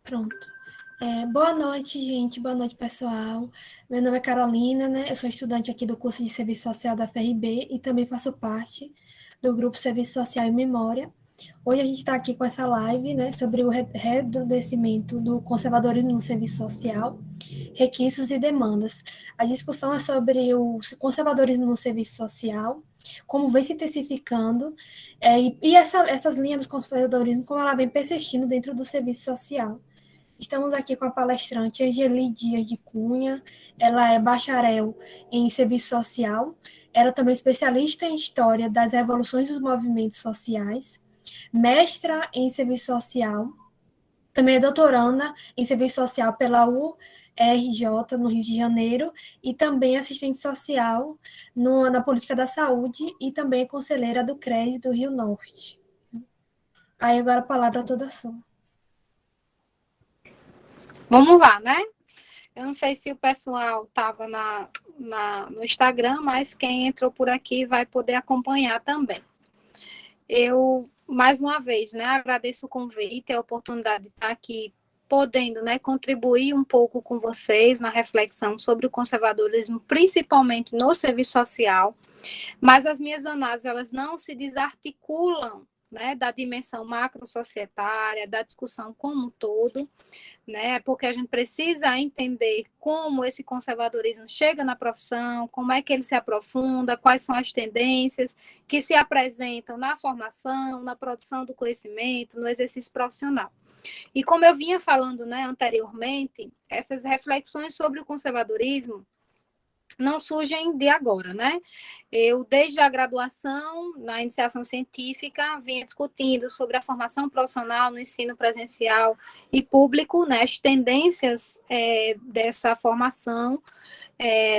Pronto. Boa noite, gente. Boa noite, pessoal. Meu nome é Carolina, né? Eu sou estudante aqui do curso de Serviço Social da FRB e também faço parte do grupo Serviço Social e Memória. Hoje a gente está aqui com essa live, né, sobre o recrudescimento do conservadorismo no serviço social, requisitos e demandas. A discussão é sobre o conservadorismo no serviço social, como vem se intensificando, essas linhas do conservadorismo, como ela vem persistindo dentro do serviço social. Estamos aqui com a palestrante Angeli Dias de Cunha. Ela é bacharel em serviço social. Ela também é especialista em história das revoluções dos movimentos sociais, mestra em serviço social, também é doutoranda em serviço social pela URJ, no Rio de Janeiro, e também assistente social na política da saúde e também é conselheira do CRES do Rio Norte. Aí agora a palavra é toda sua. Vamos lá, né? Eu não sei se o pessoal estava no Instagram, mas quem entrou por aqui vai poder acompanhar também. Eu, mais uma vez, né, agradeço o convite, a oportunidade de estar aqui podendo, né, contribuir um pouco com vocês na reflexão sobre o conservadorismo, principalmente no serviço social, mas as minhas análises, elas não se desarticulam, né, da dimensão macro-societária, da discussão como um todo, né? Porque a gente precisa entender como esse conservadorismo chega na profissão, como é que ele se aprofunda, quais são as tendências que se apresentam na formação, na produção do conhecimento, no exercício profissional. E como eu vinha falando, né, anteriormente, essas reflexões sobre o conservadorismo não surgem de agora, né? Eu, desde a graduação, na iniciação científica, vinha discutindo sobre a formação profissional no ensino presencial e público, né? As tendências dessa formação.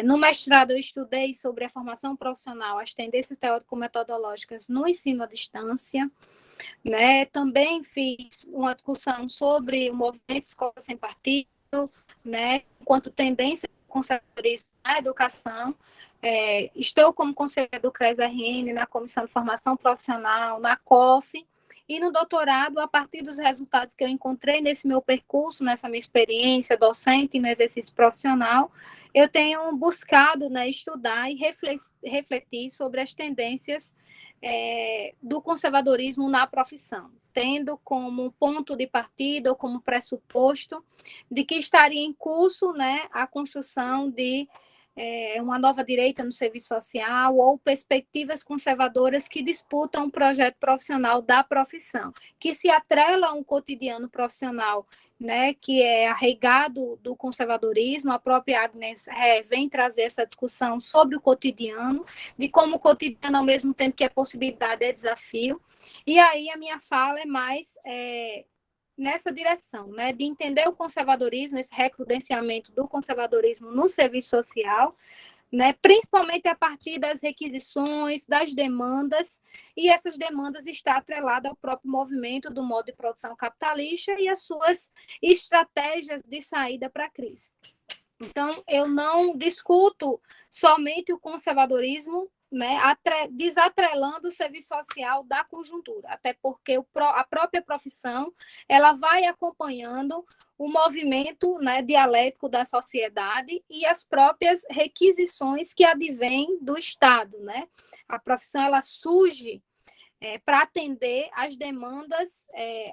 No mestrado, eu estudei sobre a formação profissional, as tendências teórico-metodológicas no ensino à distância, né? Também fiz uma discussão sobre o movimento Escola Sem Partido, né? Enquanto tendência conservadorismo na educação. Estou como conselheira do CRES-RN na Comissão de Formação Profissional, na COF, e no doutorado, a partir dos resultados que eu encontrei nesse meu percurso, nessa minha experiência docente e no exercício profissional, eu tenho buscado, né, estudar e refletir sobre as tendências do conservadorismo na profissão, tendo como ponto de partida ou como pressuposto de que estaria em curso, né, a construção de uma nova direita no serviço social ou perspectivas conservadoras que disputam o projeto profissional da profissão, que se atrela a um cotidiano profissional, né, que é arraigado do conservadorismo. A própria Agnes vem trazer essa discussão sobre o cotidiano, de como o cotidiano, ao mesmo tempo que é possibilidade, é desafio. E aí a minha fala é mais nessa direção, né, de entender o conservadorismo, esse recrudescimento do conservadorismo no serviço social, né, principalmente a partir das requisições, das demandas, e essas demandas estão atreladas ao próprio movimento do modo de produção capitalista e as suas estratégias de saída para a crise. Então, eu não discuto somente o conservadorismo, né, desatrelando o serviço social da conjuntura, até porque a própria profissão ela vai acompanhando o movimento, né, dialético da sociedade e as próprias requisições que advêm do Estado, né? A profissão ela surge para atender às demandas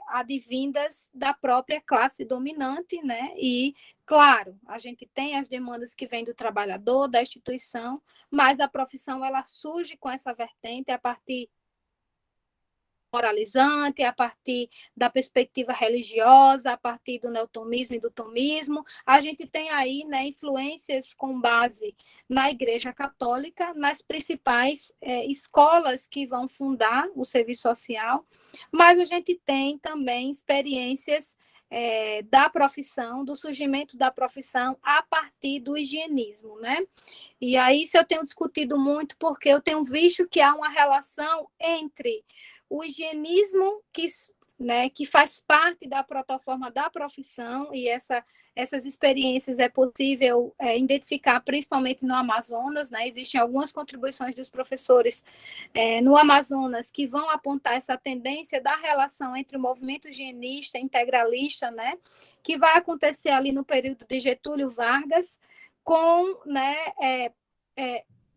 advindas da própria classe dominante, né? E, claro, a gente tem as demandas que vêm do trabalhador, da instituição, mas a profissão ela surge com essa vertente a partir moralizante, a partir da perspectiva religiosa, a partir do neotomismo e do tomismo. A gente tem aí, né, influências com base na Igreja Católica, nas principais escolas que vão fundar o serviço social, mas a gente tem também experiências da profissão, do surgimento da profissão a partir do higienismo, né? E aí isso eu tenho discutido muito porque eu tenho visto que há uma relação entre o higienismo que né, que faz parte da protoforma da profissão, e essas experiências é possível identificar principalmente no Amazonas, né? Existem algumas contribuições dos professores no Amazonas que vão apontar essa tendência da relação entre o movimento higienista e integralista, né, que vai acontecer ali no período de Getúlio Vargas, com, né,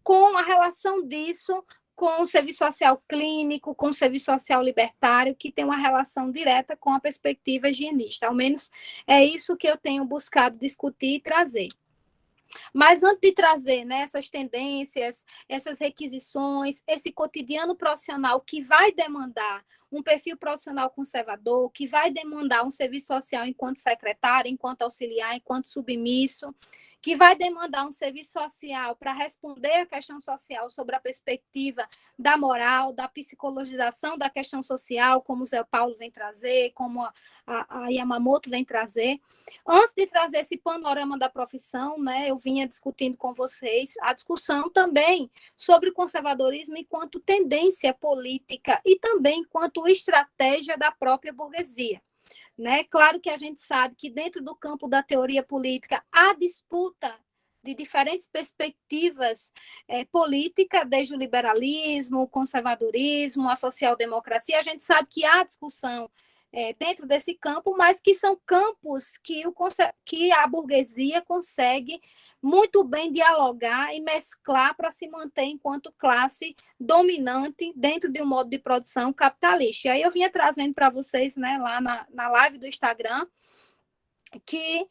com a relação disso com o serviço social clínico, com o serviço social libertário, que tem uma relação direta com a perspectiva higienista. Ao menos é isso que eu tenho buscado discutir e trazer. Mas antes de trazer, né, essas tendências, essas requisições, esse cotidiano profissional que vai demandar um perfil profissional conservador, que vai demandar um serviço social enquanto secretário, enquanto auxiliar, enquanto submisso, que vai demandar um serviço social para responder à questão social sobre a perspectiva da moral, da psicologização da questão social, como o Zé Paulo vem trazer, como a Yamamoto vem trazer. Antes de trazer esse panorama da profissão, né, eu vinha discutindo com vocês a discussão também sobre o conservadorismo enquanto tendência política e também enquanto estratégia da própria burguesia. Né? Claro que a gente sabe que dentro do campo da teoria política há disputa de diferentes perspectivas políticas, desde o liberalismo, o conservadorismo, a social-democracia. A gente sabe que há discussão dentro desse campo, mas que são campos que a burguesia consegue muito bem dialogar e mesclar para se manter enquanto classe dominante dentro de um modo de produção capitalista. E aí eu vinha trazendo para vocês, né, lá na live do Instagram, que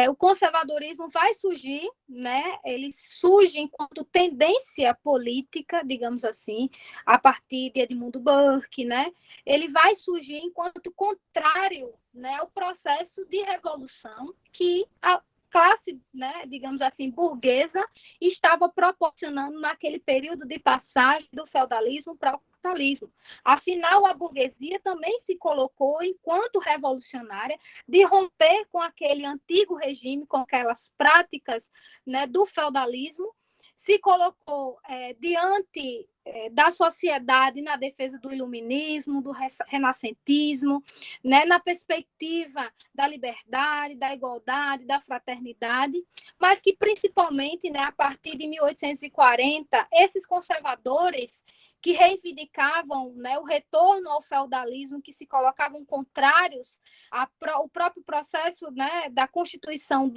o conservadorismo vai surgir, né? Ele surge enquanto tendência política, digamos assim, a partir de Edmundo Burke, né? Ele vai surgir enquanto contrário, né, ao processo de revolução que a classe, né, digamos assim, burguesa estava proporcionando naquele período de passagem do feudalismo para o capitalismo. Afinal, a burguesia também se colocou enquanto revolucionária de romper com aquele antigo regime, com aquelas práticas, né, do feudalismo, se colocou diante da sociedade na defesa do iluminismo, do renascentismo, né, na perspectiva da liberdade, da igualdade, da fraternidade, mas que principalmente, né, a partir de 1840, esses conservadores que reivindicavam, né, o retorno ao feudalismo, que se colocavam contrários ao próprio processo, né, da constituição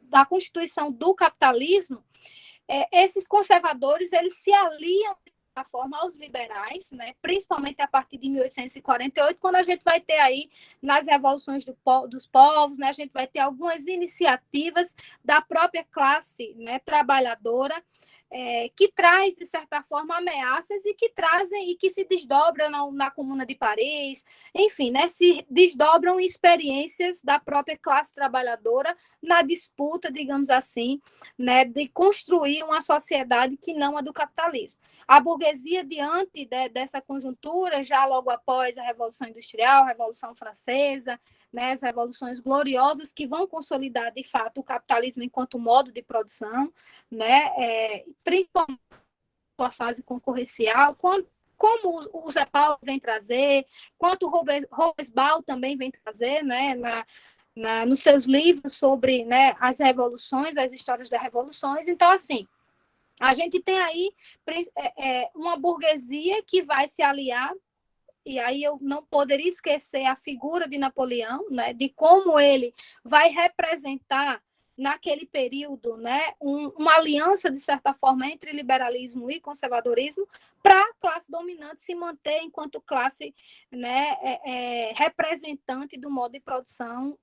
da constituição do capitalismo, esses conservadores eles se aliam da forma aos liberais, né, principalmente a partir de 1848, quando a gente vai ter aí nas revoluções dos povos, né, a gente vai ter algumas iniciativas da própria classe, né, trabalhadora, que traz, de certa forma, ameaças e que trazem e que se desdobram na Comuna de Paris, enfim, né, se desdobram em experiências da própria classe trabalhadora na disputa, digamos assim, né, de construir uma sociedade que não a do capitalismo. A burguesia, diante dessa conjuntura, já logo após a Revolução Industrial, a Revolução Francesa, né, as revoluções gloriosas que vão consolidar, de fato, o capitalismo enquanto modo de produção, né, principalmente a fase concorrencial, como o Zé Paulo vem trazer, quanto o Robesbal também vem trazer, né, nos seus livros sobre, né, as revoluções, as histórias das revoluções. Então, assim, a gente tem aí uma burguesia que vai se aliar, e aí eu não poderia esquecer a figura de Napoleão, né, de como ele vai representar naquele período, né, uma aliança, de certa forma, entre liberalismo e conservadorismo, para a classe dominante se manter enquanto classe, né, representante do modo de produção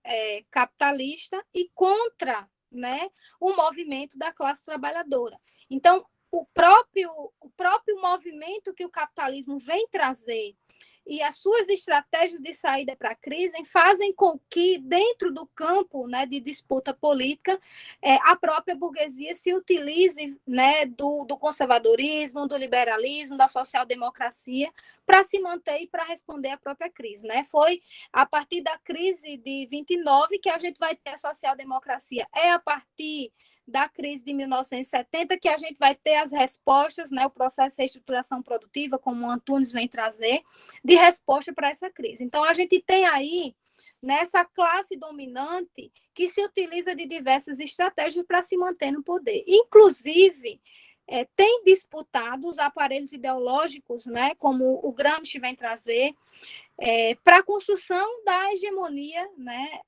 capitalista e contra, né, o movimento da classe trabalhadora. Então, o próprio movimento que o capitalismo vem trazer e as suas estratégias de saída para a crise fazem com que, dentro do campo, né, de disputa política, a própria burguesia se utilize, né, do conservadorismo, do liberalismo, da social-democracia, para se manter e para responder à própria crise. Né? Foi a partir da crise de 29 que a gente vai ter a social-democracia. É a partir da crise de 1970, que a gente vai ter as respostas, né, o processo de reestruturação produtiva, como o Antunes vem trazer, de resposta para essa crise. Então, a gente tem aí nessa classe dominante que se utiliza de diversas estratégias para se manter no poder. Inclusive, tem disputado os aparelhos ideológicos, né, como o Gramsci vem trazer, para a construção da hegemonia, né,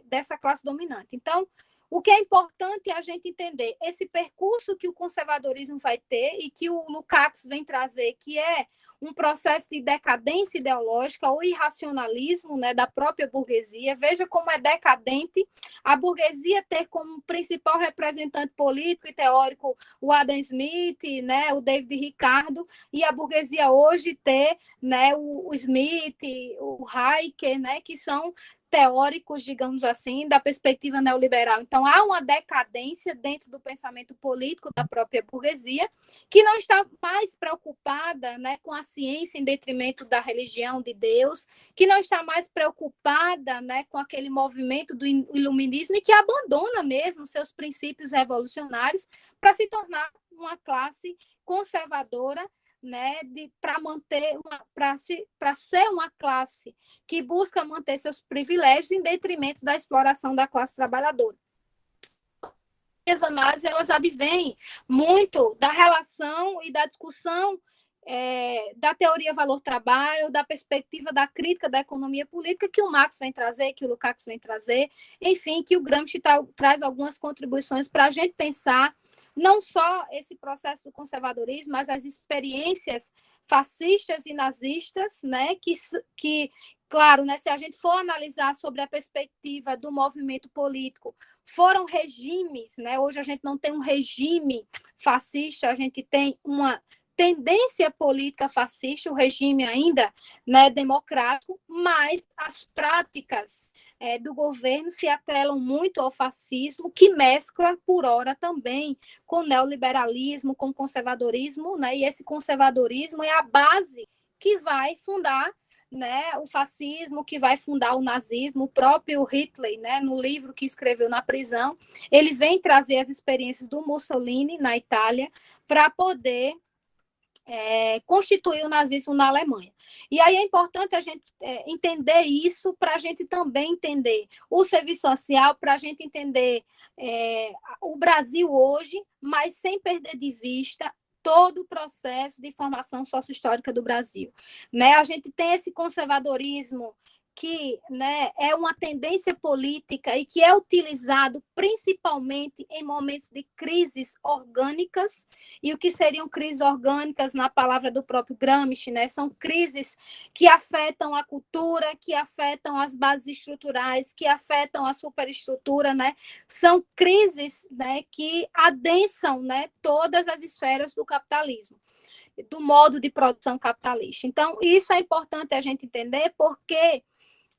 dessa classe dominante. Então, o que é importante é a gente entender esse percurso que o conservadorismo vai ter e que o Lukács vem trazer, que é um processo de decadência ideológica ou irracionalismo, né, da própria burguesia. Veja como é decadente a burguesia ter como principal representante político e teórico o Adam Smith, né, o David Ricardo, e a burguesia hoje ter, né, o Smith, o Hayek, né, que são teóricos, digamos assim, da perspectiva neoliberal. Então, há uma decadência dentro do pensamento político da própria burguesia, que não está mais preocupada, né, com a ciência em detrimento da religião de Deus, que não está mais preocupada, né, com aquele movimento do iluminismo e que abandona mesmo seus princípios revolucionários para se tornar uma classe conservadora, né, para manter para ser uma classe que busca manter seus privilégios em detrimento da exploração da classe trabalhadora. As análises elas advêm muito da relação e da discussão da teoria valor-trabalho, da perspectiva da crítica da economia política que o Marx vem trazer, que o Lukács vem trazer, enfim, que o Gramsci traz algumas contribuições para a gente pensar não só esse processo do conservadorismo, mas as experiências fascistas e nazistas, né, que claro, né, se a gente for analisar sobre a perspectiva do movimento político, foram regimes, né, hoje a gente não tem um regime fascista, a gente tem uma tendência política fascista, o regime ainda, né, democrático, mas as práticas do governo se atrelam muito ao fascismo, que mescla, por hora, também com o neoliberalismo, com o conservadorismo, né? E esse conservadorismo é a base que vai fundar, né, o fascismo, que vai fundar o nazismo. O próprio Hitler, né, no livro que escreveu na prisão, ele vem trazer as experiências do Mussolini na Itália para poder constituir o nazismo na Alemanha. E aí é importante a gente entender isso para a gente também entender o serviço social, para a gente entender o Brasil hoje, mas sem perder de vista todo o processo de formação sociohistórica do Brasil. Né? A gente tem esse conservadorismo que, né, é uma tendência política e que é utilizado principalmente em momentos de crises orgânicas. E o que seriam crises orgânicas, na palavra do próprio Gramsci, né, são crises que afetam a cultura, que afetam as bases estruturais, que afetam a superestrutura, né? São crises, né, que adensam, né, todas as esferas do capitalismo, do modo de produção capitalista. Então, isso é importante a gente entender, porque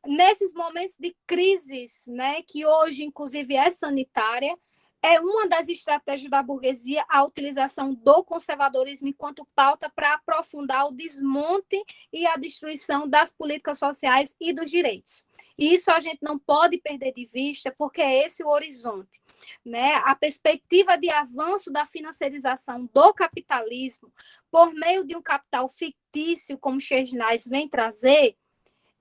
nesses momentos de crises, né, que hoje, inclusive, é sanitária, é uma das estratégias da burguesia a utilização do conservadorismo enquanto pauta para aprofundar o desmonte e a destruição das políticas sociais e dos direitos. E isso a gente não pode perder de vista, porque é esse o horizonte. Né? A perspectiva de avanço da financiarização do capitalismo por meio de um capital fictício, como Chesnais vem trazer,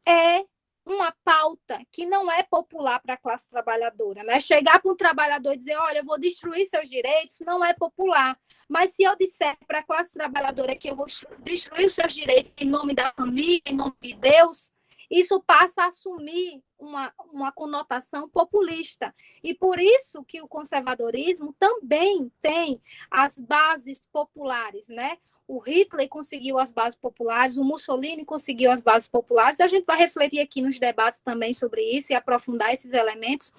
é uma pauta que não é popular para a classe trabalhadora, né? Chegar para um trabalhador e dizer, olha, eu vou destruir seus direitos, não é popular. Mas se eu disser para a classe trabalhadora que eu vou destruir os seus direitos em nome da família, em nome de Deus, isso passa a assumir uma conotação populista. E por isso que o conservadorismo também tem as bases populares, né? O Hitler conseguiu as bases populares, o Mussolini conseguiu as bases populares. A gente vai refletir aqui nos debates também sobre isso e aprofundar esses elementos.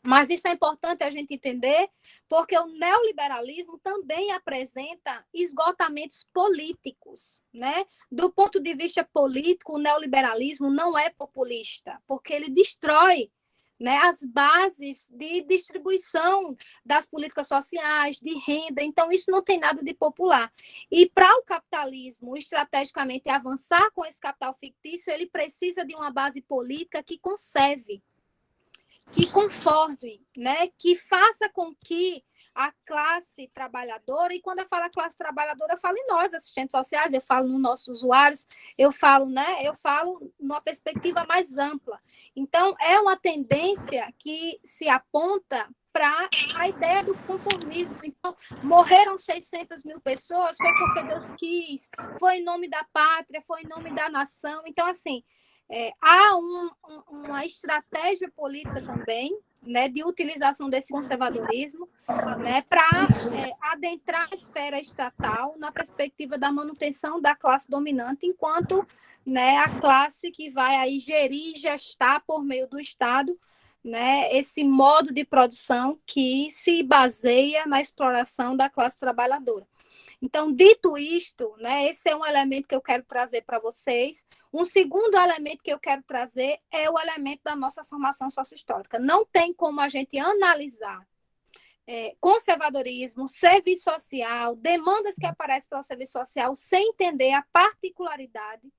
Mas isso é importante a gente entender, porque o neoliberalismo também apresenta esgotamentos políticos, né? Do ponto de vista político, o neoliberalismo não é populista, porque ele destrói, né, as bases de distribuição das políticas sociais, de renda. Então, isso não tem nada de popular. E para o capitalismo, estrategicamente, avançar com esse capital fictício, ele precisa de uma base política que conserve, que conforme, né, que faça com que a classe trabalhadora, e quando eu falo a classe trabalhadora, eu falo em nós, assistentes sociais, eu falo nos nossos usuários, eu falo numa perspectiva mais ampla. Então, é uma tendência que se aponta para a ideia do conformismo. Então, morreram 600 mil pessoas, foi porque Deus quis, foi em nome da pátria, foi em nome da nação. Então, assim, há uma estratégia política também, né, de utilização desse conservadorismo, né, para adentrar a esfera estatal na perspectiva da manutenção da classe dominante, enquanto, né, a classe que vai aí gerir e gestar por meio do Estado, né, esse modo de produção que se baseia na exploração da classe trabalhadora. Então, dito isto, né, esse é um elemento que eu quero trazer para vocês. Um segundo elemento que eu quero trazer é o elemento da nossa formação sociohistórica. Não tem como a gente analisar conservadorismo, serviço social, demandas que aparecem para o serviço social, sem entender a particularidade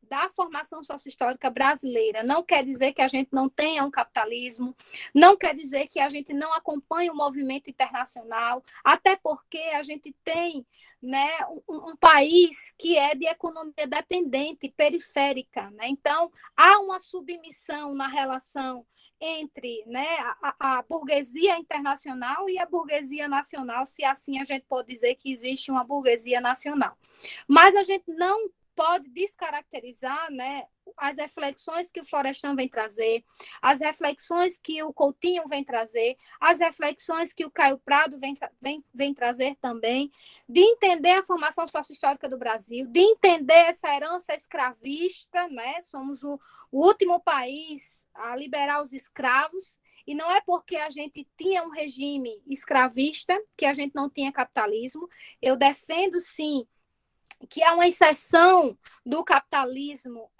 da formação sociohistórica brasileira. Não quer dizer que a gente não tenha um capitalismo, não quer dizer que a gente não acompanhe o movimento internacional, até porque a gente tem, né, um país que é de economia dependente, periférica, né? Então, há uma submissão na relação entre, né, a burguesia internacional e a burguesia nacional, se assim a gente pode dizer que existe uma burguesia nacional. Mas a gente não pode descaracterizar, né, as reflexões que o Florestan vem trazer, as reflexões que o Coutinho vem trazer, as reflexões que o Caio Prado vem trazer também, de entender a formação sociohistórica do Brasil, de entender essa herança escravista, né? Somos o último país a liberar os escravos, e não é porque a gente tinha um regime escravista que a gente não tinha capitalismo. Eu defendo, sim, que há uma exceção do capitalismo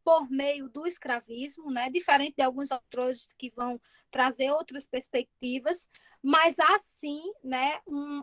por meio do escravismo, né? Diferente de alguns autores que vão trazer outras perspectivas, mas há sim, né,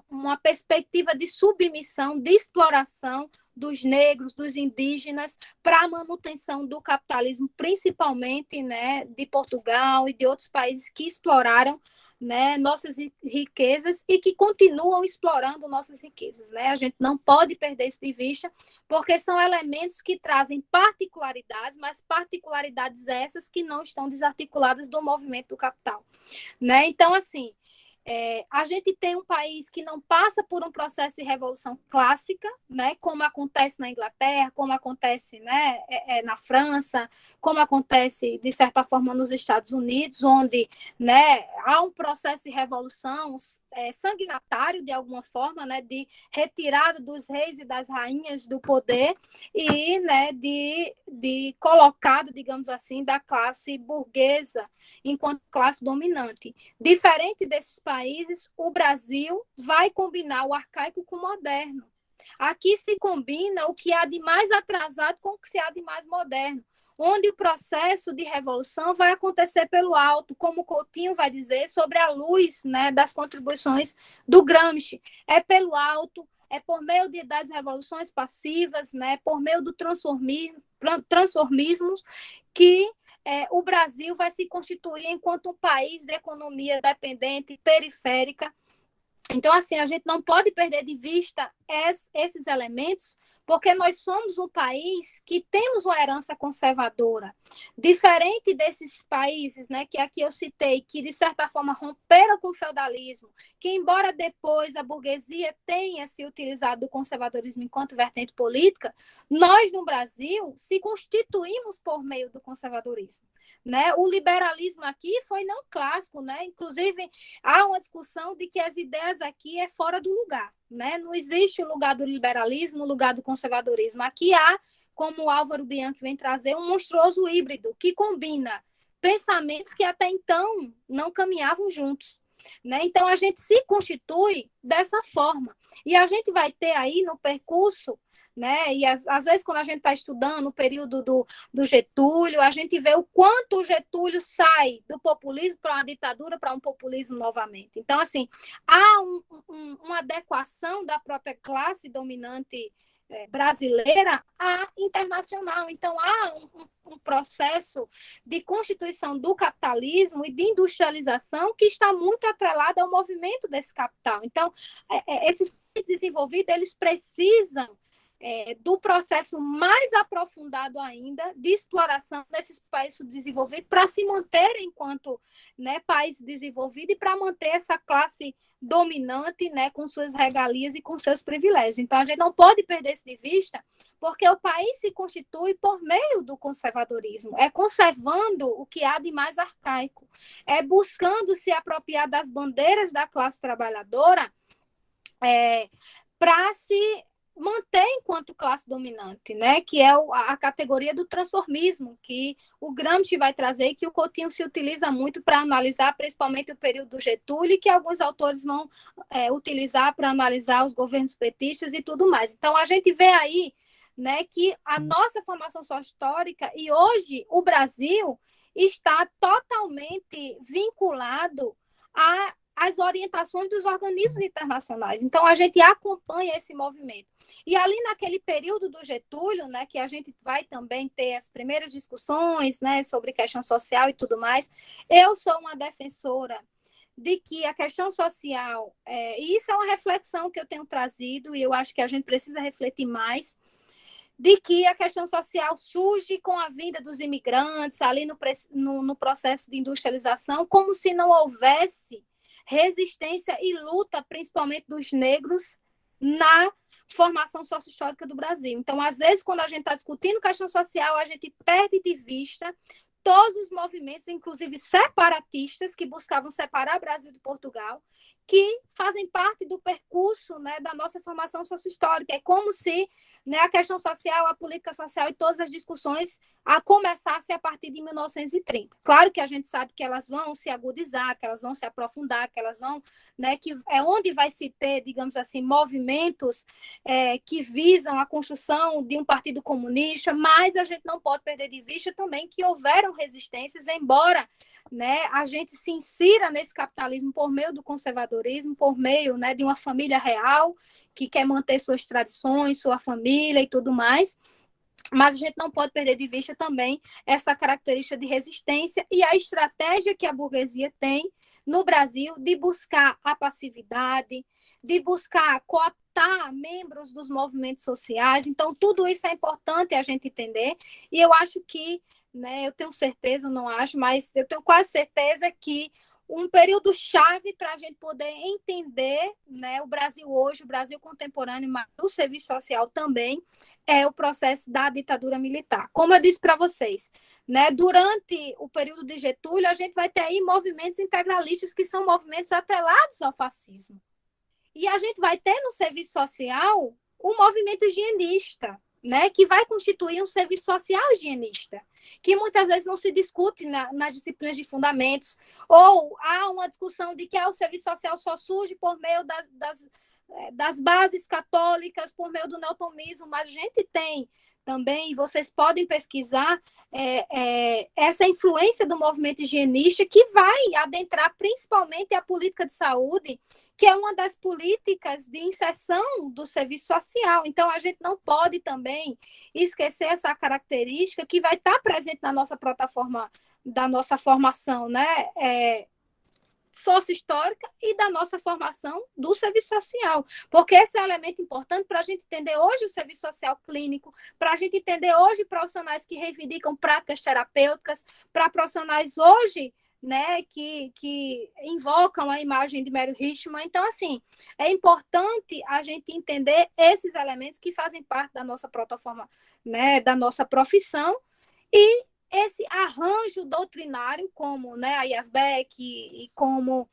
uma perspectiva de submissão, de exploração dos negros, dos indígenas, para a manutenção do capitalismo, principalmente, né, de Portugal e de outros países que exploraram, né, nossas riquezas e que continuam explorando nossas riquezas, né? A gente não pode perder isso de vista, porque são elementos que trazem particularidades, mas particularidades essas que não estão desarticuladas do movimento do capital, né? Então, assim, a gente tem um país que não passa por um processo de revolução clássica, né, como acontece na Inglaterra, como acontece, né, na França, como acontece, de certa forma, nos Estados Unidos, onde, né, há um processo de revolução sanguinatário, de alguma forma, né, de retirada dos reis e das rainhas do poder e, né, de colocada, digamos assim, da classe burguesa enquanto classe dominante. Diferente desses países, o Brasil vai combinar o arcaico com o moderno. Aqui se combina o que há de mais atrasado com o que há de mais moderno, onde o processo de revolução vai acontecer pelo alto, como Coutinho vai dizer, sobre a luz, né, das contribuições do Gramsci. É pelo alto, é por meio das revoluções passivas, né, por meio do transformismo que o Brasil vai se constituir enquanto um país de economia dependente, periférica. Então, assim, a gente não pode perder de vista esses elementos, porque nós somos um país que temos uma herança conservadora. Diferente desses países, né, que aqui eu citei, que de certa forma romperam com o feudalismo, que embora depois a burguesia tenha se utilizado do conservadorismo enquanto vertente política, nós no Brasil se constituímos por meio do conservadorismo. Né? O liberalismo aqui foi não clássico, né? Inclusive, há uma discussão de que as ideias aqui é fora do lugar, né? Não existe o lugar do liberalismo, o lugar do conservadorismo. Aqui há, como o Álvaro Bianchi vem trazer, um monstruoso híbrido que combina pensamentos que até então não caminhavam juntos. Né? Então, a gente se constitui dessa forma. E a gente vai ter aí no percurso, né? E às vezes, quando a gente está estudando o período do Getúlio, a gente vê o quanto o Getúlio sai do populismo para uma ditadura, para um populismo novamente. Então, assim, há uma adequação da própria classe dominante brasileira à internacional. Então, há um processo de constituição do capitalismo e de industrialização que está muito atrelado ao movimento desse capital. Então, esses países desenvolvidos, eles precisam do processo mais aprofundado ainda de exploração desses países subdesenvolvidos para se manter enquanto, né, país desenvolvido e para manter essa classe dominante, né, com suas regalias e com seus privilégios. Então, a gente não pode perder isso de vista, porque o país se constitui por meio do conservadorismo, é conservando o que há de mais arcaico, é buscando se apropriar das bandeiras da classe trabalhadora para se manter enquanto classe dominante, né? Que é a categoria do transformismo, que o Gramsci vai trazer e que o Coutinho se utiliza muito para analisar, principalmente o período do Getúlio, e que alguns autores vão utilizar para analisar os governos petistas e tudo mais. Então, a gente vê aí, né, que a nossa formação sócio-histórica, e hoje o Brasil está totalmente vinculado às orientações dos organismos internacionais. Então, a gente acompanha esse movimento. E ali naquele período do Getúlio, né, que a gente vai também ter as primeiras discussões, né, sobre questão social e tudo mais, eu sou uma defensora de que a questão social, e isso é uma reflexão que eu tenho trazido, e eu acho que a gente precisa refletir mais, de que a questão social surge com a vinda dos imigrantes, ali no processo de industrialização, como se não houvesse resistência e luta, principalmente dos negros, na formação socio-histórica do Brasil. Então, às vezes, quando a gente está discutindo questão social, a gente perde de vista todos os movimentos, inclusive separatistas, que buscavam separar o Brasil de Portugal, que fazem parte do percurso, né, da nossa formação socio-histórica. É como se, né, a questão social, a política social e todas as discussões começassem a partir de 1930. Claro que a gente sabe que elas vão se agudizar, que elas vão se aprofundar, que elas vão, né, que é onde vai se ter, digamos assim, movimentos que visam a construção de um partido comunista, mas a gente não pode perder de vista também que houveram resistências, embora, né, a gente se insira nesse capitalismo por meio do conservadorismo, por meio, né, de uma família real que quer manter suas tradições, sua família e tudo mais, mas a gente não pode perder de vista também essa característica de resistência e a estratégia que a burguesia tem no Brasil de buscar a passividade, de buscar cooptar membros dos movimentos sociais. Então, tudo isso é importante a gente entender, e eu acho que, né, eu tenho certeza, não acho, mas eu tenho quase certeza que um período chave para a gente poder entender, né, o Brasil hoje, o Brasil contemporâneo, mas o serviço social também, é o processo da ditadura militar. Como eu disse para vocês, né, durante o período de Getúlio, a gente vai ter aí movimentos integralistas que são movimentos atrelados ao fascismo. E a gente vai ter no serviço social um movimento higienista, né, que vai constituir um serviço social higienista, que muitas vezes não se discute nas disciplinas de fundamentos, ou há uma discussão de que o serviço social só surge por meio das bases católicas, por meio do neotomismo, mas a gente tem também, vocês podem pesquisar essa influência do movimento higienista que vai adentrar principalmente a política de saúde, que é uma das políticas de inserção do serviço social. Então, a gente não pode também esquecer essa característica que vai estar presente na nossa plataforma, da nossa formação, né, sócio-histórica e da nossa formação do serviço social, porque esse é um elemento importante para a gente entender hoje o serviço social clínico, para a gente entender hoje profissionais que reivindicam práticas terapêuticas, para profissionais hoje, né, que invocam a imagem de Mary Richman. Então, assim, é importante a gente entender esses elementos que fazem parte da nossa plataforma, né, da nossa profissão, e esse arranjo doutrinário, como, né, a Yazbek e como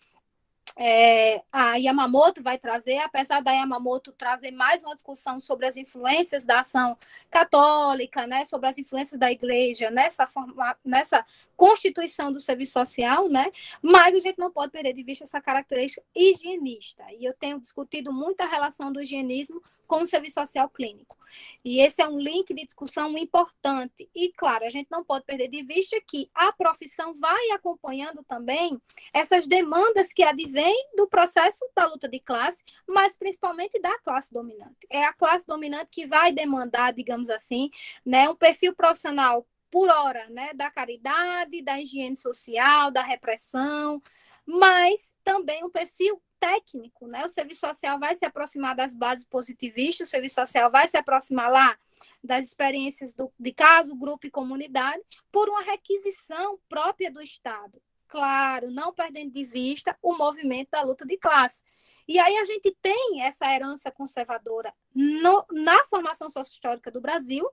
a Yamamoto vai trazer, apesar da Yamamoto trazer mais uma discussão sobre as influências da ação católica, né, sobre as influências da igreja nessa constituição do serviço social, né, mas a gente não pode perder de vista essa característica higienista. E eu tenho discutido muito a relação do higienismo com o serviço social clínico. E esse é um link de discussão importante. E, claro, a gente não pode perder de vista que a profissão vai acompanhando também essas demandas que advêm do processo da luta de classe, mas principalmente da classe dominante. É a classe dominante que vai demandar, digamos assim, né, um perfil profissional por hora, né, da caridade, da higiene social, da repressão, mas também um perfil técnico, né? O serviço social vai se aproximar das bases positivistas, o serviço social vai se aproximar lá das experiências de caso, grupo e comunidade, por uma requisição própria do Estado. Claro, não perdendo de vista o movimento da luta de classe. E aí a gente tem essa herança conservadora na formação sociohistórica do Brasil,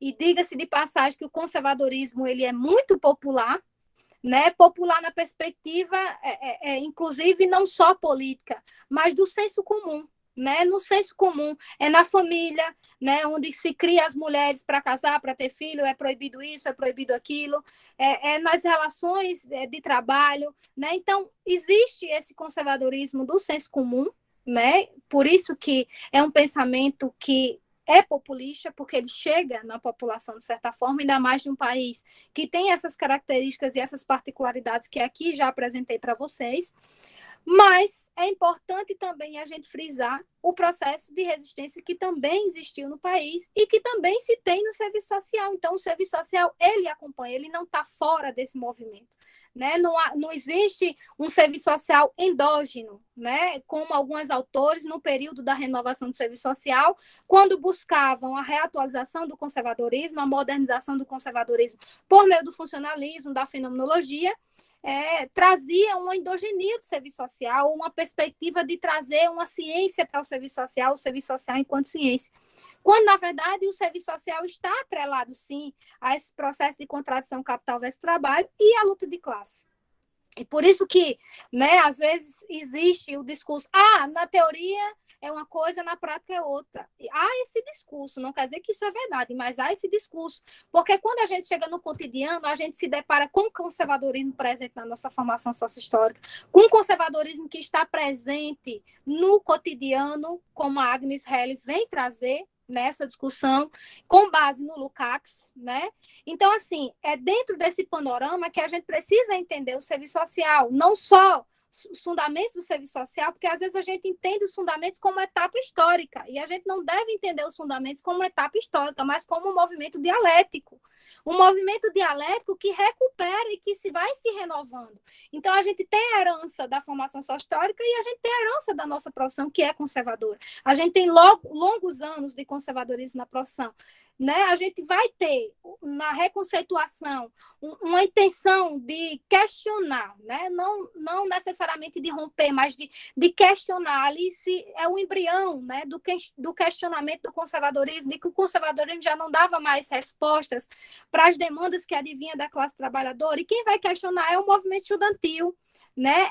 e diga-se de passagem que o conservadorismo ele é muito popular, né? Popular na perspectiva, inclusive, não só política, mas do senso comum. Né? No senso comum, é na família, né? Onde se cria as mulheres para casar, para ter filho, é proibido isso, é proibido aquilo, é nas relações de trabalho. Né? Então, existe esse conservadorismo do senso comum, né? Por isso que é um pensamento que é populista, porque ele chega na população de certa forma, ainda mais de um país que tem essas características e essas particularidades que aqui já apresentei para vocês. Mas é importante também a gente frisar o processo de resistência que também existiu no país e que também se tem no serviço social. Então, o serviço social, ele acompanha, ele não está fora desse movimento. Né? Não existe um serviço social endógeno, né? Como alguns autores, no período da renovação do serviço social, quando buscavam a reatualização do conservadorismo, a modernização do conservadorismo por meio do funcionalismo, da fenomenologia, trazia uma endogenia do serviço social, uma perspectiva de trazer uma ciência para o serviço social enquanto ciência. Quando, na verdade, o serviço social está atrelado, sim, a esse processo de contradição capital versus trabalho e a luta de classe. E por isso que, né, às vezes, existe o discurso, na teoria é uma coisa, na prática é outra. Há esse discurso, não quer dizer que isso é verdade, mas há esse discurso. Porque quando a gente chega no cotidiano, a gente se depara com o conservadorismo presente na nossa formação sociohistórica, com o conservadorismo que está presente no cotidiano, como a Agnes Helly vem trazer nessa discussão, com base no Lukács, né? Então, assim, é dentro desse panorama que a gente precisa entender o serviço social, não só os fundamentos do serviço social, porque às vezes a gente entende os fundamentos como etapa histórica, e a gente não deve entender os fundamentos como etapa histórica, mas como um movimento dialético. Um movimento dialético que recupera e que vai se renovando. Então, a gente tem a herança da formação sócio-histórica e a gente tem a herança da nossa profissão, que é conservadora. A gente tem longos anos de conservadorismo na profissão. Né? A gente vai ter, na reconceituação, uma intenção de questionar, né? Não necessariamente de romper, mas de questionar. Ali é o embrião, né? do questionamento do conservadorismo, de que o conservadorismo já não dava mais respostas para as demandas que adivinham da classe trabalhadora, e quem vai questionar é o movimento estudantil, né?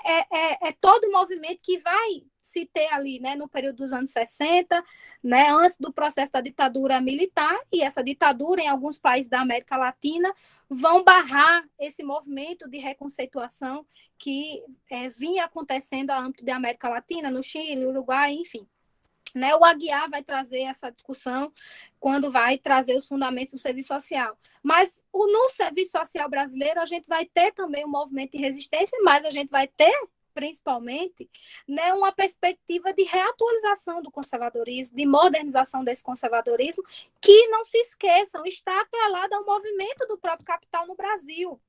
É todo o movimento que vai se ter ali, né, no período dos anos 60, né, antes do processo da ditadura militar, e essa ditadura em alguns países da América Latina vão barrar esse movimento de reconceituação que vinha acontecendo a âmbito da América Latina, no Chile, Uruguai, enfim. Né, o Aguiar vai trazer essa discussão quando vai trazer os fundamentos do serviço social. Mas no serviço social brasileiro, a gente vai ter também um movimento de resistência, mas a gente vai ter, principalmente, né, uma perspectiva de reatualização do conservadorismo, de modernização desse conservadorismo, que, não se esqueçam, está atrelado ao movimento do próprio capital no Brasil.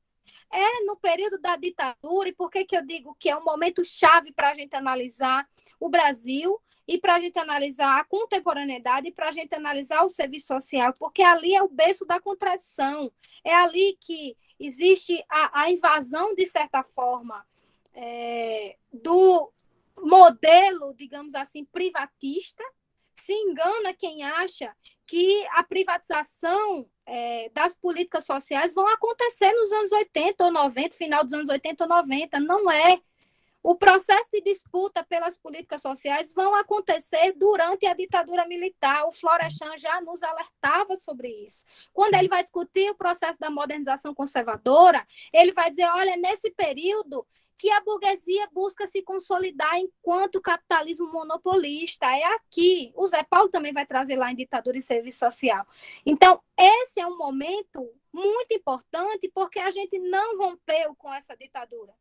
No período da ditadura, e por que eu digo que é um momento chave para a gente analisar o Brasil, e para a gente analisar a contemporaneidade, e para a gente analisar o serviço social, porque ali é o berço da contradição, é ali que existe a invasão, de certa forma, do modelo, digamos assim, privatista. Se engana quem acha que a privatização das políticas sociais vão acontecer nos anos 80 ou 90, final dos anos 80 ou 90. Não é. O processo de disputa pelas políticas sociais vão acontecer durante a ditadura militar. O Florestan já nos alertava sobre isso. Quando ele vai discutir o processo da modernização conservadora, ele vai dizer, olha, nesse período que a burguesia busca se consolidar enquanto capitalismo monopolista. É aqui. O Zé Paulo também vai trazer lá em Ditadura e Serviço Social. Então, esse é um momento muito importante, porque a gente não rompeu com essa ditadura.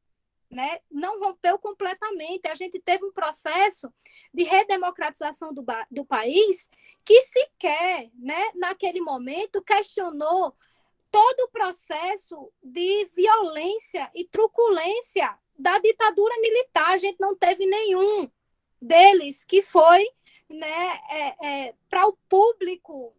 Né? Não rompeu completamente. A gente teve um processo de redemocratização do país que sequer, né, naquele momento, questionou todo o processo de violência e truculência da ditadura militar. A gente não teve nenhum deles que foi, né, para o público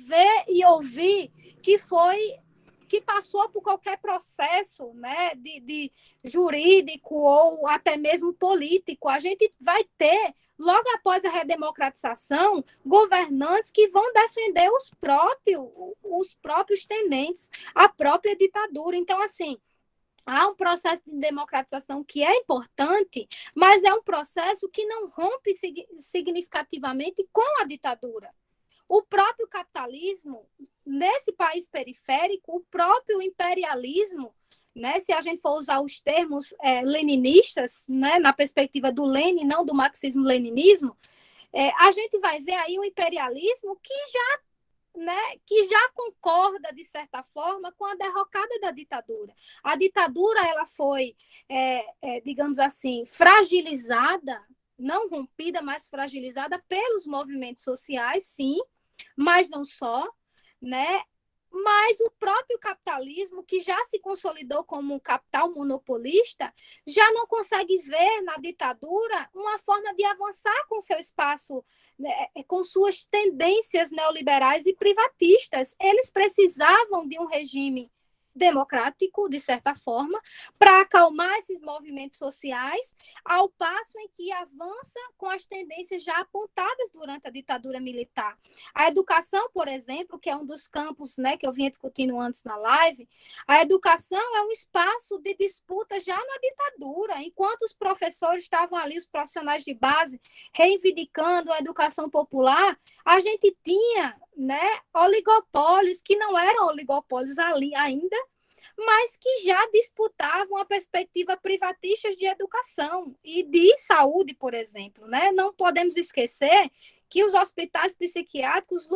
ver e ouvir, que passou por qualquer processo, né, de jurídico ou até mesmo político. A gente vai ter, logo após a redemocratização, governantes que vão defender os próprios tenentes, a própria ditadura. Então, assim, há um processo de democratização que é importante, mas é um processo que não rompe significativamente com a ditadura. O próprio capitalismo, nesse país periférico, o próprio imperialismo, né, se a gente for usar os termos leninistas, né, na perspectiva do Lenin, não do marxismo-leninismo, a gente vai ver aí um imperialismo que já concorda, de certa forma, com a derrocada da ditadura. A ditadura ela foi, digamos assim, fragilizada, não rompida, mas fragilizada pelos movimentos sociais, sim, mas não só, né? Mas o próprio capitalismo, que já se consolidou como um capital monopolista, já não consegue ver na ditadura uma forma de avançar com seu espaço, né, com suas tendências neoliberais e privatistas. Eles precisavam de um regime democrático, de certa forma, para acalmar esses movimentos sociais, ao passo em que avança com as tendências já apontadas durante a ditadura militar. A educação, por exemplo, que é um dos campos, né, que eu vinha discutindo antes na live, a educação é um espaço de disputa já na ditadura, enquanto os professores estavam ali, os profissionais de base, reivindicando a educação popular, a gente tinha, né, oligopólios que não eram oligopólios ali ainda, mas que já disputavam a perspectiva privatista de educação e de saúde, por exemplo. Né? Não podemos esquecer que os hospitais psiquiátricos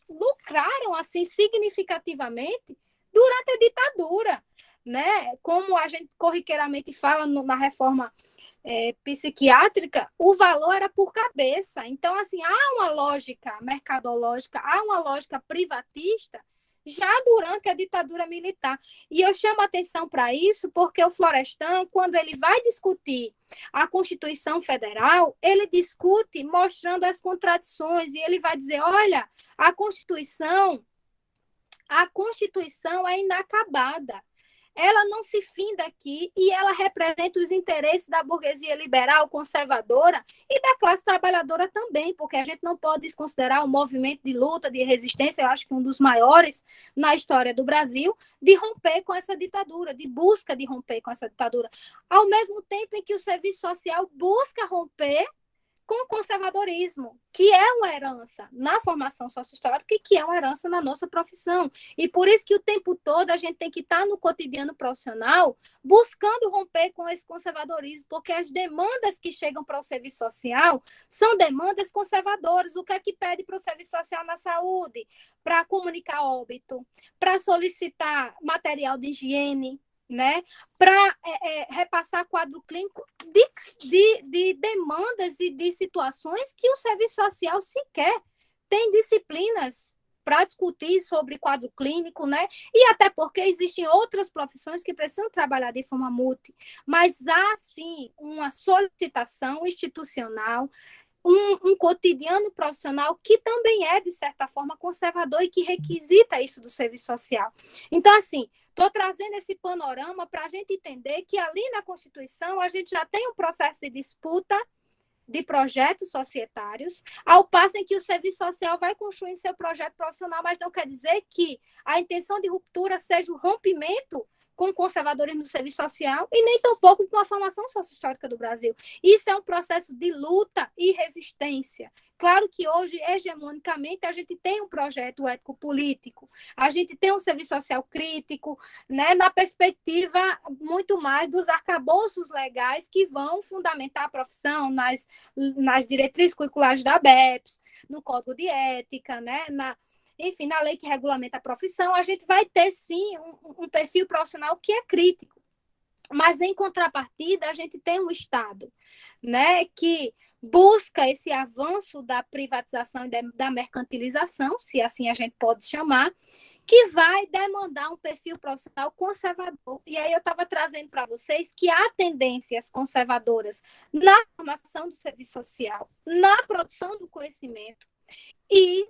lucraram assim, significativamente durante a ditadura. Né? Como a gente corriqueiramente fala na reforma psiquiátrica, o valor era por cabeça. Então, assim, há uma lógica mercadológica, há uma lógica privatista já durante a ditadura militar. E eu chamo a atenção para isso porque o Florestan, quando ele vai discutir a Constituição Federal, ele discute mostrando as contradições e ele vai dizer, olha, a Constituição é inacabada. Ela não se finda aqui e ela representa os interesses da burguesia liberal, conservadora e da classe trabalhadora também, porque a gente não pode desconsiderar o movimento de luta, de resistência, eu acho que um dos maiores na história do Brasil, de romper com essa ditadura, de busca de romper com essa ditadura. Ao mesmo tempo em que o serviço social busca romper com o conservadorismo, que é uma herança na formação sociohistórica e que é uma herança na nossa profissão. E por isso que o tempo todo a gente tem que estar no cotidiano profissional buscando romper com esse conservadorismo, porque as demandas que chegam para o serviço social são demandas conservadoras. O que é que pede para o serviço social na saúde? Para comunicar óbito, para solicitar material de higiene, né, para repassar quadro clínico de demandas e de situações que o serviço social sequer tem disciplinas para discutir sobre quadro clínico, né? E até porque existem outras profissões que precisam trabalhar de forma multi, mas há sim uma solicitação institucional, um cotidiano profissional que também é, de certa forma, conservador e que requisita isso do serviço social. Então, assim, estou trazendo esse panorama para a gente entender que ali na Constituição a gente já tem um processo de disputa de projetos societários, ao passo em que o serviço social vai construir seu projeto profissional, mas não quer dizer que a intenção de ruptura seja o rompimento com o conservadorismo do serviço social e nem tampouco com a formação sociohistórica do Brasil. Isso é um processo de luta e resistência. Claro que hoje, hegemonicamente, a gente tem um projeto ético-político, a gente tem um serviço social crítico, né, na perspectiva muito mais dos arcabouços legais que vão fundamentar a profissão nas diretrizes curriculares da ABEPS, no Código de Ética, né, enfim, na lei que regulamenta a profissão, a gente vai ter, sim, um perfil profissional que é crítico. Mas, em contrapartida, a gente tem um Estado, né, que busca esse avanço da privatização e da mercantilização, se assim a gente pode chamar, que vai demandar um perfil profissional conservador. E aí eu estava trazendo para vocês que há tendências conservadoras na formação do serviço social, na produção do conhecimento e,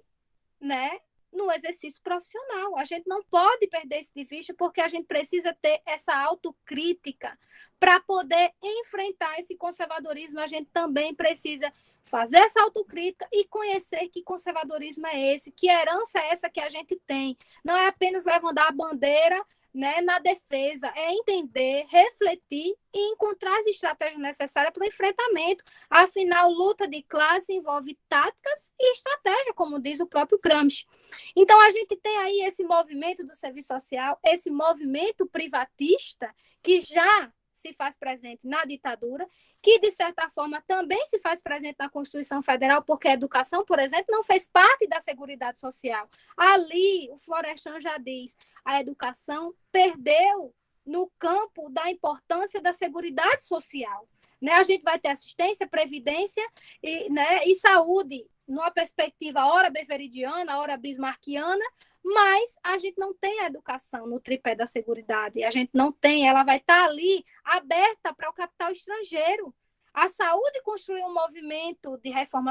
né, no exercício profissional. A gente não pode perder isso de vista, porque a gente precisa ter essa autocrítica para poder enfrentar esse conservadorismo. A gente também precisa fazer essa autocrítica e conhecer que conservadorismo é esse, que herança é essa que a gente tem. Não é apenas levantar a bandeira, né, na defesa, é entender, refletir e encontrar as estratégias necessárias para o enfrentamento. Afinal, luta de classe envolve táticas e estratégia, como diz o próprio Gramsci. Então, a gente tem aí esse movimento do serviço social, esse movimento privatista, que já se faz presente na ditadura, que, de certa forma, também se faz presente na Constituição Federal, porque a educação, por exemplo, não fez parte da Seguridade Social. Ali, o Florestan já diz, a educação perdeu no campo da importância da Seguridade Social. Né? A gente vai ter assistência, previdência e saúde, numa perspectiva ora beveridiana, ora bismarckiana, mas a gente não tem a educação no tripé da seguridade, a gente não tem, ela vai estar ali aberta para o capital estrangeiro. A saúde construiu um movimento de reforma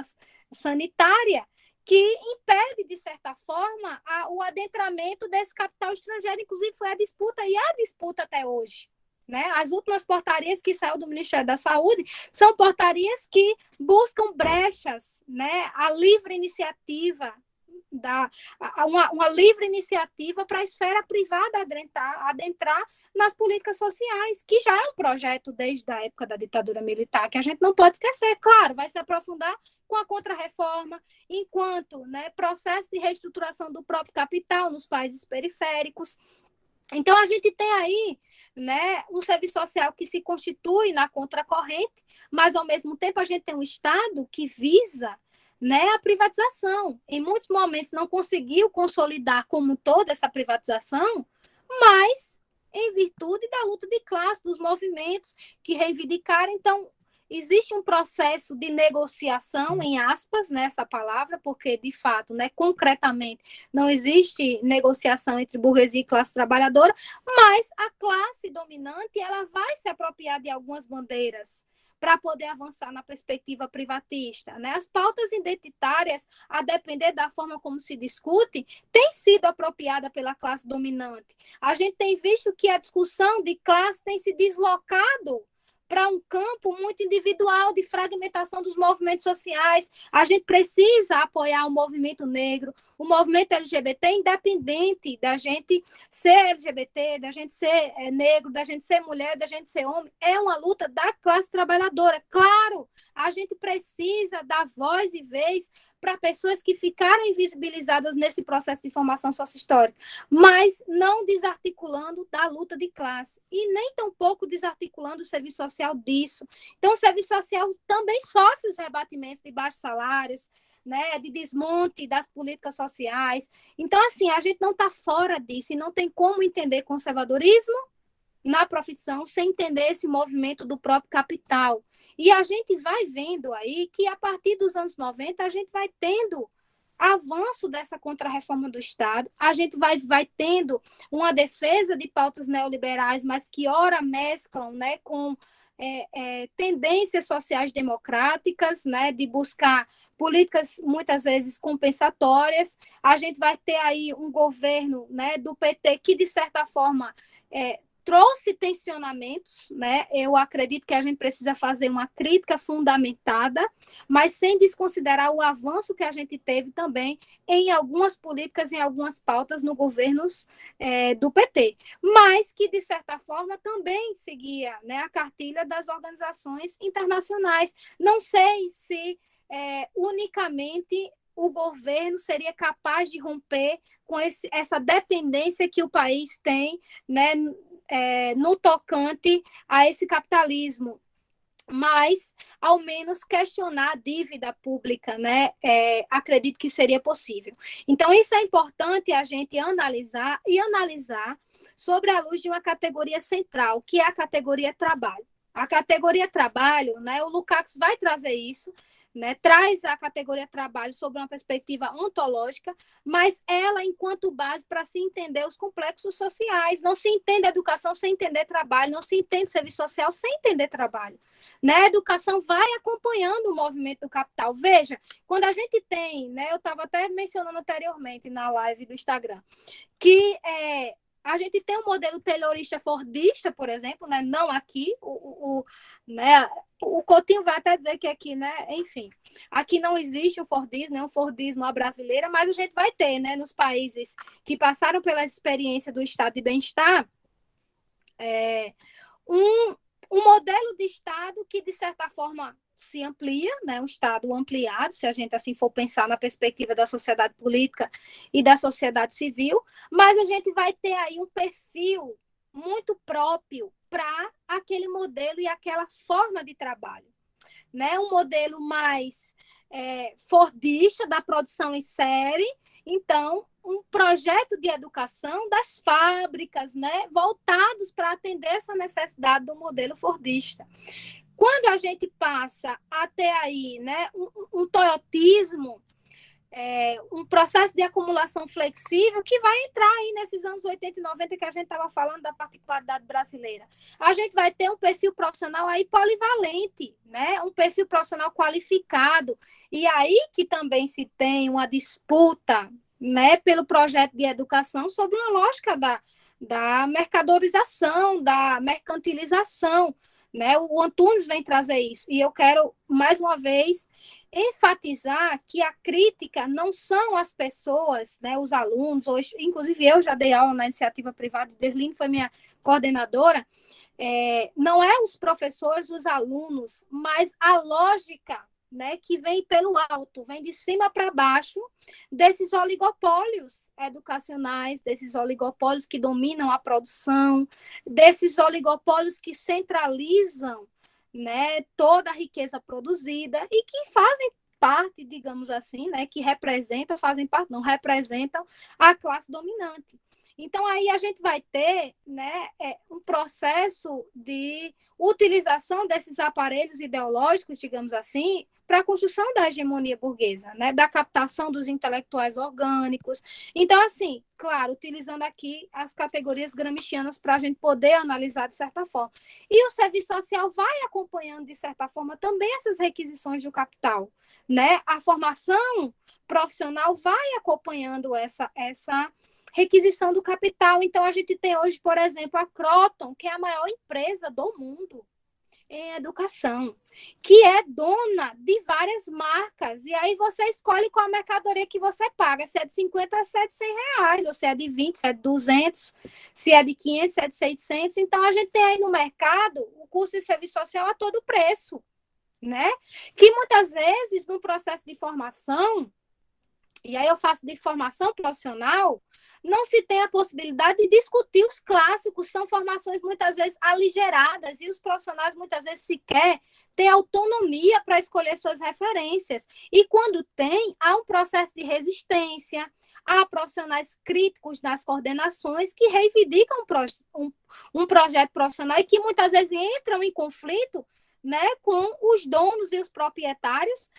sanitária que impede, de certa forma, o adentramento desse capital estrangeiro, inclusive foi a disputa, e a disputa até hoje. Né? As últimas portarias que saíram do Ministério da Saúde são portarias que buscam brechas, né? A livre iniciativa, uma livre iniciativa para a esfera privada adentrar nas políticas sociais, que já é um projeto desde a época da ditadura militar, que a gente não pode esquecer. Claro, vai se aprofundar com a contrarreforma, enquanto, né, processo de reestruturação do próprio capital nos países periféricos. Então, a gente tem aí, né, um serviço social que se constitui na contracorrente, mas, ao mesmo tempo, a gente tem um Estado que visa, né, a privatização. Em muitos momentos não conseguiu consolidar como toda essa privatização, mas em virtude da luta de classe, dos movimentos que reivindicaram. Então, existe um processo de negociação, em aspas, nessa palavra, porque, de fato, né, concretamente, não existe negociação entre burguesia e classe trabalhadora, mas a classe dominante ela vai se apropriar de algumas bandeiras para poder avançar na perspectiva privatista. Né? As pautas identitárias, a depender da forma como se discute, têm sido apropriada pela classe dominante. A gente tem visto que a discussão de classe tem se deslocado para um campo muito individual de fragmentação dos movimentos sociais. A gente precisa apoiar o movimento negro, o movimento LGBT, independente da gente ser LGBT, da gente ser negro, da gente ser mulher, da gente ser homem. É uma luta da classe trabalhadora. Claro, a gente precisa dar voz e vez para pessoas que ficaram invisibilizadas nesse processo de formação sociohistórica, mas não desarticulando da luta de classe e nem tampouco desarticulando o serviço social disso. Então, o serviço social também sofre os rebatimentos de baixos salários, né, de desmonte das políticas sociais. Então, assim, a gente não está fora disso e não tem como entender conservadorismo na profissão sem entender esse movimento do próprio capital. E a gente vai vendo aí que, a partir dos anos 90, a gente vai tendo avanço dessa contrarreforma do Estado, a gente vai tendo uma defesa de pautas neoliberais, mas que ora mesclam, né, com tendências sociais democráticas, né, de buscar políticas muitas vezes compensatórias. A gente vai ter aí um governo, né, do PT que, de certa forma, trouxe tensionamentos, né? Eu acredito que a gente precisa fazer uma crítica fundamentada, mas sem desconsiderar o avanço que a gente teve também em algumas políticas, em algumas pautas no governos do PT, mas que, de certa forma, também seguia, né, a cartilha das organizações internacionais. Não sei se unicamente o governo seria capaz de romper com essa dependência que o país tem, né, no tocante a esse capitalismo, mas, ao menos, questionar a dívida pública, né? Acredito que seria possível. Então, isso é importante a gente analisar sobre a luz de uma categoria central, que é a categoria trabalho. A categoria trabalho, né? O Lukács vai trazer isso, né, traz a categoria trabalho sob uma perspectiva ontológica, mas ela enquanto base para se entender os complexos sociais. Não se entende educação sem entender trabalho, não se entende serviço social sem entender trabalho. Né? A educação vai acompanhando o movimento do capital. Veja, quando a gente tem, né, eu estava até mencionando anteriormente na live do Instagram, que a gente tem um modelo taylorista fordista, por exemplo, né? Não aqui, né? O Coutinho vai até dizer que aqui, né? Enfim, aqui não existe o Fordismo, né? Um Fordismo à brasileira, mas a gente vai ter, né? Nos países que passaram pela experiência do estado de bem-estar, um modelo de estado que, de certa forma, se amplia, né? Um estado ampliado, se a gente assim for pensar na perspectiva da sociedade política e da sociedade civil, mas a gente vai ter aí um perfil muito próprio para aquele modelo e aquela forma de trabalho, né? Um modelo mais fordista, da produção em série. Então, um projeto de educação das fábricas, né, voltados para atender essa necessidade do modelo fordista. Quando a gente passa a ter aí, né, um toyotismo, um processo de acumulação flexível que vai entrar aí nesses anos 80 e 90 que a gente estava falando da particularidade brasileira. A gente vai ter um perfil profissional aí polivalente, né? Um perfil profissional qualificado. E aí que também se tem uma disputa, né, pelo projeto de educação sobre uma lógica da mercadorização, da mercantilização, né? O Antunes vem trazer isso. E eu quero, mais uma vez, enfatizar que a crítica não são as pessoas, né, os alunos, hoje, inclusive eu já dei aula na iniciativa privada, Derline foi minha coordenadora, não é os professores, os alunos, mas a lógica, né, que vem pelo alto, vem de cima para baixo, desses oligopólios educacionais, desses oligopólios que dominam a produção, desses oligopólios que centralizam, né, toda a riqueza produzida e que fazem parte, digamos assim, né, que representam, fazem parte, não representam a classe dominante. Então, aí a gente vai ter, né, um processo de utilização desses aparelhos ideológicos, digamos assim, para a construção da hegemonia burguesa, né, da captação dos intelectuais orgânicos. Então, assim, claro, utilizando aqui as categorias gramscianas para a gente poder analisar de certa forma. E o serviço social vai acompanhando, de certa forma, também essas requisições do capital, né? A formação profissional vai acompanhando essa requisição do capital. Então, a gente tem hoje, por exemplo, a Croton, que é a maior empresa do mundo em educação, que é dona de várias marcas. E aí você escolhe qual a mercadoria que você paga, se é de 50 ou se é de 100 reais, ou se é de 20, se é de 200, se é de 500, se é de 600. Então, a gente tem aí no mercado o curso de serviço social a todo preço, né? Que muitas vezes, no processo de formação, e aí eu faço de formação profissional, não se tem a possibilidade de discutir os clássicos, são formações muitas vezes aligeradas e os profissionais muitas vezes sequer têm autonomia para escolher suas referências. E quando tem, há um processo de resistência, há profissionais críticos nas coordenações que reivindicam um projeto profissional e que muitas vezes entram em conflito, né, com os donos e os proprietários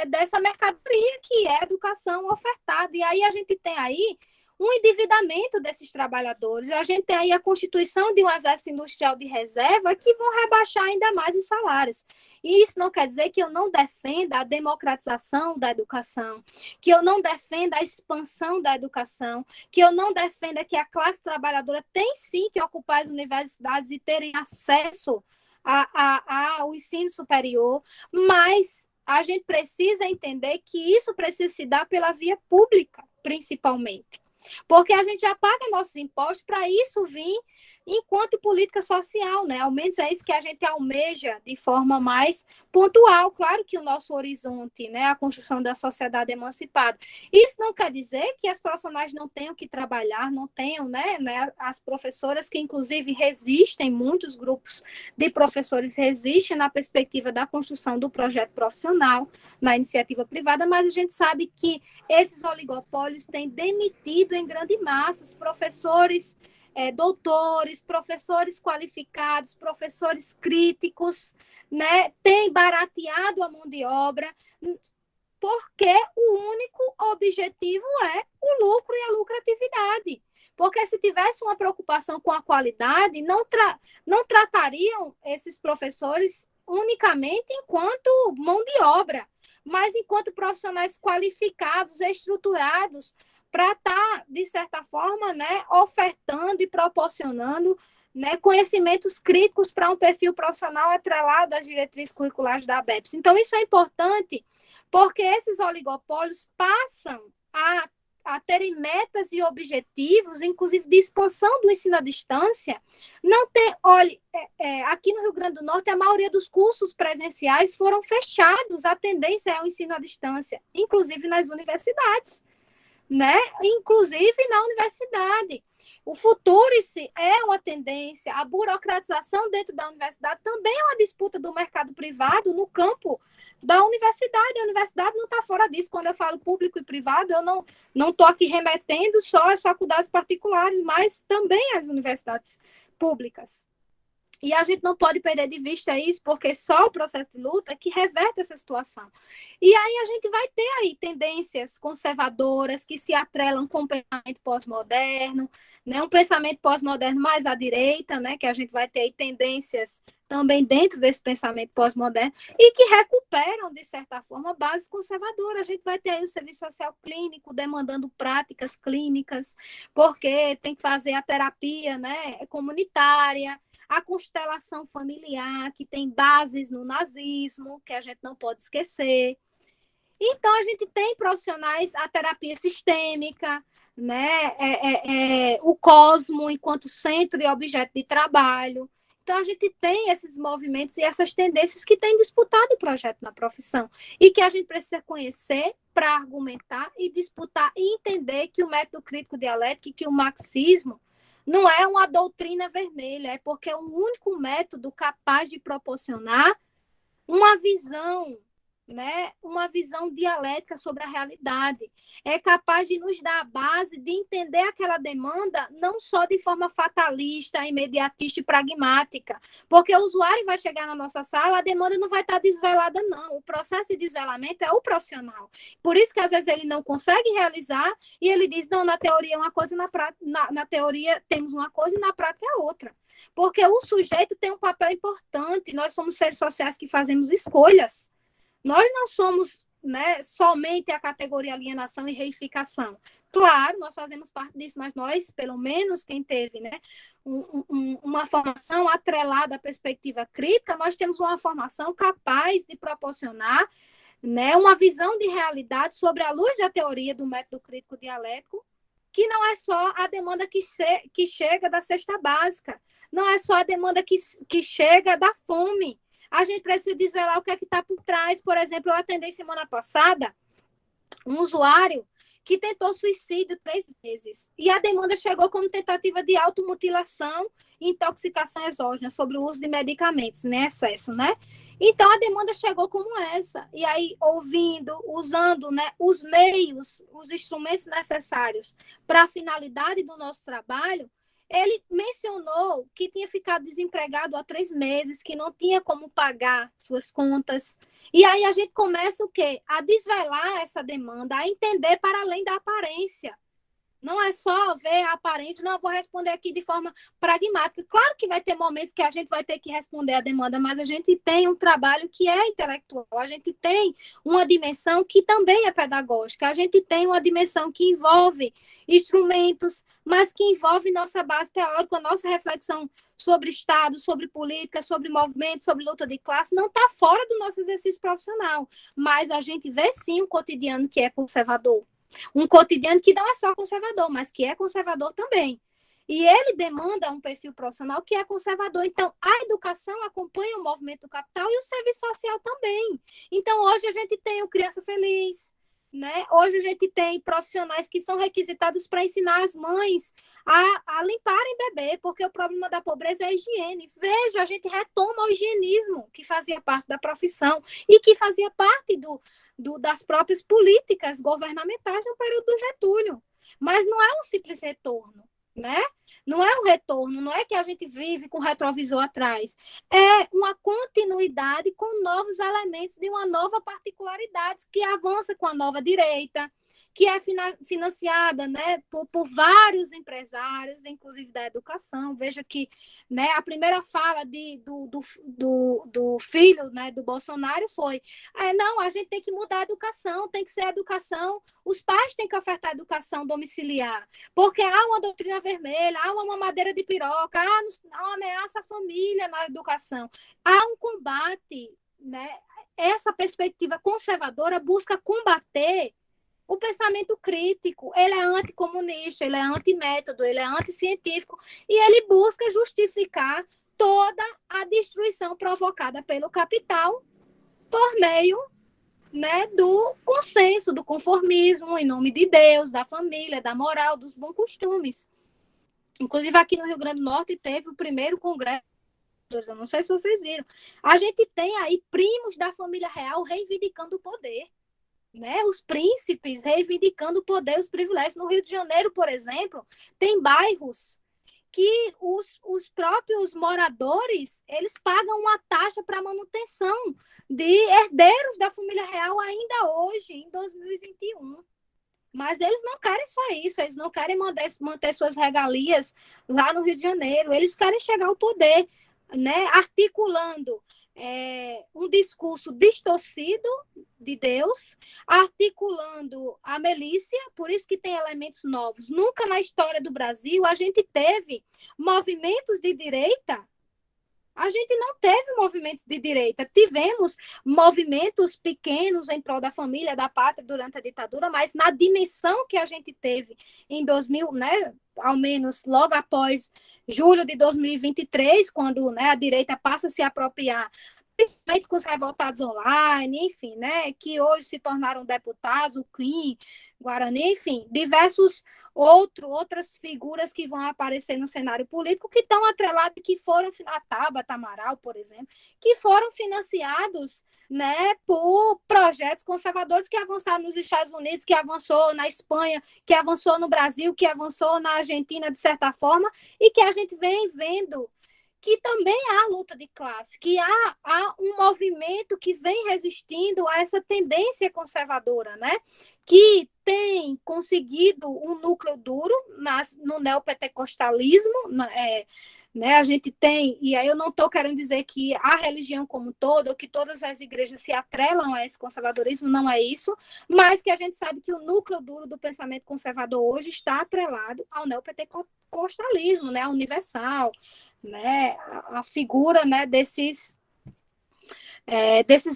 dessa mercadoria que é a educação ofertada. E aí a gente tem aí um endividamento desses trabalhadores. A gente tem aí a constituição de um exército industrial de reserva que vão rebaixar ainda mais os salários. E isso não quer dizer que eu não defenda a democratização da educação, que eu não defenda a expansão da educação, que eu não defenda que a classe trabalhadora tem sim que ocupar as universidades e terem acesso ao ensino superior, mas a gente precisa entender que isso precisa se dar pela via pública, principalmente. Porque a gente já paga nossos impostos para isso vir enquanto política social, né? Ao menos é isso que a gente almeja de forma mais pontual. Claro que o nosso horizonte, né, a construção da sociedade emancipada. Isso não quer dizer que as profissionais não tenham que trabalhar, não tenham, né, as professoras que inclusive resistem, muitos grupos de professores resistem na perspectiva da construção do projeto profissional, na iniciativa privada, mas a gente sabe que esses oligopólios têm demitido em grande massa professores, doutores, professores qualificados, professores críticos, né? Tem barateado a mão de obra, porque o único objetivo é o lucro e a lucratividade. Porque se tivesse uma preocupação com a qualidade, não tratariam esses professores unicamente enquanto mão de obra, mas enquanto profissionais qualificados, estruturados, para estar, de certa forma, né, ofertando e proporcionando, né, conhecimentos críticos para um perfil profissional atrelado às diretrizes curriculares da ABEPS. Então, isso é importante, porque esses oligopólios passam a terem metas e objetivos, inclusive de expansão do ensino à distância. Não tem, olha, aqui no Rio Grande do Norte, a maioria dos cursos presenciais foram fechados, a tendência é o ensino à distância, inclusive nas universidades, né? Inclusive na universidade. O futuro-se é uma tendência, a burocratização dentro da universidade também é uma disputa do mercado privado no campo da universidade. A universidade não está fora disso. Quando eu falo público e privado, eu não estou aqui remetendo só às faculdades particulares, mas também às universidades públicas. E a gente não pode perder de vista isso, porque só o processo de luta é que reverte essa situação. E aí a gente vai ter aí tendências conservadoras que se atrelam com o pensamento pós-moderno, né? Um pensamento pós-moderno mais à direita, né? Que a gente vai ter aí tendências também dentro desse pensamento pós-moderno e que recuperam, de certa forma, bases conservadoras. A gente vai ter aí o serviço social clínico demandando práticas clínicas, porque tem que fazer a terapia, né, comunitária, a constelação familiar, que tem bases no nazismo, que a gente não pode esquecer. Então, a gente tem profissionais, a terapia sistêmica, né? O Cosmo enquanto centro e objeto de trabalho. Então, a gente tem esses movimentos e essas tendências que têm disputado o projeto na profissão e que a gente precisa conhecer para argumentar e disputar e entender que o método crítico dialético, que o marxismo, não é uma doutrina vermelha, é porque é o único método capaz de proporcionar uma visão, né? Uma visão dialética sobre a realidade. É capaz de nos dar a base de entender aquela demanda não só de forma fatalista, imediatista e pragmática, porque o usuário vai chegar na nossa sala, a demanda não vai estar desvelada, não. O processo de desvelamento é o profissional. Por isso que às vezes ele não consegue realizar e ele diz, não, na teoria é uma coisa, na teoria temos uma coisa e na prática é outra. Porque o sujeito tem um papel importante, nós somos seres sociais que fazemos escolhas. Nós não somos, né, somente a categoria alienação e reificação. Claro, nós fazemos parte disso, mas nós, pelo menos quem teve, né, uma formação atrelada à perspectiva crítica, nós temos uma formação capaz de proporcionar, né, uma visão de realidade sobre a luz da teoria do método crítico dialético, que não é só a demanda que chega da cesta básica, não é só a demanda que chega da fome. A gente precisa desvelar o que é que está por trás. Por exemplo, eu atendi semana passada um usuário que tentou suicídio 3 vezes. E a demanda chegou como tentativa de automutilação e intoxicação exógena sobre o uso de medicamentos em excesso, né? Então, a demanda chegou como essa. E aí, ouvindo, usando, né, os meios, os instrumentos necessários para a finalidade do nosso trabalho, ele mencionou que tinha ficado desempregado há 3 meses, que não tinha como pagar suas contas. E aí a gente começa o quê? A desvelar essa demanda, a entender para além da aparência. Não é só ver a aparência, não, eu vou responder aqui de forma pragmática. Claro que vai ter momentos que a gente vai ter que responder a demanda, mas a gente tem um trabalho que é intelectual, a gente tem uma dimensão que também é pedagógica, a gente tem uma dimensão que envolve instrumentos, mas que envolve nossa base teórica, nossa reflexão sobre Estado, sobre política, sobre movimento, sobre luta de classe, não está fora do nosso exercício profissional, mas a gente vê sim um cotidiano que é conservador. Um cotidiano que não é só conservador, mas que é conservador também. E ele demanda um perfil profissional que é conservador. Então, a educação acompanha o movimento do capital e o serviço social também. Então, hoje a gente tem o Criança Feliz, né? Hoje a gente tem profissionais que são requisitados para ensinar as mães a limparem bebê, porque o problema da pobreza é a higiene. Veja, a gente retoma o higienismo, que fazia parte da profissão e que fazia parte das próprias políticas governamentais no período do Getúlio. Mas não é um simples retorno, né? Não é um retorno, não é que a gente vive com o retrovisor atrás. É uma continuidade com novos elementos de uma nova particularidade que avança com a nova direita, que é financiada, né, por vários empresários, inclusive da educação. Veja que, né, a primeira fala do filho, né, do Bolsonaro foi: não, a gente tem que mudar a educação, tem que ser a educação, os pais têm que ofertar educação domiciliar, porque há uma doutrina vermelha, há uma mamadeira de piroca, há uma ameaça à família na educação, há um combate, né? Essa perspectiva conservadora busca combater o pensamento crítico. Ele é anticomunista, ele é antimétodo, ele é anticientífico, e ele busca justificar toda a destruição provocada pelo capital por meio, né, do consenso, do conformismo, em nome de Deus, da família, da moral, dos bons costumes. Inclusive, aqui no Rio Grande do Norte teve o primeiro congresso, eu não sei se vocês viram. A gente tem aí primos da família real reivindicando o poder, né? Os príncipes reivindicando o poder, os privilégios. No Rio de Janeiro, por exemplo, tem bairros que os próprios moradores, eles pagam uma taxa para manutenção de herdeiros da família real ainda hoje, em 2021. Mas eles não querem só isso, eles não querem manter suas regalias lá no Rio de Janeiro, eles querem chegar ao poder, né, articulando um discurso distorcido de Deus, articulando a milícia, por isso que tem elementos novos. Nunca na história do Brasil a gente teve movimentos de direita. A gente não teve movimentos de direita. Tivemos movimentos pequenos em prol da família, da pátria durante a ditadura, mas na dimensão que a gente teve em 2000, né, ao menos logo após julho de 2023, quando, né, a direita passa a se apropriar, principalmente com os revoltados online, enfim, né, que hoje se tornaram deputados, o Quim, Guarani, enfim, diversos outras figuras que vão aparecer no cenário político que estão atreladas, que foram, a Tabata Amaral, por exemplo, que foram financiados, né, por projetos conservadores que avançaram nos Estados Unidos, que avançou na Espanha, que avançou no Brasil, que avançou na Argentina, de certa forma, e que a gente vem vendo que também há luta de classe, que há um movimento que vem resistindo a essa tendência conservadora, né? Que tem conseguido um núcleo duro no neopentecostalismo, né? A gente tem, e aí eu não estou querendo dizer que a religião como um todo, ou que todas as igrejas se atrelam a esse conservadorismo, não é isso, mas que a gente sabe que o núcleo duro do pensamento conservador hoje está atrelado ao neopentecostalismo, né? A universal, né? A figura, né, desses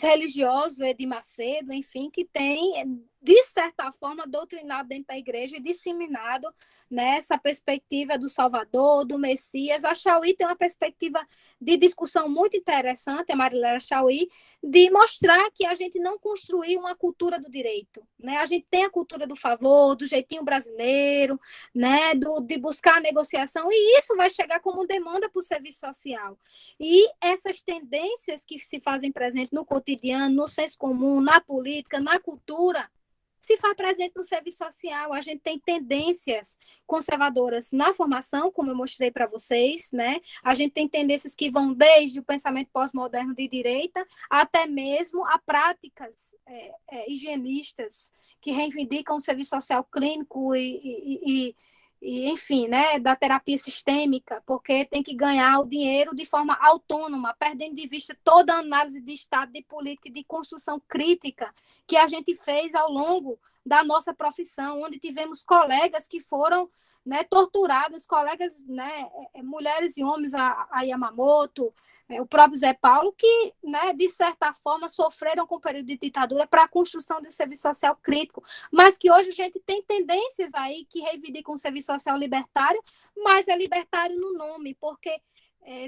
religiosos, Edir Macedo, enfim, que tem, de certa forma, doutrinado dentro da igreja e disseminado nessa perspectiva do Salvador, do Messias. A Chauí tem uma perspectiva de discussão muito interessante, a Mariléia Chauí, de mostrar que a gente não construiu uma cultura do direito, né? A gente tem a cultura do favor, do jeitinho brasileiro, né? De buscar a negociação, e isso vai chegar como demanda para o serviço social. E essas tendências que se fazem presentes no cotidiano, no senso comum, na política, na cultura, se faz presente no serviço social. A gente tem tendências conservadoras na formação, como eu mostrei para vocês, né? A gente tem tendências que vão desde o pensamento pós-moderno de direita até mesmo a práticas higienistas que reivindicam o serviço social clínico e enfim, né, da terapia sistêmica, porque tem que ganhar o dinheiro de forma autônoma, perdendo de vista toda a análise de Estado, de política e de construção crítica que a gente fez ao longo da nossa profissão, onde tivemos colegas que foram, né, torturados, colegas, né, mulheres e homens, a Yamamoto, o próprio Zé Paulo, que, né, de certa forma, sofreram com o período de ditadura para a construção do serviço social crítico, mas que hoje a gente tem tendências aí que reivindicam o serviço social libertário, mas é libertário no nome, porque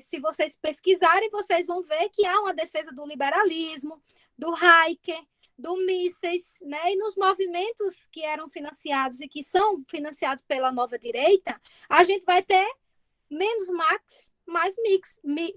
se vocês pesquisarem, vocês vão ver que há uma defesa do liberalismo, do Hayek, do Mises, né, e nos movimentos que eram financiados e que são financiados pela nova direita, a gente vai ter menos Marx, mais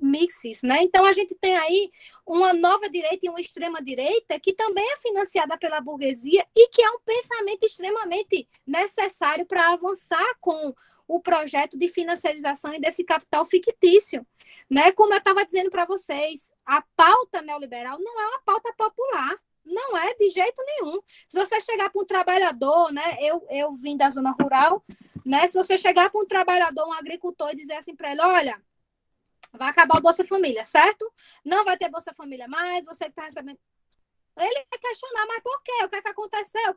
mixes, né? Então a gente tem aí uma nova direita e uma extrema direita que também é financiada pela burguesia e que é um pensamento extremamente necessário para avançar com o projeto de financiarização e desse capital fictício, né? Como eu estava dizendo para vocês, a pauta neoliberal não é uma pauta popular. Não é de jeito nenhum. Se você chegar para um trabalhador, né? Eu vim da zona rural, né? Se você chegar para um trabalhador, um agricultor, e dizer assim para ele, olha, vai acabar o Bolsa Família, certo? Não vai ter Bolsa Família mais, você que está recebendo. Ele vai questionar, mas por quê? O que é que aconteceu?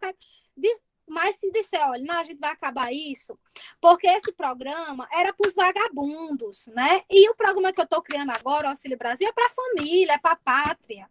Mas se disser, olha, não, a gente vai acabar isso, porque esse programa era para os vagabundos, né? E o programa que eu estou criando agora, o Auxílio Brasil, é para a família, é para a pátria,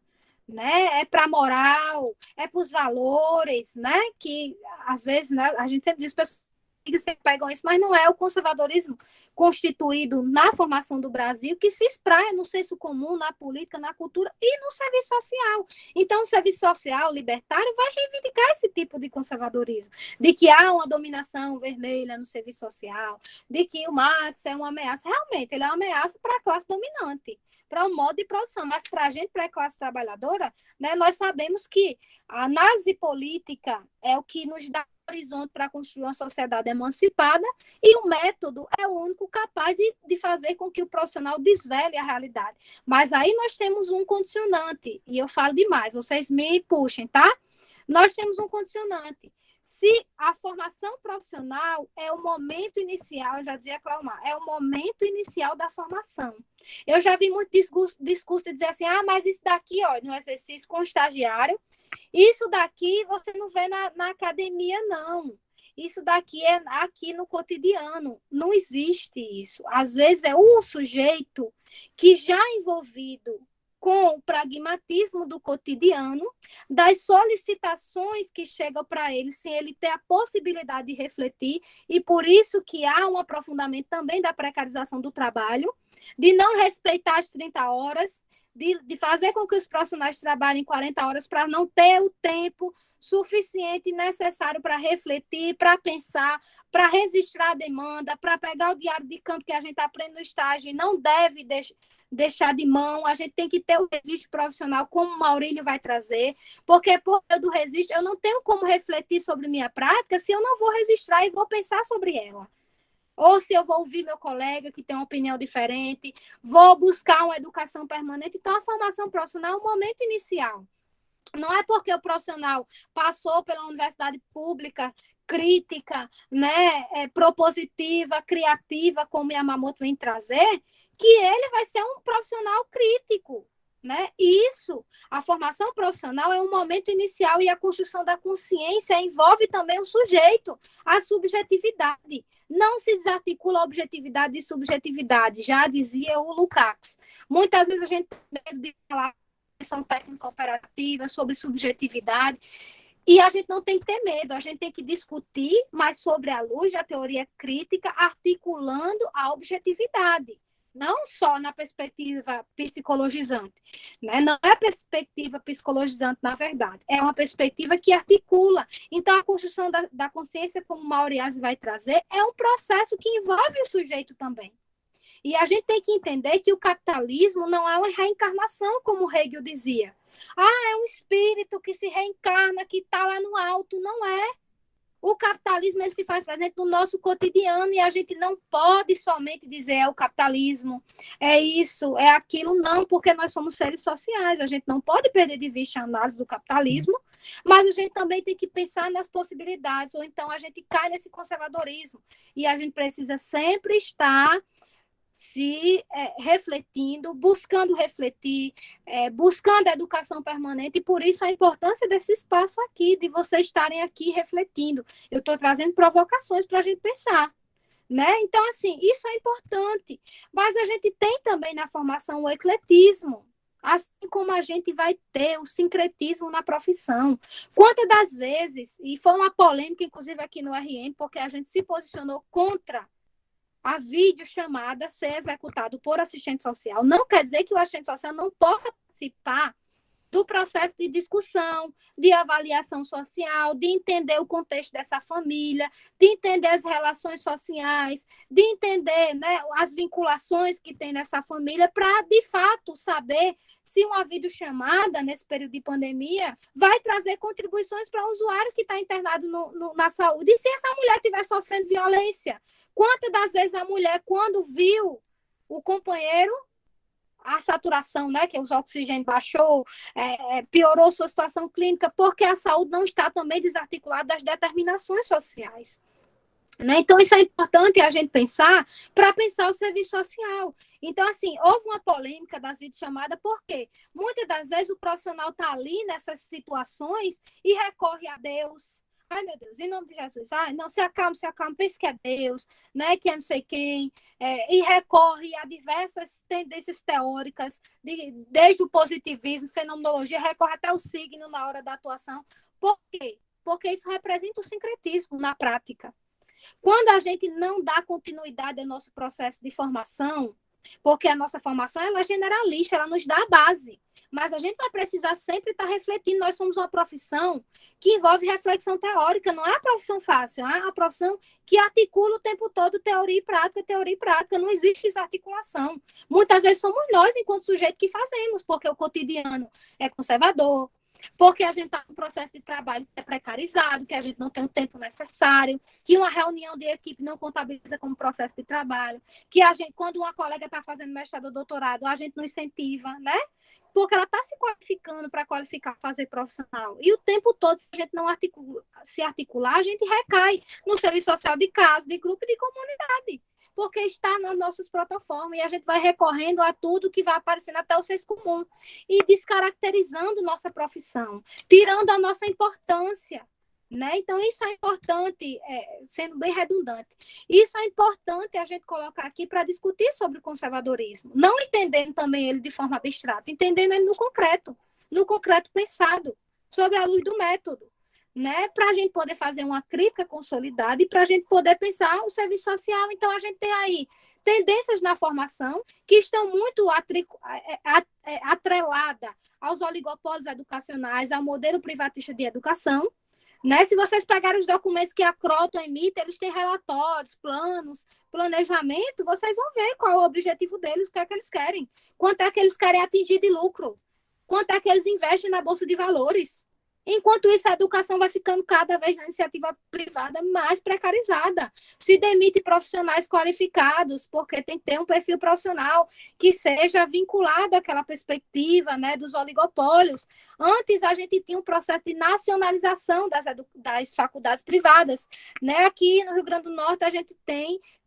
né? É para a moral, é para os valores, né? Que, às vezes, né, a gente sempre diz, pessoas que sempre pegam isso, mas não é o conservadorismo constituído na formação do Brasil que se espraia no senso comum, na política, na cultura e no serviço social. Então, o serviço social libertário vai reivindicar esse tipo de conservadorismo, de que há uma dominação vermelha no serviço social, de que o Marx é uma ameaça. Realmente, ele é uma ameaça para a classe dominante, para o modo de produção, mas para a gente, para a classe trabalhadora, né, nós sabemos que a análise política é o que nos dá horizonte para construir uma sociedade emancipada e o método é o único capaz de fazer com que o profissional desvele a realidade. Mas aí nós temos um condicionante, e eu falo demais, vocês me puxem, tá? Nós temos um condicionante. Se a formação profissional é o momento inicial, eu já dizia Cleomar, é o momento inicial da formação. Eu já vi muito discurso de dizer assim, mas isso daqui, ó, no exercício com o estagiário, isso daqui você não vê na academia, não. Isso daqui é aqui no cotidiano. Não existe isso. Às vezes é o sujeito que já envolvido com o pragmatismo do cotidiano, das solicitações que chegam para ele, sem ele ter a possibilidade de refletir, e por isso que há um aprofundamento também da precarização do trabalho, de não respeitar as 30 horas, de fazer com que os profissionais trabalhem 40 horas para não ter o tempo suficiente e necessário para refletir, para pensar, para registrar a demanda, para pegar o diário de campo que a gente aprende no estágio e não deve deixar de mão. A gente tem que ter o registro profissional, como o Maurílio vai trazer, porque por eu do registro eu não tenho como refletir sobre minha prática se eu não vou registrar e vou pensar sobre ela. Ou se eu vou ouvir meu colega que tem uma opinião diferente, vou buscar uma educação permanente. Então, a formação profissional é o momento inicial. Não é porque o profissional passou pela universidade pública, crítica, né, propositiva, criativa, como Yamamoto vem trazer, que ele vai ser um profissional crítico. Né? Isso, a formação profissional é um momento inicial e a construção da consciência envolve também o sujeito, a subjetividade. Não se desarticula a objetividade e subjetividade, já dizia o Lukács. Muitas vezes a gente tem medo de falar questão técnica operativa sobre subjetividade e a gente não tem que ter medo, a gente tem que discutir, mas sobre a luz da teoria crítica, articulando a objetividade. Não só na perspectiva psicologizante, né? Não é a perspectiva psicologizante, na verdade, é uma perspectiva que articula. Então, a construção da consciência, como o Mauriazi vai trazer, é um processo que envolve o sujeito também. E a gente tem que entender que o capitalismo não é uma reencarnação, como Hegel dizia. Ah, é um espírito que se reencarna, que está lá no alto. Não é. O capitalismo ele se faz presente no nosso cotidiano e a gente não pode somente dizer é o capitalismo, é isso, é aquilo, não, porque nós somos seres sociais, a gente não pode perder de vista a análise do capitalismo, mas a gente também tem que pensar nas possibilidades, ou então a gente cai nesse conservadorismo e a gente precisa sempre estar se refletindo, buscando refletir, buscando a educação permanente, e por isso a importância desse espaço aqui, de vocês estarem aqui refletindo. Eu estou trazendo provocações para a gente pensar. Né? Então, assim, isso é importante. Mas a gente tem também na formação o ecletismo, assim como a gente vai ter o sincretismo na profissão. Quantas das vezes, e foi uma polêmica, inclusive aqui no RN, porque a gente se posicionou contra a videochamada ser executado por assistente social, não quer dizer que o assistente social não possa participar do processo de discussão, de avaliação social, de entender o contexto dessa família, de entender as relações sociais, de entender, né, as vinculações que tem nessa família, para, de fato, saber se uma videochamada, nesse período de pandemia, vai trazer contribuições para o usuário que está internado na saúde. E se essa mulher estiver sofrendo violência? Quantas das vezes a mulher, quando viu o companheiro, a saturação, né, que os oxigênios baixou, piorou sua situação clínica, porque a saúde não está também desarticulada das determinações sociais. Né? Então, isso é importante a gente pensar para pensar o serviço social. Então, assim, houve uma polêmica das videochamadas, porque muitas das vezes o profissional está ali nessas situações e recorre a Deus. Ai, meu Deus, em nome de Jesus. Ai, não, se acalma, pense que é Deus, né, que é não sei quem, e recorre a diversas tendências teóricas, desde o positivismo, fenomenologia, recorre até o signo na hora da atuação. Por quê? Porque isso representa o sincretismo na prática. Quando a gente não dá continuidade ao nosso processo de formação, porque a nossa formação ela é generalista, ela nos dá a base, mas a gente vai precisar sempre estar refletindo. Nós somos uma profissão que envolve reflexão teórica, não é uma profissão fácil, é uma profissão que articula o tempo todo teoria e prática, não existe desarticulação. Muitas vezes somos nós, enquanto sujeito, que fazemos, porque o cotidiano é conservador, porque a gente está no processo de trabalho que é precarizado, que a gente não tem o tempo necessário, que uma reunião de equipe não contabiliza como processo de trabalho, que a gente, quando uma colega está fazendo mestrado ou doutorado, a gente não incentiva, né? Porque ela está se qualificando para qualificar, fazer profissional. E o tempo todo, se a gente não se articular, a gente recai no serviço social de casa, de grupo e de comunidade. Porque está nas nossas plataformas e a gente vai recorrendo a tudo que vai aparecendo até o senso comum e descaracterizando nossa profissão, tirando a nossa importância. Né? Então, isso é importante, sendo bem redundante, isso é importante a gente colocar aqui para discutir sobre o conservadorismo, não entendendo também ele de forma abstrata, entendendo ele no concreto pensado, sobre a luz do método, né? Para a gente poder fazer uma crítica consolidada e para a gente poder pensar o serviço social. Então, a gente tem aí tendências na formação que estão muito atreladas aos oligopólios educacionais, ao modelo privatista de educação. Né? Se vocês pegarem os documentos que a Croton emite, eles têm relatórios, planos, planejamento, vocês vão ver qual é o objetivo deles, o que é que eles querem, quanto é que eles querem atingir de lucro, quanto é que eles investem na Bolsa de Valores. Enquanto isso, a educação vai ficando cada vez na iniciativa privada mais precarizada. Se demite profissionais qualificados, porque tem que ter um perfil profissional que seja vinculado àquela perspectiva, né, dos oligopólios. Antes, a gente tinha um processo de nacionalização das faculdades privadas. Né? Aqui no Rio Grande do Norte, a gente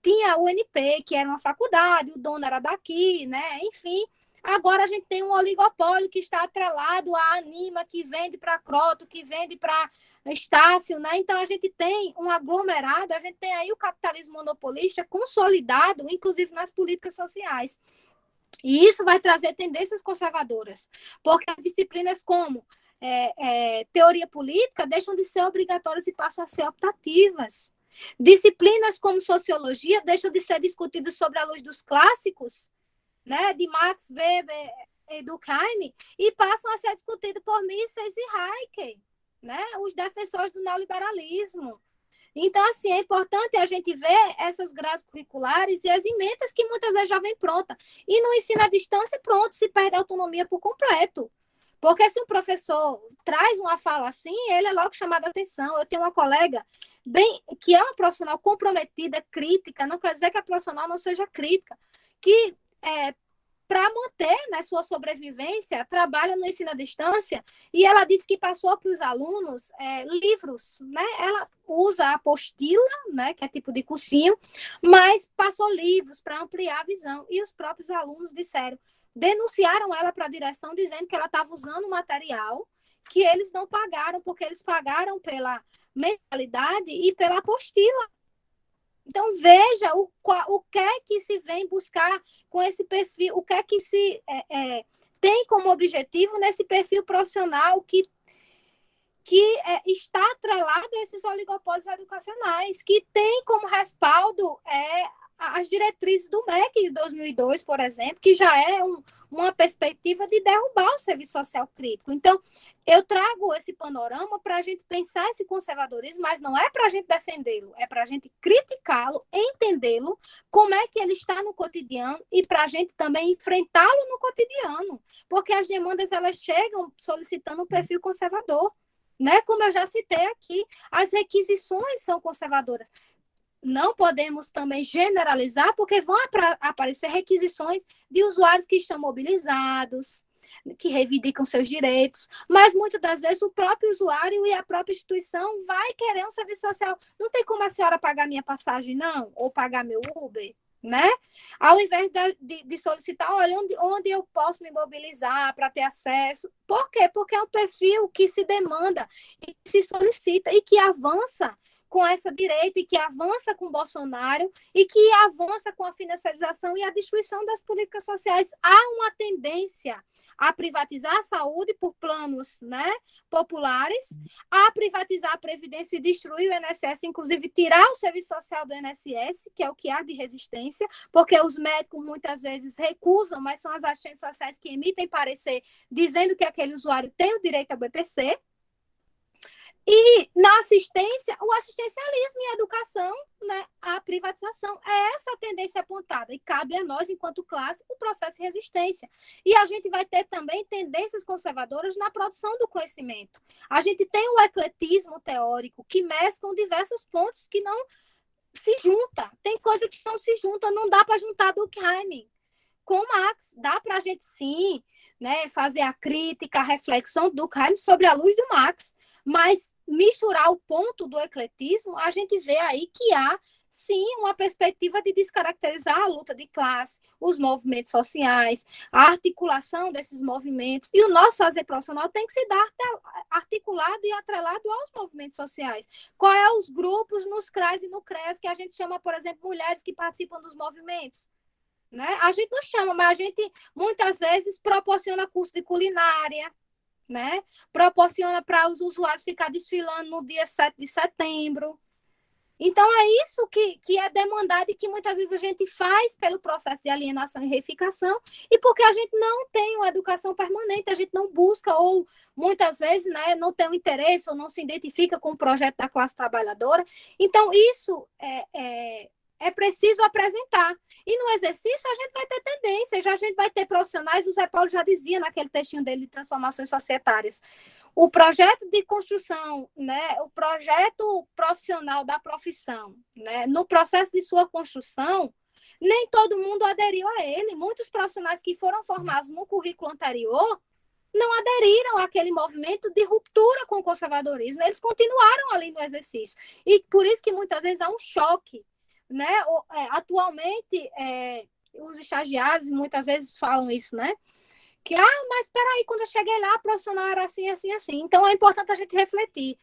tinha a UNP, que era uma faculdade, o dono era daqui, né? Enfim. Agora a gente tem um oligopólio que está atrelado à Anima, que vende para Croton, que vende para Estácio, né? Então a gente tem um aglomerado, a gente tem aí o capitalismo monopolista consolidado, inclusive nas políticas sociais. E isso vai trazer tendências conservadoras, porque as disciplinas como teoria política deixam de ser obrigatórias e passam a ser optativas. Disciplinas como sociologia deixam de ser discutidas sobre a luz dos clássicos, né, de Max Weber e Durkheim, e passam a ser discutidos por Mises e Hayek, né, os defensores do neoliberalismo. Então, assim, é importante a gente ver essas grades curriculares e as emendas que muitas vezes já vêm pronta. E no ensino à distância, pronto, se perde a autonomia por completo. Porque se um professor traz uma fala assim, ele é logo chamado a atenção. Eu tenho uma colega que é uma profissional comprometida, crítica, não quer dizer que a profissional não seja crítica, que para manter, né, sua sobrevivência, trabalha no ensino à distância, e ela disse que passou para os alunos livros, né? Ela usa a apostila, né, que é tipo de cursinho, mas passou livros para ampliar a visão. E os próprios alunos denunciaram ela para a direção, dizendo que ela estava usando material que eles não pagaram, porque eles pagaram pela mentalidade e pela apostila. Então, veja o que é que se vem buscar com esse perfil, o que é que se tem como objetivo nesse perfil profissional que está atrelado a esses oligopólios educacionais, que tem como respaldo as diretrizes do MEC de 2002, por exemplo, que já é uma perspectiva de derrubar o serviço social crítico. Então, eu trago esse panorama para a gente pensar esse conservadorismo, mas não é para a gente defendê-lo, é para a gente criticá-lo, entendê-lo, como é que ele está no cotidiano e para a gente também enfrentá-lo no cotidiano, porque as demandas elas chegam solicitando um perfil conservador, né? Como eu já citei aqui, as requisições são conservadoras. Não podemos também generalizar, porque vão aparecer requisições de usuários que estão mobilizados, que reivindicam seus direitos, mas muitas das vezes o próprio usuário e a própria instituição vai querer um serviço social. Não tem como a senhora pagar minha passagem, não? Ou pagar meu Uber, né? Ao invés de solicitar, olha, onde eu posso me mobilizar para ter acesso. Por quê? Porque é um perfil que se demanda e que se solicita e que avança com essa direita e que avança com Bolsonaro e que avança com a financiarização e a destruição das políticas sociais. Há uma tendência a privatizar a saúde por planos, né, populares, a privatizar a Previdência e destruir o INSS, inclusive tirar o serviço social do INSS, que é o que há de resistência, porque os médicos muitas vezes recusam, mas são as assistentes sociais que emitem parecer dizendo que aquele usuário tem o direito ao BPC. E na assistência, o assistencialismo e a educação, né, a privatização. É essa a tendência apontada. E cabe a nós, enquanto classe, o processo de resistência. E a gente vai ter também tendências conservadoras na produção do conhecimento. A gente tem o ecletismo teórico, que mesclam diversos pontos que não se juntam. Tem coisa que não se junta, não dá para juntar Durkheim com Marx. Dá para a gente, sim, né, fazer a crítica, a reflexão do Durkheim sobre a luz do Marx, mas misturar o ponto do ecletismo, a gente vê aí que há, sim, uma perspectiva de descaracterizar a luta de classe, os movimentos sociais, a articulação desses movimentos, e o nosso fazer profissional tem que se dar articulado e atrelado aos movimentos sociais. Qual é os grupos nos CRAS e no CRES que a gente chama, por exemplo, mulheres que participam dos movimentos? Né? A gente não chama, mas a gente, muitas vezes, proporciona curso de culinária, né? Proporciona para os usuários ficar desfilando no dia 7 de setembro. Então, é isso que é demandado e que muitas vezes a gente faz pelo processo de alienação e reificação e porque a gente não tem uma educação permanente, a gente não busca ou muitas vezes, né, não tem um interesse ou não se identifica com o projeto da classe trabalhadora. Então, isso é preciso apresentar. E no exercício a gente vai ter tendências, a gente vai ter profissionais, o Zé Paulo já dizia naquele textinho dele de transformações societárias. O projeto de construção, né, o projeto profissional da profissão, né, no processo de sua construção, nem todo mundo aderiu a ele. Muitos profissionais que foram formados no currículo anterior não aderiram àquele movimento de ruptura com o conservadorismo. Eles continuaram ali no exercício. E por isso que muitas vezes há um choque. Né? Atualmente, os estagiários muitas vezes falam isso, né? Que, mas espera aí, quando eu cheguei lá, a profissional era assim, assim, assim. Então, é importante a gente refletir.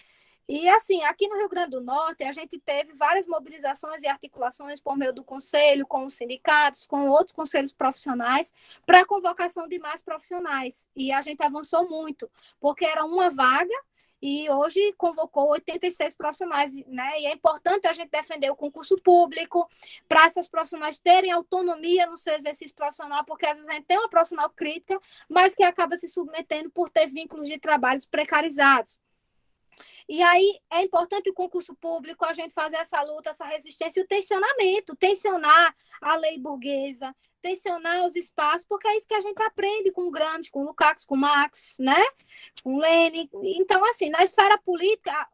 E, assim, aqui no Rio Grande do Norte, a gente teve várias mobilizações e articulações por meio do conselho, com os sindicatos, com outros conselhos profissionais, para a convocação de mais profissionais. E a gente avançou muito, porque era uma vaga, e hoje convocou 86 profissionais, né? E é importante a gente defender o concurso público para essas profissionais terem autonomia no seu exercício profissional, porque às vezes a gente tem uma profissional crítica, mas que acaba se submetendo por ter vínculos de trabalhos precarizados. E aí é importante o concurso público, a gente fazer essa luta, essa resistência e o tensionamento, tensionar a lei burguesa, tensionar os espaços, porque é isso que a gente aprende com Gramsci, com Lukács, com Marx, né? Com Lenin. Então, assim, na esfera política,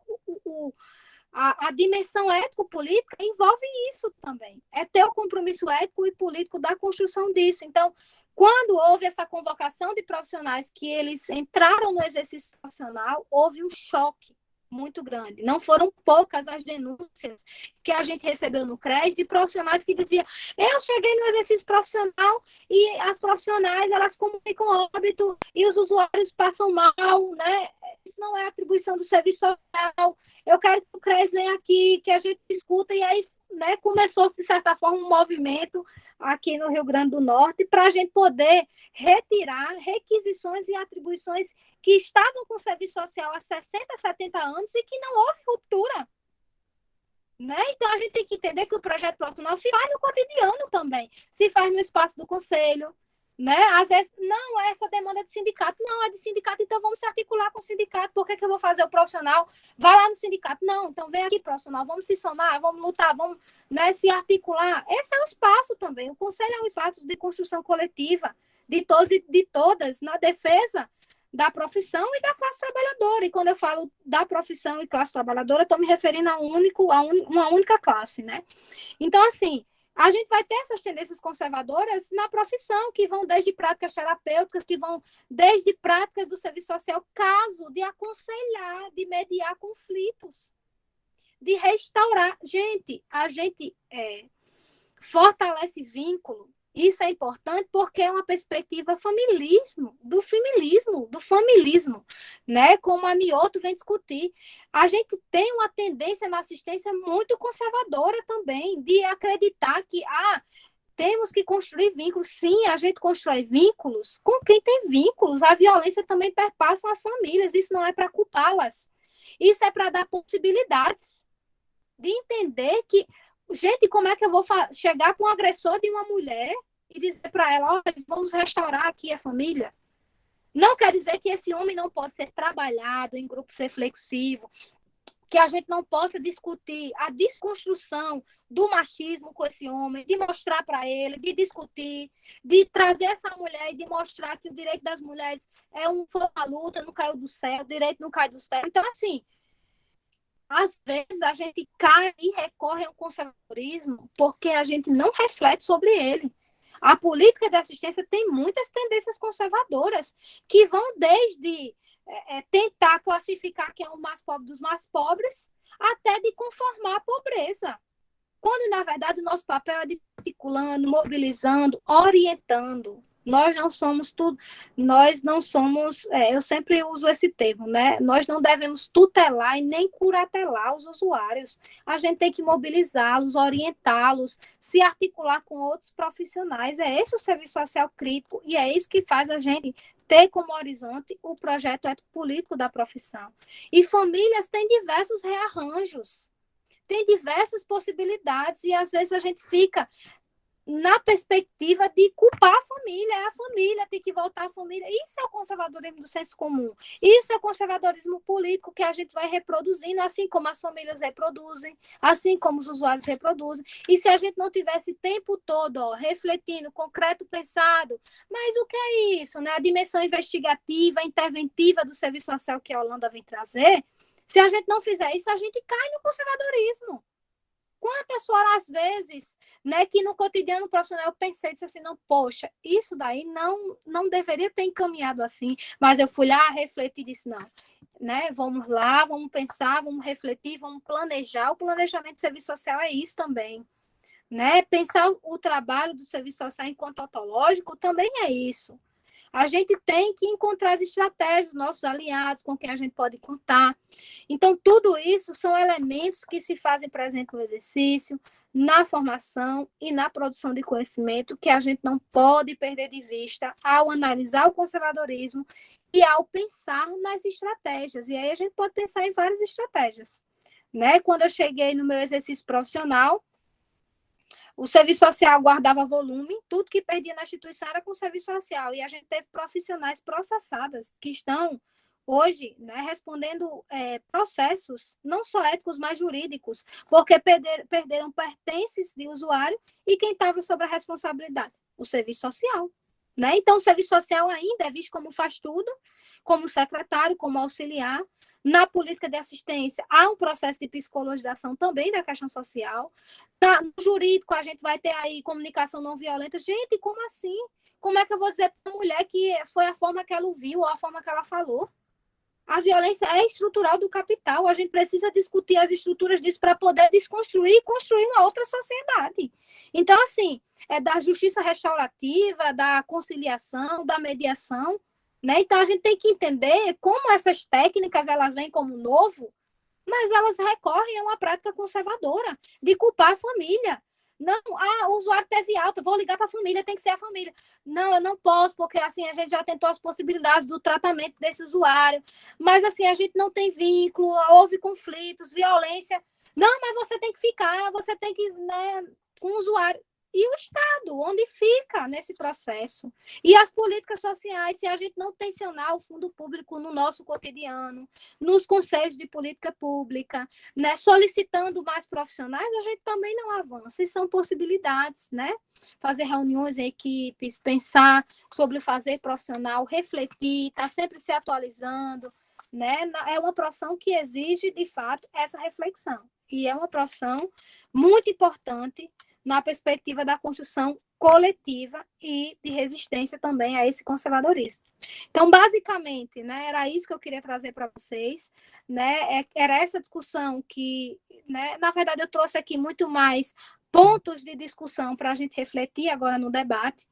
a dimensão ético-política envolve isso também. É ter o compromisso ético e político da construção disso. Então, quando houve essa convocação de profissionais que eles entraram no exercício profissional, houve um choque muito grande. Não foram poucas as denúncias que a gente recebeu no CRES de profissionais que diziam: eu cheguei no exercício profissional e as profissionais, elas comunicam óbito e os usuários passam mal, né? Isso não é atribuição do serviço social. Eu quero que o CRES venha aqui, que a gente discuta. E aí, né, começou, de certa forma, um movimento aqui no Rio Grande do Norte para a gente poder retirar requisições e atribuições que estavam com o serviço social há 60, 70 anos e que não houve ruptura. Né? Então, a gente tem que entender que o projeto profissional se faz no cotidiano também, se faz no espaço do conselho. Né? Às vezes, não é essa demanda de sindicato, não é de sindicato, então vamos se articular com o sindicato. Por que eu vou fazer o profissional? Vai lá no sindicato. Não, então vem aqui, profissional, vamos se somar, vamos lutar, vamos, né, se articular. Esse é um espaço também. O conselho é um espaço de construção coletiva de todos e de todas na defesa da profissão e da classe trabalhadora. E quando eu falo da profissão e classe trabalhadora, eu estou me referindo a uma única classe, né? Então, assim, a gente vai ter essas tendências conservadoras na profissão, que vão desde práticas terapêuticas, que vão desde práticas do serviço social, caso de aconselhar, de mediar conflitos, de restaurar. Gente, a gente fortalece vínculo. Isso é importante porque é uma perspectiva do familismo, né? Como a Mioto vem discutir. A gente tem uma tendência na assistência muito conservadora também, de acreditar que temos que construir vínculos. Sim, a gente constrói vínculos com quem tem vínculos. A violência também perpassa as famílias. Isso não é para culpá-las. Isso é para dar possibilidades de entender que, gente, como é que eu vou chegar com o agressor de uma mulher e dizer para ela: olha, vamos restaurar aqui a família? Não quer dizer que esse homem não pode ser trabalhado em grupos reflexivos, que a gente não possa discutir a desconstrução do machismo com esse homem, de mostrar para ele, de discutir, de trazer essa mulher e de mostrar que o direito das mulheres foi uma luta, não caiu do céu, o direito não cai do céu. Então, assim, às vezes a gente cai e recorre ao conservadorismo porque a gente não reflete sobre ele. A política de assistência tem muitas tendências conservadoras que vão desde tentar classificar quem é o mais pobre dos mais pobres até de conformar a pobreza. Quando, na verdade, o nosso papel é de articulando, mobilizando, orientando. Nós não somos tudo, nós não somos, eu sempre uso esse termo, né? Nós não devemos tutelar e nem curatelar os usuários. A gente tem que mobilizá-los, orientá-los, se articular com outros profissionais. É esse o serviço social crítico e é isso que faz a gente ter como horizonte o projeto ético-político da profissão. E famílias têm diversos rearranjos, tem diversas possibilidades e às vezes a gente fica na perspectiva de culpar a família tem que voltar à família. Isso é o conservadorismo do senso comum. Isso é o conservadorismo político que a gente vai reproduzindo, assim como as famílias reproduzem, assim como os usuários reproduzem. E se a gente não tivesse o tempo todo refletindo, concreto, pensado, mas o que é isso? Né? A dimensão investigativa, interventiva do serviço social que a Holanda vem trazer, se a gente não fizer isso, a gente cai no conservadorismo. Quantas foram as vezes, né, que no cotidiano profissional eu pensei, disse assim, não, poxa, isso daí não deveria ter encaminhado assim, mas eu fui lá, refleti e disse, não, né, vamos lá, vamos pensar, vamos refletir, vamos planejar. O planejamento de serviço social é isso também, né? Pensar o trabalho do serviço social enquanto ontológico também é isso. A gente tem que encontrar as estratégias, nossos aliados, com quem a gente pode contar. Então, tudo isso são elementos que se fazem presente no exercício, na formação e na produção de conhecimento, que a gente não pode perder de vista ao analisar o conservadorismo e ao pensar nas estratégias. E aí a gente pode pensar em várias estratégias. Né? Quando eu cheguei no meu exercício profissional, o serviço social guardava volume, tudo que perdia na instituição era com o serviço social. E a gente teve profissionais processadas que estão hoje, né, respondendo processos não só éticos, mas jurídicos, porque perderam pertences de usuário e quem estava sob a responsabilidade? O serviço social. Né? Então, o serviço social ainda é visto como faz tudo, como secretário, como auxiliar. Na política de assistência, há um processo de psicologização também da questão social. No jurídico, a gente vai ter aí comunicação não violenta. Gente, como assim? Como é que eu vou dizer para uma mulher que foi a forma que ela ouviu ou a forma que ela falou? A violência é estrutural do capital. A gente precisa discutir as estruturas disso para poder desconstruir e construir uma outra sociedade. Então, assim, é da justiça restaurativa, da conciliação, da mediação, né? Então, a gente tem que entender como essas técnicas elas vêm como novo, mas elas recorrem a uma prática conservadora de culpar a família. Não, o usuário teve alta, vou ligar para a família, tem que ser a família. Não, eu não posso, porque assim a gente já tentou as possibilidades do tratamento desse usuário, mas assim a gente não tem vínculo, houve conflitos, violência. Não, mas você tem que ficar, você tem que, né, com o usuário. E o Estado, onde fica nesse processo? E as políticas sociais, se a gente não tensionar o fundo público no nosso cotidiano, nos conselhos de política pública, né, solicitando mais profissionais, a gente também não avança. E são possibilidades, né? Fazer reuniões em equipes, pensar sobre o fazer profissional, refletir, estar sempre se atualizando, né? É uma profissão que exige, de fato, essa reflexão. E é uma profissão muito importante na perspectiva da construção coletiva e de resistência também a esse conservadorismo. Então, basicamente, né, era isso que eu queria trazer para vocês, né? Era essa discussão que, né, na verdade, eu trouxe aqui muito mais pontos de discussão para a gente refletir agora no debate,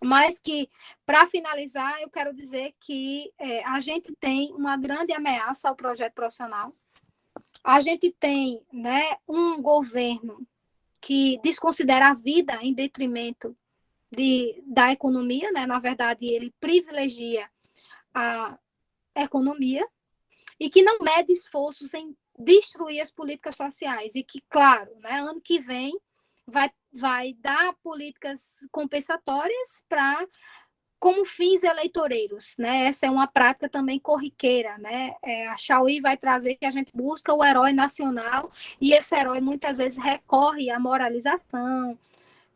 mas que, para finalizar, eu quero dizer que a gente tem uma grande ameaça ao projeto profissional. A gente tem, né, um governo que desconsidera a vida em detrimento da economia, né? Na verdade, ele privilegia a economia e que não mede esforços em destruir as políticas sociais e que, claro, né, ano que vem vai dar políticas compensatórias para como fins eleitoreiros, né? Essa é uma prática também corriqueira, né? A Chauí vai trazer que a gente busca o herói nacional e esse herói muitas vezes recorre à moralização,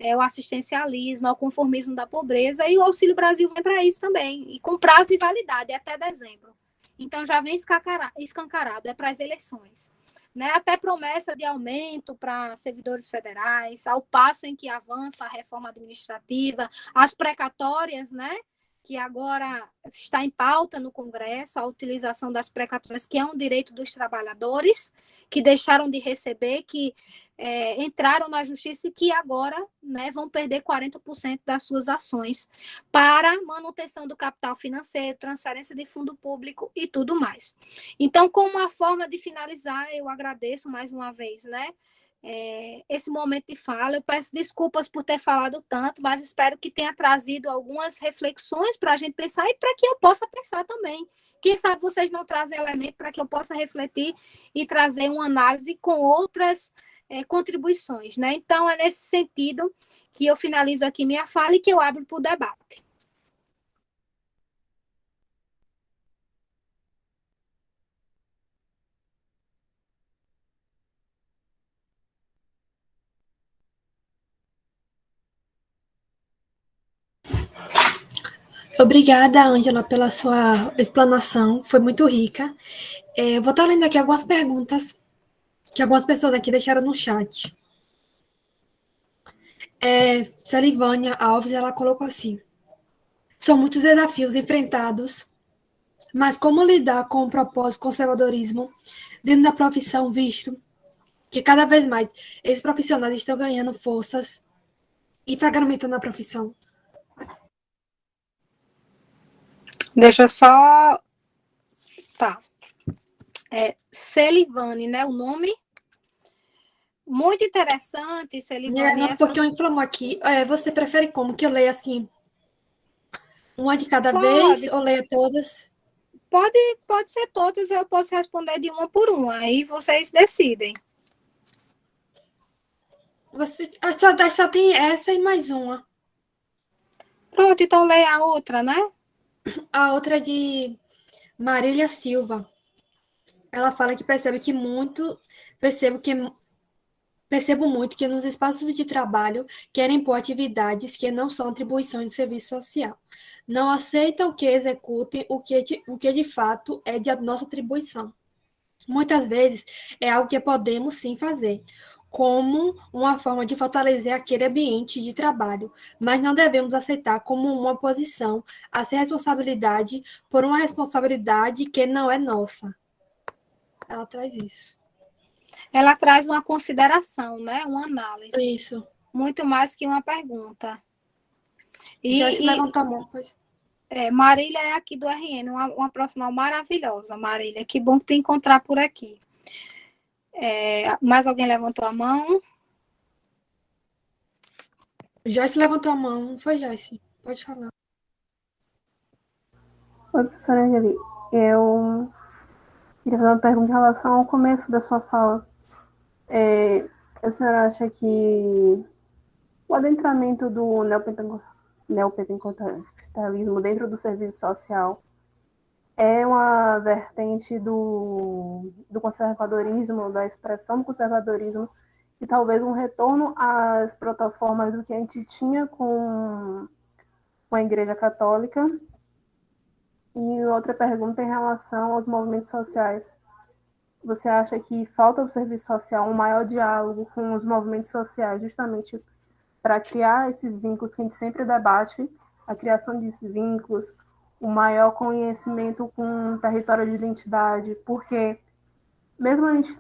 o assistencialismo, ao conformismo da pobreza, e o Auxílio Brasil vem para isso também, e com prazo de validade até dezembro. Então já vem escancarado, é para as eleições. Né? Até promessa de aumento para servidores federais, ao passo em que avança a reforma administrativa, as precatórias, né? Que agora está em pauta no Congresso, a utilização das precatórias, que é um direito dos trabalhadores, que deixaram de receber, que entraram na justiça e que agora, né, vão perder 40% das suas ações para manutenção do capital financeiro, transferência de fundo público e tudo mais. Então, como uma forma de finalizar, eu agradeço mais uma vez, né, esse momento de fala. Eu peço desculpas por ter falado tanto, mas espero que tenha trazido algumas reflexões para a gente pensar e para que eu possa pensar também. Quem sabe vocês não trazem elemento para que eu possa refletir e trazer uma análise com outras contribuições, né? Então, é nesse sentido que eu finalizo aqui minha fala e que eu abro para o debate. Obrigada, Ângela, pela sua explanação, foi muito rica. Eu vou estar lendo aqui algumas perguntas que algumas pessoas aqui deixaram no chat. Salivânia Alves, ela colocou assim: são muitos desafios enfrentados, mas como lidar com o propósito conservadorismo dentro da profissão, visto que cada vez mais esses profissionais estão ganhando forças e fragmentando a profissão? Deixa eu só... Tá. Celivane, né? O nome? Muito interessante, Celivane. Porque eu inflamou aqui. Você prefere como? Que eu leia assim, uma de cada Pode. vez ou leia todas? Pode ser todas, eu posso responder de uma por uma. Aí vocês decidem. Só tem essa e mais uma. Pronto, então leia a outra, né? A outra é de Marília Silva, ela fala que percebo que percebo muito que nos espaços de trabalho querem impor atividades que não são atribuição de serviço social. Não aceitam que executem o que de fato é de nossa atribuição. Muitas vezes é algo que podemos sim fazer, como uma forma de fortalecer aquele ambiente de trabalho, mas não devemos aceitar como uma posição a ser responsabilidade por uma responsabilidade que não é nossa. Ela traz isso. Ela traz uma consideração, né? Uma análise, Isso. muito mais que uma pergunta. Já se levantou a mão, pode. Marília é aqui do RN, uma profissional maravilhosa, Marília. Que bom te encontrar por aqui. Mais alguém levantou a mão? Joyce levantou a mão, não foi, Joyce? Pode falar. Oi, professora Angeli. Eu queria fazer uma pergunta em relação ao começo da sua fala. A senhora acha que o adentramento do neopentecostalismo dentro do serviço social é uma vertente do conservadorismo, da expressão do conservadorismo, e talvez um retorno às protoformas do que a gente tinha com a Igreja Católica? E outra pergunta em relação aos movimentos sociais. Você acha que falta do serviço social um maior diálogo com os movimentos sociais, justamente para criar esses vínculos que a gente sempre debate, a criação desses vínculos, o maior conhecimento com o território de identidade, porque mesmo a gente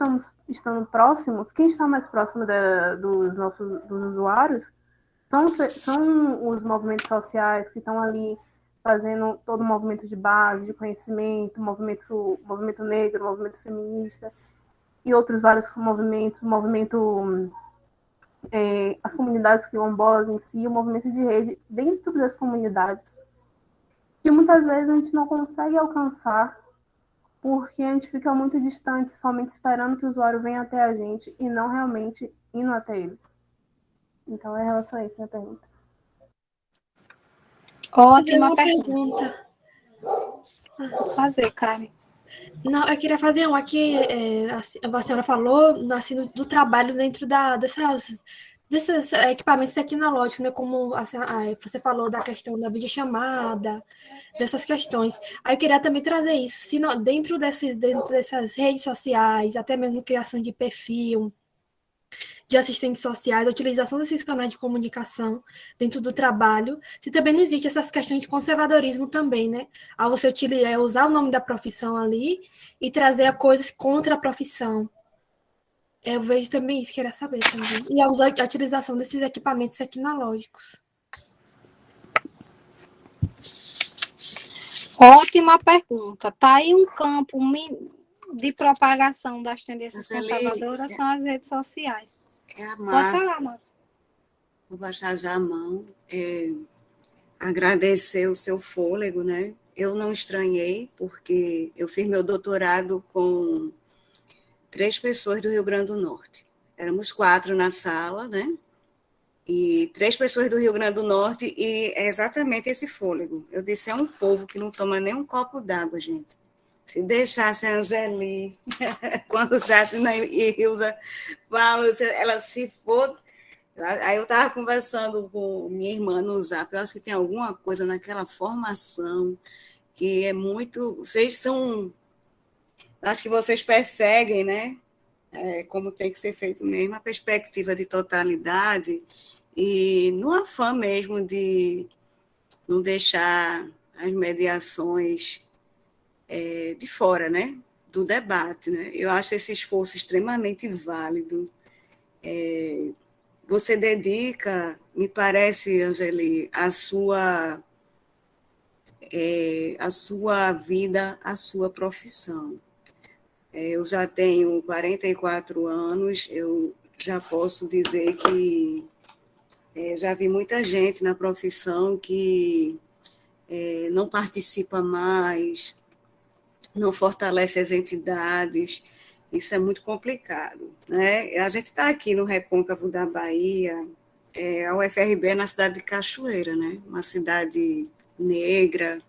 estando próximos, quem está mais próximo dos usuários são os movimentos sociais que estão ali fazendo todo o movimento de base, de conhecimento, movimento negro, movimento feminista e outros vários movimentos, as comunidades quilombolas em si, o movimento de rede dentro das comunidades, que muitas vezes a gente não consegue alcançar porque a gente fica muito distante, somente esperando que o usuário venha até a gente e não realmente indo até eles. Então, é em relação a isso, minha pergunta. Ótima pergunta. Vou fazer, Karen. Não, eu queria fazer uma aqui. A senhora falou assim, do trabalho dentro desses equipamentos tecnológicos, né? Como você falou da questão da videochamada, dessas questões. Aí eu queria também trazer isso. Se não, dentro dessas redes sociais, até mesmo criação de perfil, de assistentes sociais, a utilização desses canais de comunicação dentro do trabalho, se também não existe essas questões de conservadorismo também, né? Ao você usar o nome da profissão ali e trazer coisas contra a profissão. Eu vejo também isso, queria saber também. E a utilização desses equipamentos tecnológicos. Ótima pergunta. Tá aí um campo de propagação das tendências conservadoras, são as redes sociais. A Márcia. Pode falar, Márcia. Vou baixar já a mão. Agradecer o seu fôlego, né? Eu não estranhei, porque eu fiz meu doutorado com 3 pessoas do Rio Grande do Norte. Éramos 4 na sala, né? E 3 pessoas do Rio Grande do Norte, e é exatamente esse fôlego. Eu disse, é um povo que não toma nem um copo d'água, gente. Se deixasse a Angeli, quando Jacqueline e Ilza falam, ela se for. Aí eu estava conversando com minha irmã no Zap, eu acho que tem alguma coisa naquela formação que é muito. Vocês são. Acho que vocês perseguem, né? Como tem que ser feito mesmo, a perspectiva de totalidade, e no afã mesmo de não deixar as mediações de fora, né, do debate, né? Eu acho esse esforço extremamente válido. Você dedica, me parece, Angeli, a sua vida, a sua profissão. Eu já tenho 44 anos, eu já posso dizer que já vi muita gente na profissão que não participa mais, não fortalece as entidades, isso é muito complicado, né? A gente está aqui no recôncavo da Bahia, a UFRB é na cidade de Cachoeira, né? Uma cidade negra,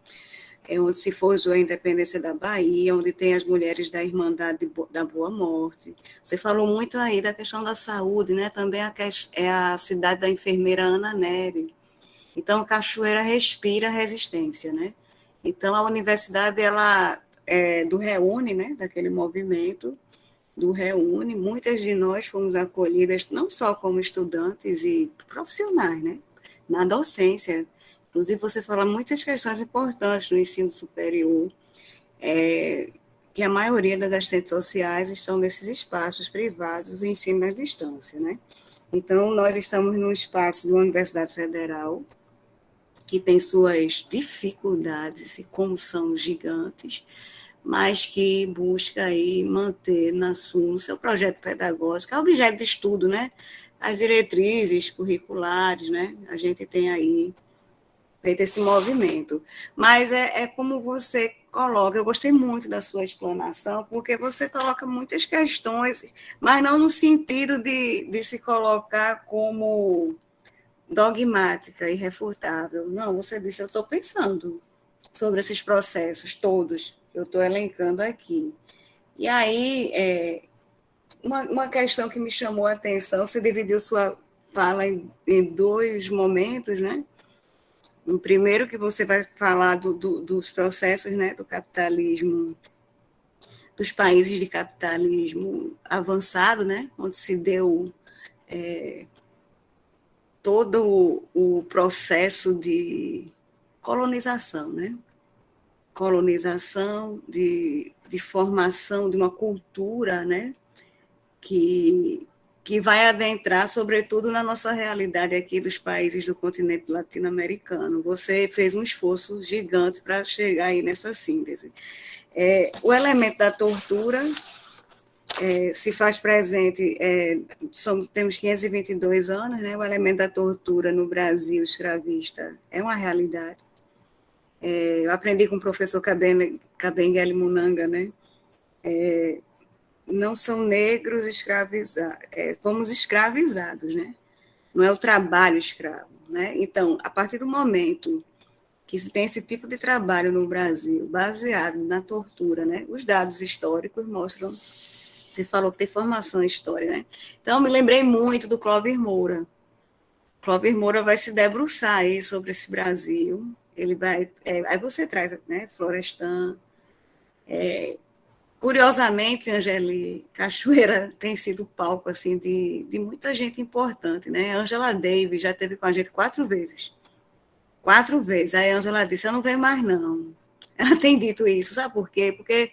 onde se forjou a independência da Bahia, onde tem as mulheres da Irmandade da Boa Morte. Você falou muito aí da questão da saúde, né? Também é a cidade da enfermeira Ana Nery. Então, Cachoeira respira resistência, né? Então, a universidade, ela do Reúne, né? Daquele movimento do Reúne, muitas de nós fomos acolhidas não só como estudantes e profissionais, né? Na docência. Inclusive, você fala muitas questões importantes no ensino superior, que a maioria das assistentes sociais estão nesses espaços privados do ensino à distância, né? Então, nós estamos num espaço de uma universidade federal, que tem suas dificuldades, e como são gigantes, mas que busca aí manter no seu projeto pedagógico, é objeto de estudo, né? As diretrizes curriculares, né? A gente tem aí feito esse movimento. Mas é como você coloca, eu gostei muito da sua explanação, porque você coloca muitas questões, mas não no sentido de se colocar como dogmática e irrefutável. Não, você disse, eu estou pensando sobre esses processos todos que eu estou elencando aqui. E aí, uma questão que me chamou a atenção, você dividiu sua fala em dois momentos, né? No primeiro, que você vai falar dos processos, né, do capitalismo, dos países de capitalismo avançado, né, onde se deu todo o processo de colonização, né? Colonização, de formação de uma cultura, né? Que vai adentrar, sobretudo, na nossa realidade aqui dos países do continente latino-americano. Você fez um esforço gigante para chegar aí nessa síntese. O elemento da tortura se faz presente, temos 522 anos, né? O elemento da tortura no Brasil escravista é uma realidade. Eu aprendi com o professor Kabengele Munanga, né? Não são negros escravizados, fomos escravizados, né? Não é o trabalho escravo, né? Então, a partir do momento que se tem esse tipo de trabalho no Brasil, baseado na tortura, né? Os dados históricos mostram. Você falou que tem formação em história, né? Então, eu me lembrei muito do Clovis Moura. Clovis Moura vai se debruçar aí sobre esse Brasil. Ele vai... aí você traz, né? Florestan. Curiosamente, Angeli, Cachoeira tem sido palco assim, de muita gente importante, né? Angela Davis já esteve com a gente 4 vezes. 4 vezes. Aí a Angela disse, eu não venho mais, não. Ela tem dito isso, sabe por quê? Porque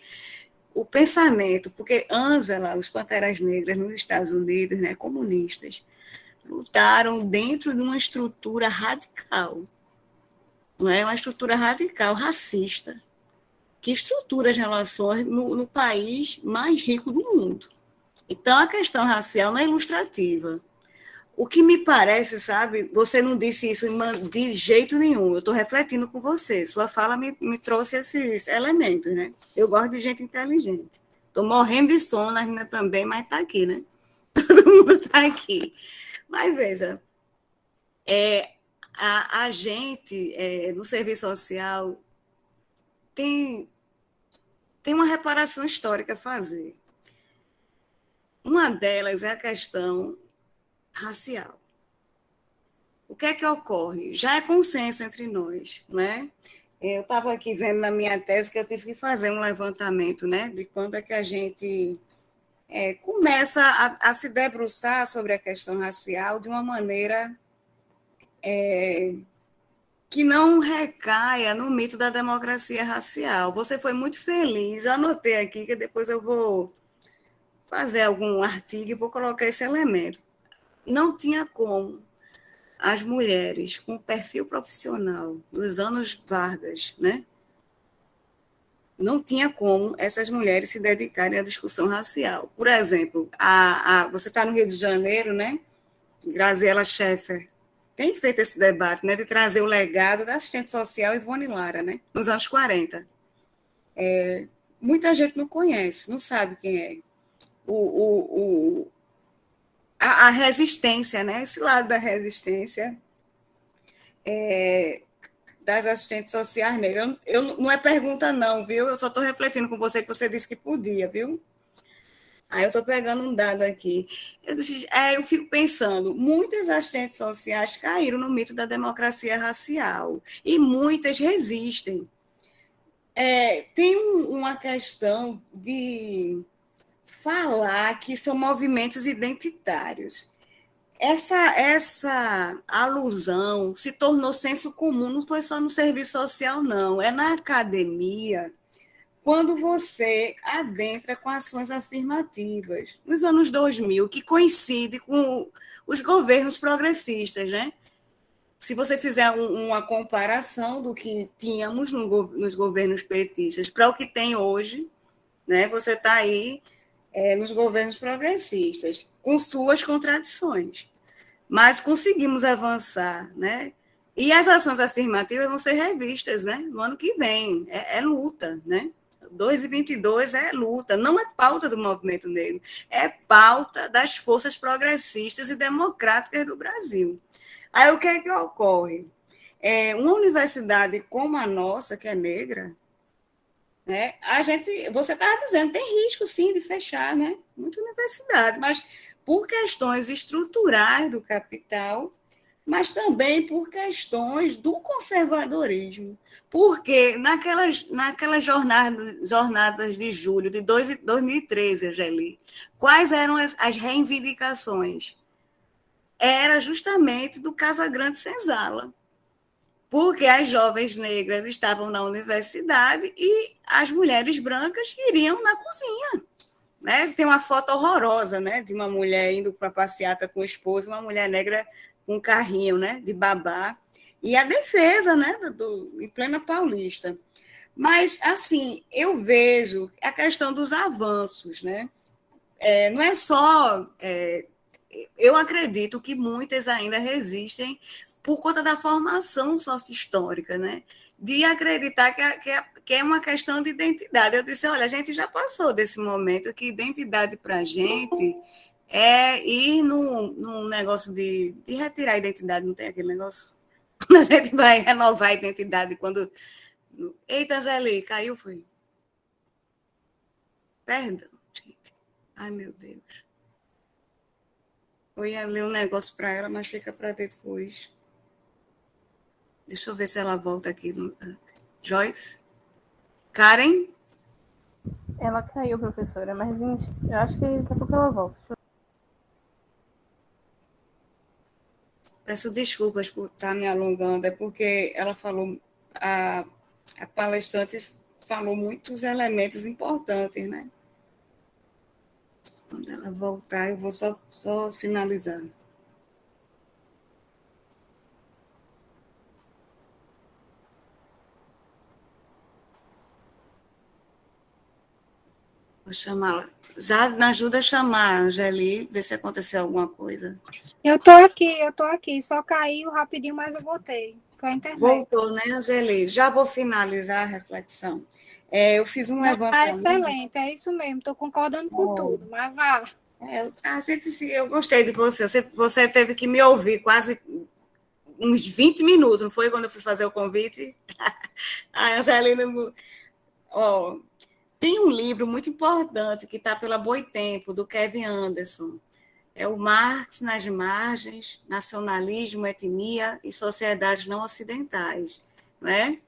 o pensamento, porque Angela, os Panteras Negras nos Estados Unidos, né, comunistas, lutaram dentro de uma estrutura radical, não é? Uma estrutura radical, racista, que estrutura as relações no país mais rico do mundo. Então, a questão racial não é ilustrativa. O que me parece, sabe, você não disse isso de jeito nenhum, eu estou refletindo com você, sua fala me trouxe esses elementos, né? Eu gosto de gente inteligente. Estou morrendo de sono, a menina também, mas está aqui, né? Todo mundo está aqui. Mas, veja, a gente, no serviço social, tem uma reparação histórica a fazer. Uma delas é a questão racial. O que é que ocorre? Já é consenso entre nós, né? Eu estava aqui vendo na minha tese que eu tive que fazer um levantamento, né, de quando é que a gente começa a se debruçar sobre a questão racial de uma maneira que não recaia no mito da democracia racial. Você foi muito feliz, eu anotei aqui que depois eu vou fazer algum artigo e vou colocar esse elemento. Não tinha como as mulheres com perfil profissional dos anos Vargas, né? Não tinha como essas mulheres se dedicarem à discussão racial. Por exemplo, você está no Rio de Janeiro, né? Graziela Scheffer tem feito esse debate, né, de trazer o legado da assistente social Ivone Lara, né, nos anos 40. Muita gente não conhece, não sabe quem é. A resistência, né, esse lado da resistência das assistentes sociais negras. Não é pergunta, não, viu? Eu só estou refletindo com você que você disse que podia, viu? Aí eu estou pegando um dado aqui. Eu fico pensando, muitas assistentes sociais caíram no mito da democracia racial e muitas resistem. Tem uma questão de falar que são movimentos identitários. Essa alusão se tornou senso comum, não foi só no serviço social, não. É na academia, quando você adentra com ações afirmativas, nos anos 2000, que coincide com os governos progressistas, né? Se você fizer uma comparação do que tínhamos nos governos petistas para o que tem hoje, né? Você está aí nos governos progressistas, com suas contradições. Mas conseguimos avançar, né? E as ações afirmativas vão ser revistas, né? No ano que vem. É luta, né? 2022 é luta, não é pauta do movimento negro, é pauta das forças progressistas e democráticas do Brasil. Aí o que é que ocorre? Uma universidade como a nossa, que é negra, né, você estava dizendo, tem risco sim de fechar, né? Muita universidade, mas por questões estruturais do capital, mas também por questões do conservadorismo. Porque naquelas jornadas de julho de 2013, Angeli, quais eram as reivindicações? Era justamente do Casagrande Senzala, porque as jovens negras estavam na universidade e as mulheres brancas iriam na cozinha. Né? Tem uma foto horrorosa, né, de uma mulher indo para a passeata com o esposo, uma mulher negra com um carrinho, né, de babá, e a defesa, né, em plena Paulista. Mas, assim, eu vejo a questão dos avanços, né? Não é só... eu acredito que muitas ainda resistem por conta da formação socio-histórica, né? De acreditar que é uma questão de identidade. Eu disse, olha, a gente já passou desse momento que identidade para a gente é ir num negócio de retirar a identidade, não tem aquele negócio? Quando a gente vai renovar a identidade, quando... Eita, Angeli, caiu, foi? Perdão, gente. Ai, meu Deus. Eu ia ler um negócio para ela, mas fica para depois. Deixa eu ver se ela volta aqui. Joyce? Karen? Ela caiu, professora, mas eu acho que daqui a pouco ela volta. Peço desculpas por estar me alongando, é porque ela falou, a palestrante falou muitos elementos importantes, né? Quando ela voltar, eu vou só finalizar. Vou chamá-la. Já me ajuda a chamar, Angeli, ver se aconteceu alguma coisa. Eu tô aqui. Só caiu rapidinho, mas eu voltei. Foi a internet. Voltou, né, Angeli? Já vou finalizar a reflexão. Eu fiz um levantamento. Excelente, é isso mesmo. Estou concordando com tudo, mas vá. Eu gostei de você. Você teve que me ouvir quase uns 20 minutos, não foi? Quando eu fui fazer o convite. A Angelina... tem um livro muito importante que está pela Boitempo, do Kevin Anderson. É o Marx nas Margens, Nacionalismo, Etnia e Sociedades Não Ocidentais. Não é?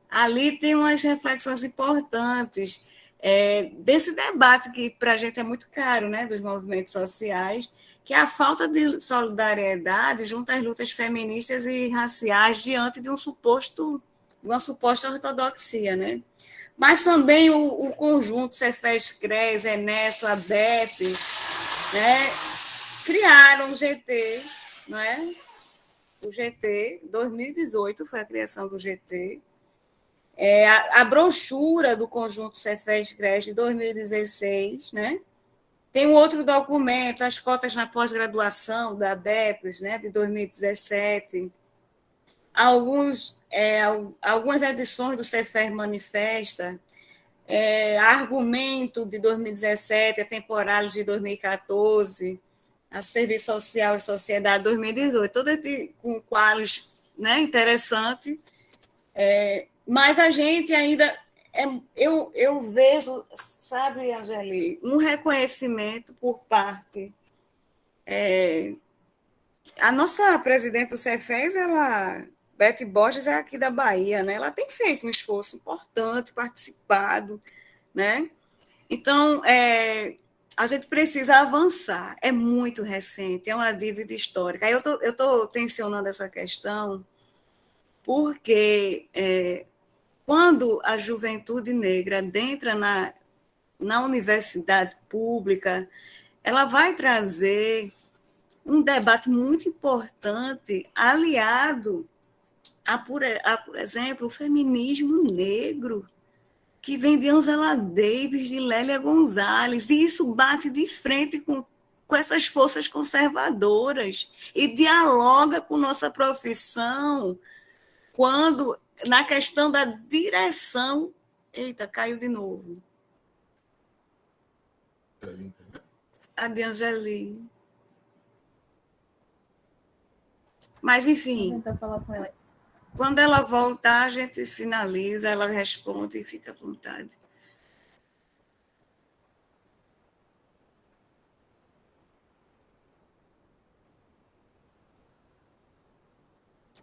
Ali tem umas reflexões importantes desse debate que para a gente é muito caro, né, dos movimentos sociais, que é a falta de solidariedade junto às lutas feministas e raciais diante de uma suposta ortodoxia, né? Mas também o conjunto Cefes, CRES, Enesso, ABEPES, né, criaram o GT, não é? O GT, 2018 foi a criação do GT. A brochura do conjunto Cefes, CRES, de 2016, né? Tem um outro documento, as cotas na pós-graduação da ABEPES, né, de 2017. Algumas edições do Cefer Manifesta, Argumento de 2017, a Temporalis de 2014, a Serviço Social e Sociedade 2018, todo com quadros, né, interessante. Mas a gente ainda... eu vejo, sabe, Angeli, um reconhecimento por parte... a nossa presidente do Cefes, Beth Borges, é aqui da Bahia, né? Ela tem feito um esforço importante, participado, né? Então, a gente precisa avançar. É muito recente, é uma dívida histórica. Aí eu estou tensionando essa questão porque quando a juventude negra entra na universidade pública, ela vai trazer um debate muito importante aliado por exemplo, o feminismo negro, que vem de Angela Davis, de Lélia Gonzalez, e isso bate de frente com essas forças conservadoras e dialoga com nossa profissão quando, na questão da direção... Eita, caiu de novo. A de Angeli. Mas, enfim... Vou tentar falar com ela. Quando ela voltar, a gente finaliza, ela responde e fica à vontade.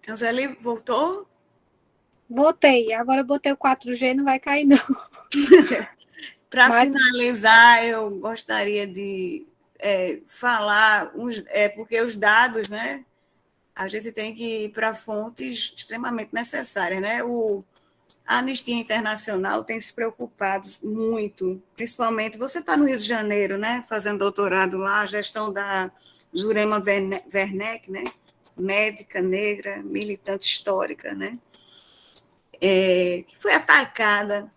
Angeli, voltou? Voltei. Agora eu botei o 4G, não vai cair, não. Para finalizar, eu gostaria de falar, porque os dados, né? A gente tem que ir para fontes extremamente necessárias, né? A Anistia Internacional tem se preocupado muito, principalmente, você está no Rio de Janeiro, né? Fazendo doutorado lá, a gestão da Jurema Werneck, né? Médica negra, militante histórica, né? Que foi atacada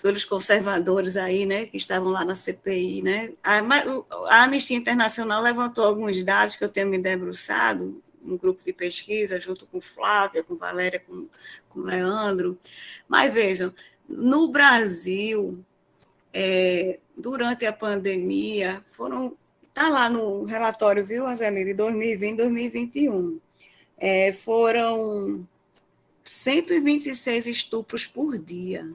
pelos conservadores aí, né? Que estavam lá na CPI, né? A Anistia Internacional levantou alguns dados que eu tenho me debruçado, um grupo de pesquisa, junto com Flávia, com Valéria, com Leandro. Mas vejam, no Brasil, durante a pandemia, está lá no relatório, viu, Angeli, de 2020 e 2021, foram 126 estupros por dia.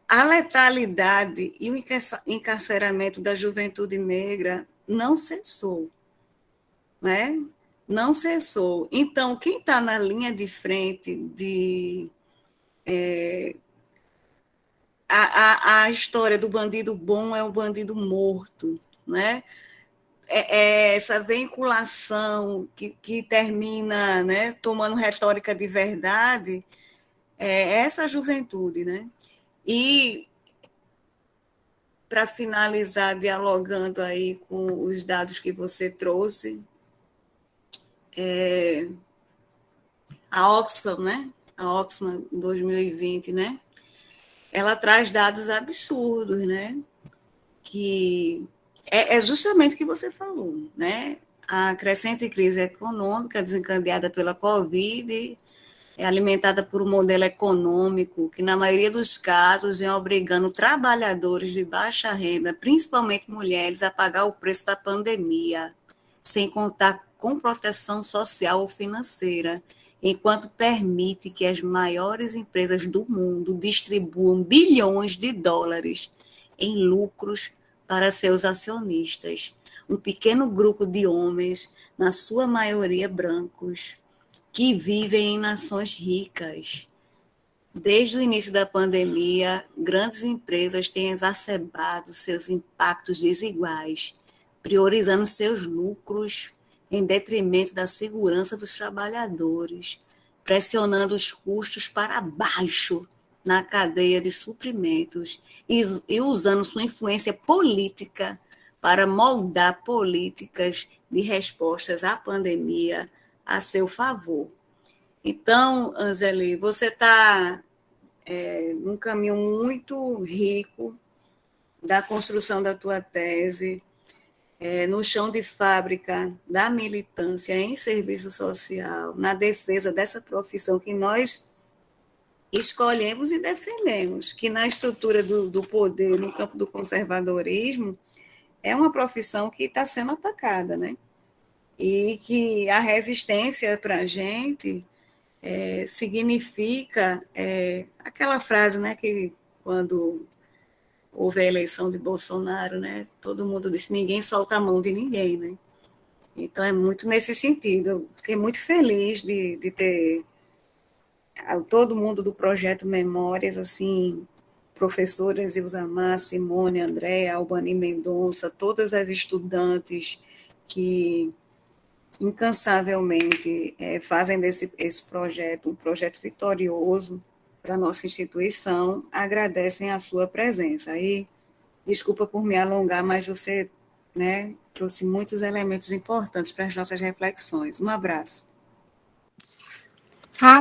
A letalidade e o encarceramento da juventude negra não cessou. Né? Não cessou. Então, quem está na linha de frente a história do bandido bom é o bandido morto, né? Essa vinculação que termina, né, tomando retórica de verdade, essa juventude, né? E, para finalizar, dialogando aí com os dados que você trouxe, a Oxfam, né? A Oxfam 2020, né? Ela traz dados absurdos, né? Que é justamente o que você falou, né? A crescente crise econômica desencadeada pela Covid é alimentada por um modelo econômico que, na maioria dos casos, vem obrigando trabalhadores de baixa renda, principalmente mulheres, a pagar o preço da pandemia, sem contar com proteção social ou financeira, enquanto permite que as maiores empresas do mundo distribuam bilhões de dólares em lucros para seus acionistas. Um pequeno grupo de homens, na sua maioria brancos, que vivem em nações ricas. Desde o início da pandemia, grandes empresas têm exacerbado seus impactos desiguais, priorizando seus lucros em detrimento da segurança dos trabalhadores, pressionando os custos para baixo na cadeia de suprimentos e usando sua influência política para moldar políticas de respostas à pandemia a seu favor. Então, Angeli, você está num caminho muito rico da construção da tua tese, no chão de fábrica da militância em serviço social, na defesa dessa profissão que nós escolhemos e defendemos, que na estrutura do poder, no campo do conservadorismo, é uma profissão que está sendo atacada, né? E que a resistência para a gente significa aquela frase, né, que quando houve a eleição de Bolsonaro, né, todo mundo disse, ninguém solta a mão de ninguém, né? Então, é muito nesse sentido. Eu fiquei muito feliz de ter todo mundo do Projeto Memórias, assim, professoras Ilzamar, Simone, Andréa, Albani Mendonça, todas as estudantes que incansavelmente fazem esse projeto um projeto vitorioso para a nossa instituição, agradecem a sua presença. Aí, desculpa por me alongar, mas você, né, trouxe muitos elementos importantes para as nossas reflexões. Um abraço.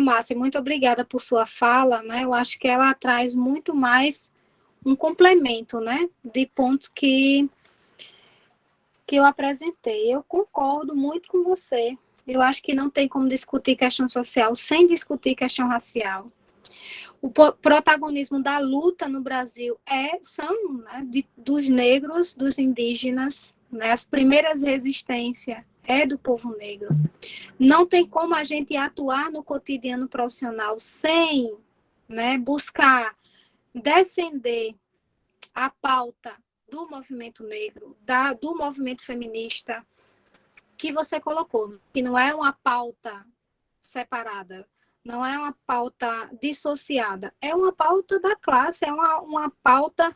Márcia, muito obrigada por sua fala, né? Eu acho que ela traz muito mais um complemento, né, de pontos que eu apresentei. Eu concordo muito com você. Eu acho que não tem como discutir questão social sem discutir questão racial. O protagonismo da luta no Brasil são, né, dos negros, dos indígenas, né, as primeiras resistências do povo negro. Não tem como a gente atuar no cotidiano profissional sem, né, buscar defender a pauta do movimento negro, do movimento feminista, que você colocou, que não é uma pauta separada, não é uma pauta dissociada, é uma pauta da classe, é uma pauta,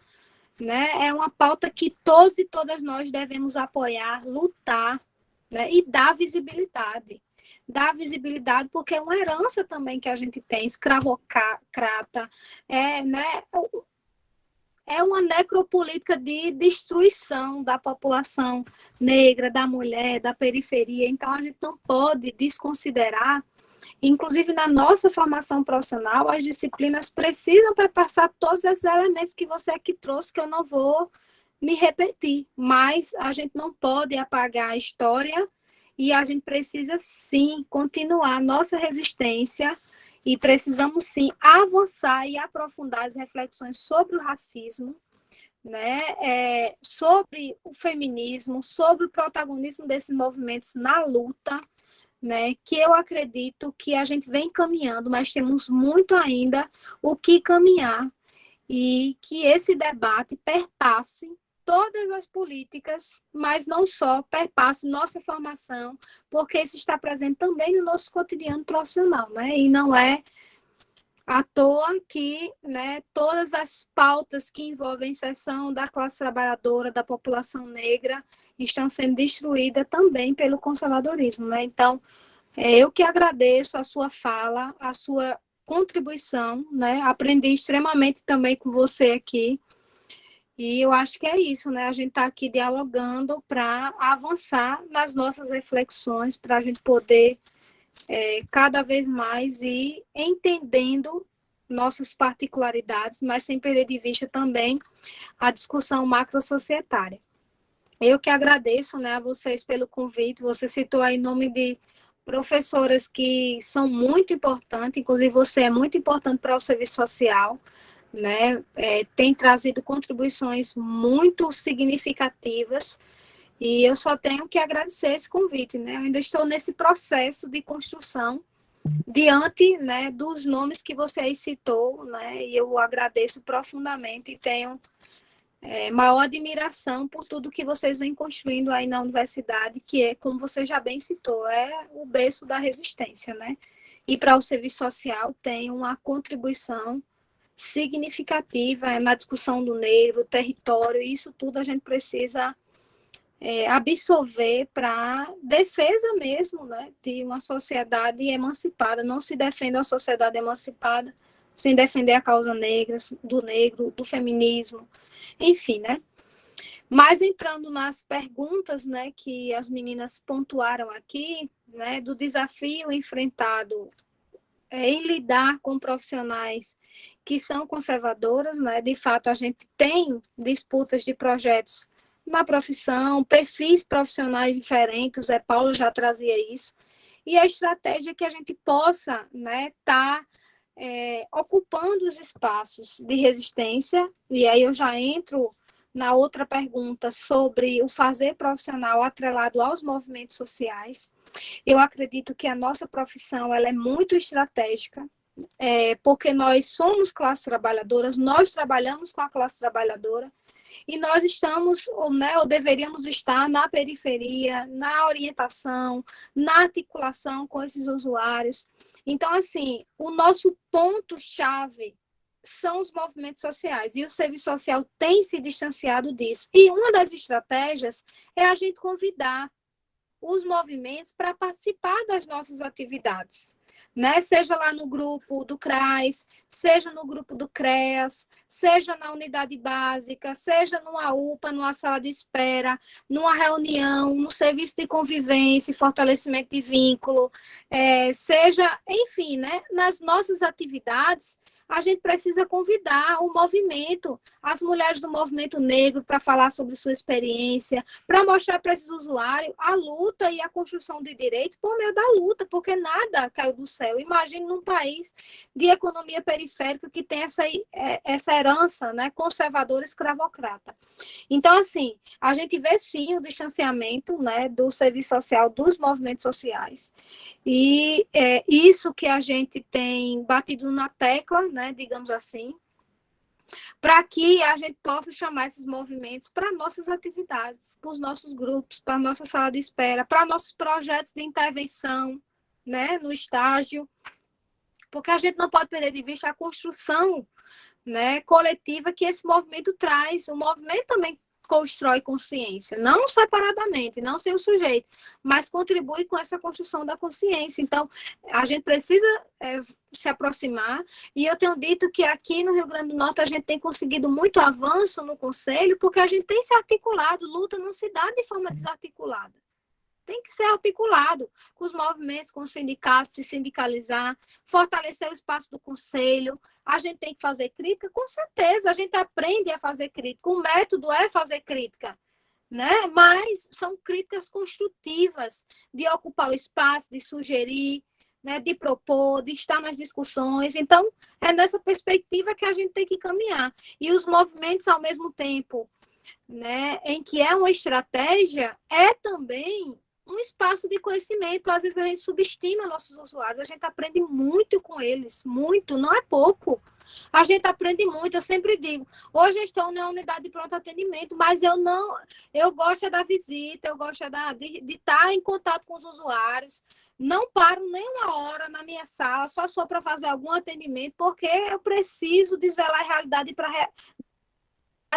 né, é uma pauta que todos e todas nós devemos apoiar, lutar, né, e dar visibilidade. Dar visibilidade porque é uma herança também que a gente tem, escravocrata, né, é uma necropolítica de destruição da população negra, da mulher, da periferia. Então, a gente não pode desconsiderar, inclusive na nossa formação profissional, as disciplinas precisam passar todos esses elementos que você aqui trouxe, que eu não vou me repetir, mas a gente não pode apagar a história e a gente precisa, sim, continuar a nossa resistência e precisamos, sim, avançar e aprofundar as reflexões sobre o racismo, né? Sobre o feminismo, sobre o protagonismo desses movimentos na luta, né? Que eu acredito que a gente vem caminhando, mas temos muito ainda o que caminhar e que esse debate perpasse todas as políticas, mas não só, perpasse nossa formação, porque isso está presente também no nosso cotidiano profissional, né? E não é à toa que, né, todas as pautas que envolvem a inserção da classe trabalhadora, da população negra, estão sendo destruídas também pelo conservadorismo, né? Então, eu que agradeço a sua fala, a sua contribuição, né? Aprendi extremamente também com você aqui. E eu acho que é isso, né? A gente está aqui dialogando para avançar nas nossas reflexões, para a gente poder cada vez mais ir entendendo nossas particularidades, mas sem perder de vista também a discussão macrosocietária. Eu que agradeço, né, a vocês pelo convite. Você citou aí nome de professoras que são muito importantes, inclusive você é muito importante para o serviço social, né? Tem trazido contribuições muito significativas e eu só tenho que agradecer esse convite, né? Eu ainda estou nesse processo de construção diante, né, dos nomes que você aí citou, né? E eu agradeço profundamente e tenho maior admiração por tudo que vocês vêm construindo aí na universidade, que é, como você já bem citou, é o berço da resistência, né? E para o serviço social tem uma contribuição significativa na discussão do negro, território, e isso tudo a gente precisa absorver para defesa mesmo, né, de uma sociedade emancipada. Não se defende uma sociedade emancipada sem defender a causa negra, do negro, do feminismo, enfim, né? Mas entrando nas perguntas, né, que as meninas pontuaram aqui, né, do desafio enfrentado em lidar com profissionais que são conservadoras, né? De fato, a gente tem disputas de projetos na profissão, perfis profissionais diferentes, o Zé Paulo já trazia isso, e a estratégia é que a gente possa, né, ocupando os espaços de resistência, e aí eu já entro na outra pergunta sobre o fazer profissional atrelado aos movimentos sociais, Eu acredito que a nossa profissão ela é muito estratégica, porque nós somos classe trabalhadoras, nós trabalhamos com a classe trabalhadora, e nós estamos, ou deveríamos estar na periferia, na orientação, na articulação com esses usuários. Então, assim, o nosso ponto-chave são os movimentos sociais, e o serviço social tem se distanciado disso. E uma das estratégias é a gente convidar os movimentos para participar das nossas atividades, né? Seja lá no grupo do CRAS, seja no grupo do CREAS, seja na unidade básica, seja numa UPA, numa sala de espera, numa reunião, no serviço de convivência e fortalecimento de vínculo, seja, enfim, né? Nas nossas atividades, a gente precisa convidar o movimento, as mulheres do movimento negro, para falar sobre sua experiência, para mostrar para esses usuários a luta e a construção de direitos por meio da luta, porque nada caiu do céu. Imagine num país de economia periférica que tem essa herança, né, conservadora escravocrata. Então, assim, a gente vê sim o distanciamento, né, do serviço social, dos movimentos sociais. E isso que a gente tem batido na tecla, né, digamos assim, para que a gente possa chamar esses movimentos para nossas atividades, para os nossos grupos, para a nossa sala de espera, para nossos projetos de intervenção, né, no estágio, porque a gente não pode perder de vista a construção, né, coletiva que esse movimento traz. O movimento também constrói consciência, não separadamente, não sem o sujeito, mas contribui com essa construção da consciência. Então, a gente precisa se aproximar, e eu tenho dito que aqui no Rio Grande do Norte a gente tem conseguido muito avanço no Conselho, porque a gente tem se articulado, luta não se dá de forma desarticulada. Tem que ser articulado com os movimentos, com os sindicatos, se sindicalizar, fortalecer o espaço do conselho. A gente tem que fazer crítica, com certeza, a gente aprende a fazer crítica. O método é fazer crítica, né? Mas são críticas construtivas, de ocupar o espaço, de sugerir, né? De propor, de estar nas discussões. Então, é nessa perspectiva que a gente tem que caminhar. E os movimentos, ao mesmo tempo, né, em que é uma estratégia, é também um espaço de conhecimento. Às vezes a gente subestima nossos usuários, a gente aprende muito com eles, muito, não é pouco. A gente aprende muito, eu sempre digo, hoje eu estou na unidade de pronto atendimento, mas eu gosto da visita, eu gosto de estar em contato com os usuários, não paro nem uma hora na minha sala, só para fazer algum atendimento, porque eu preciso desvelar a realidade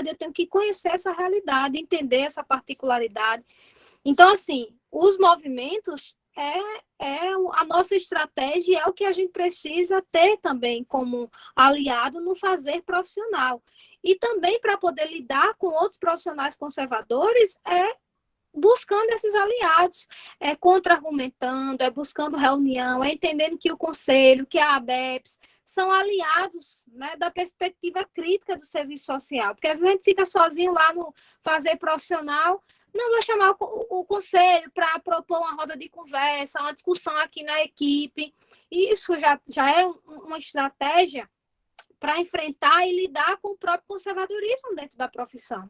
eu tenho que conhecer essa realidade, entender essa particularidade. Então, assim, os movimentos a nossa estratégia, é o que a gente precisa ter também como aliado no fazer profissional. E também para poder lidar com outros profissionais conservadores, buscando esses aliados, contra-argumentando, buscando reunião, entendendo que o Conselho, que a ABEPS, são aliados, né, da perspectiva crítica do serviço social. Porque às vezes a gente fica sozinho lá no fazer profissional, não vou chamar o Conselho para propor uma roda de conversa, uma discussão aqui na equipe. Isso já é uma estratégia para enfrentar e lidar com o próprio conservadorismo dentro da profissão.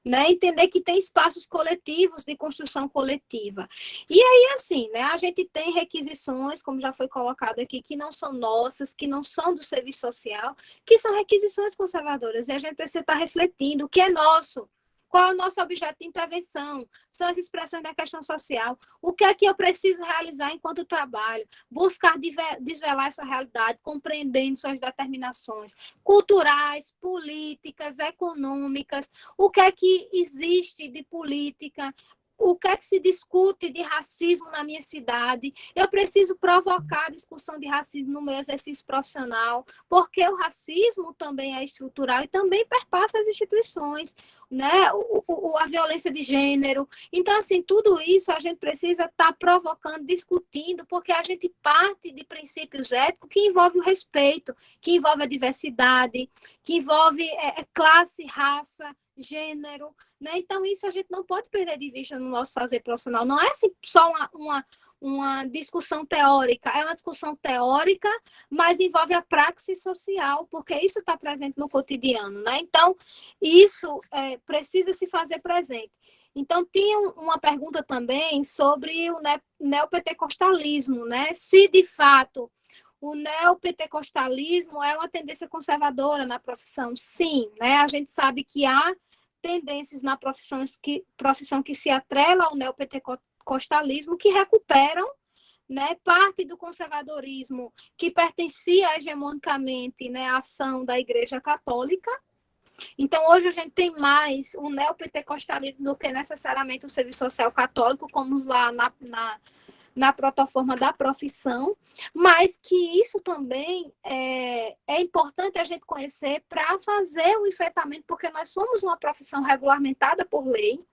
Né? Entender que tem espaços coletivos de construção coletiva. E aí, assim, né, a gente tem requisições, como já foi colocado aqui, que não são nossas, que não são do serviço social, que são requisições conservadoras. E a gente precisa estar refletindo o que é nosso. Qual é o nosso objeto de intervenção? São as expressões da questão social. O que é que eu preciso realizar enquanto trabalho? Buscar desvelar essa realidade, compreendendo suas determinações culturais, políticas, econômicas. O que é que existe de política? O que é que se discute de racismo na minha cidade? Eu preciso provocar a discussão de racismo no meu exercício profissional, porque o racismo também é estrutural e também perpassa as instituições, né? A violência de gênero. Então, assim, tudo isso a gente precisa estar provocando, discutindo, porque a gente parte de princípios éticos que envolvem o respeito, que envolve a diversidade, que envolve classe, raça, gênero, né? Então, isso a gente não pode perder de vista no nosso fazer profissional. Não é só uma discussão teórica, é uma discussão teórica, mas envolve a praxis social, porque isso está presente no cotidiano, né? Então, isso precisa se fazer presente. Então, tinha uma pergunta também sobre o neopentecostalismo, né? Se, de fato, o neopentecostalismo é uma tendência conservadora na profissão. Sim, né? A gente sabe que há tendências na profissão que se atrela ao neopentecostalismo, que recuperam, né, parte do conservadorismo que pertencia hegemonicamente, né, à ação da Igreja Católica. Então, hoje a gente tem mais o neopentecostalismo do que necessariamente o serviço social católico, como lá na plataforma da profissão, mas que isso também é importante a gente conhecer para fazer o enfrentamento, porque nós somos uma profissão regulamentada por lei,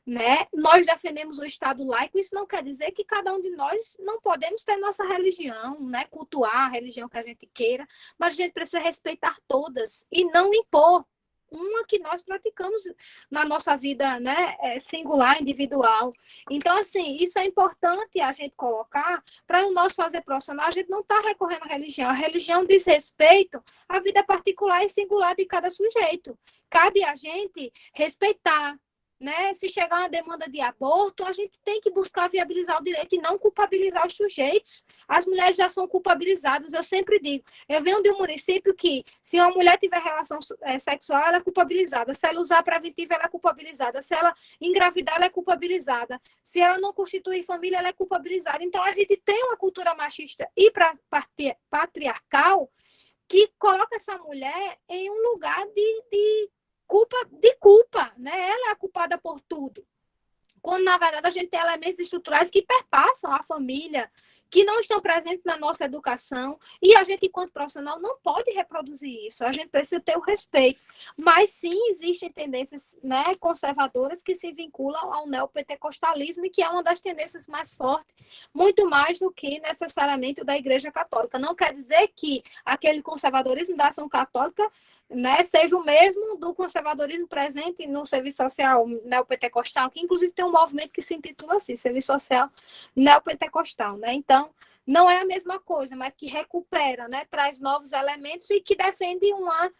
né? Nós defendemos o Estado laico, isso não quer dizer que cada um de nós não podemos ter nossa religião, né? Cultuar a religião que a gente queira, mas a gente precisa respeitar todas e não impor uma que nós praticamos na nossa vida, né, singular, individual. Então, assim, isso é importante a gente colocar para o nosso fazer profissional, a gente não está recorrendo à religião. A religião diz respeito à vida particular e singular de cada sujeito. Cabe a gente respeitar, né? Se chegar uma demanda de aborto, a gente tem que buscar viabilizar o direito e não culpabilizar os sujeitos. As mulheres já são culpabilizadas, eu sempre digo. Eu venho de um município que, se uma mulher tiver relação sexual, ela é culpabilizada. Se ela usar preventivo, ela é culpabilizada. Se ela engravidar, ela é culpabilizada. Se ela não constituir família, ela é culpabilizada. Então, a gente tem uma cultura machista e patriarcal que coloca essa mulher em um lugar de culpa, né? Ela é a culpada por tudo. Quando, na verdade, a gente tem elementos estruturais que perpassam a família, que não estão presentes na nossa educação, e a gente, enquanto profissional, não pode reproduzir isso. A gente precisa ter o respeito. Mas, sim, existem tendências, né, conservadoras que se vinculam ao neopentecostalismo, e que é uma das tendências mais fortes, muito mais do que necessariamente o da Igreja Católica. Não quer dizer que aquele conservadorismo da ação católica, né, seja o mesmo do conservadorismo presente no serviço social neopentecostal, que inclusive tem um movimento que se intitula assim, Serviço Social Neopentecostal, né? Então, não é a mesma coisa, mas que recupera, né, traz novos elementos e que defende uma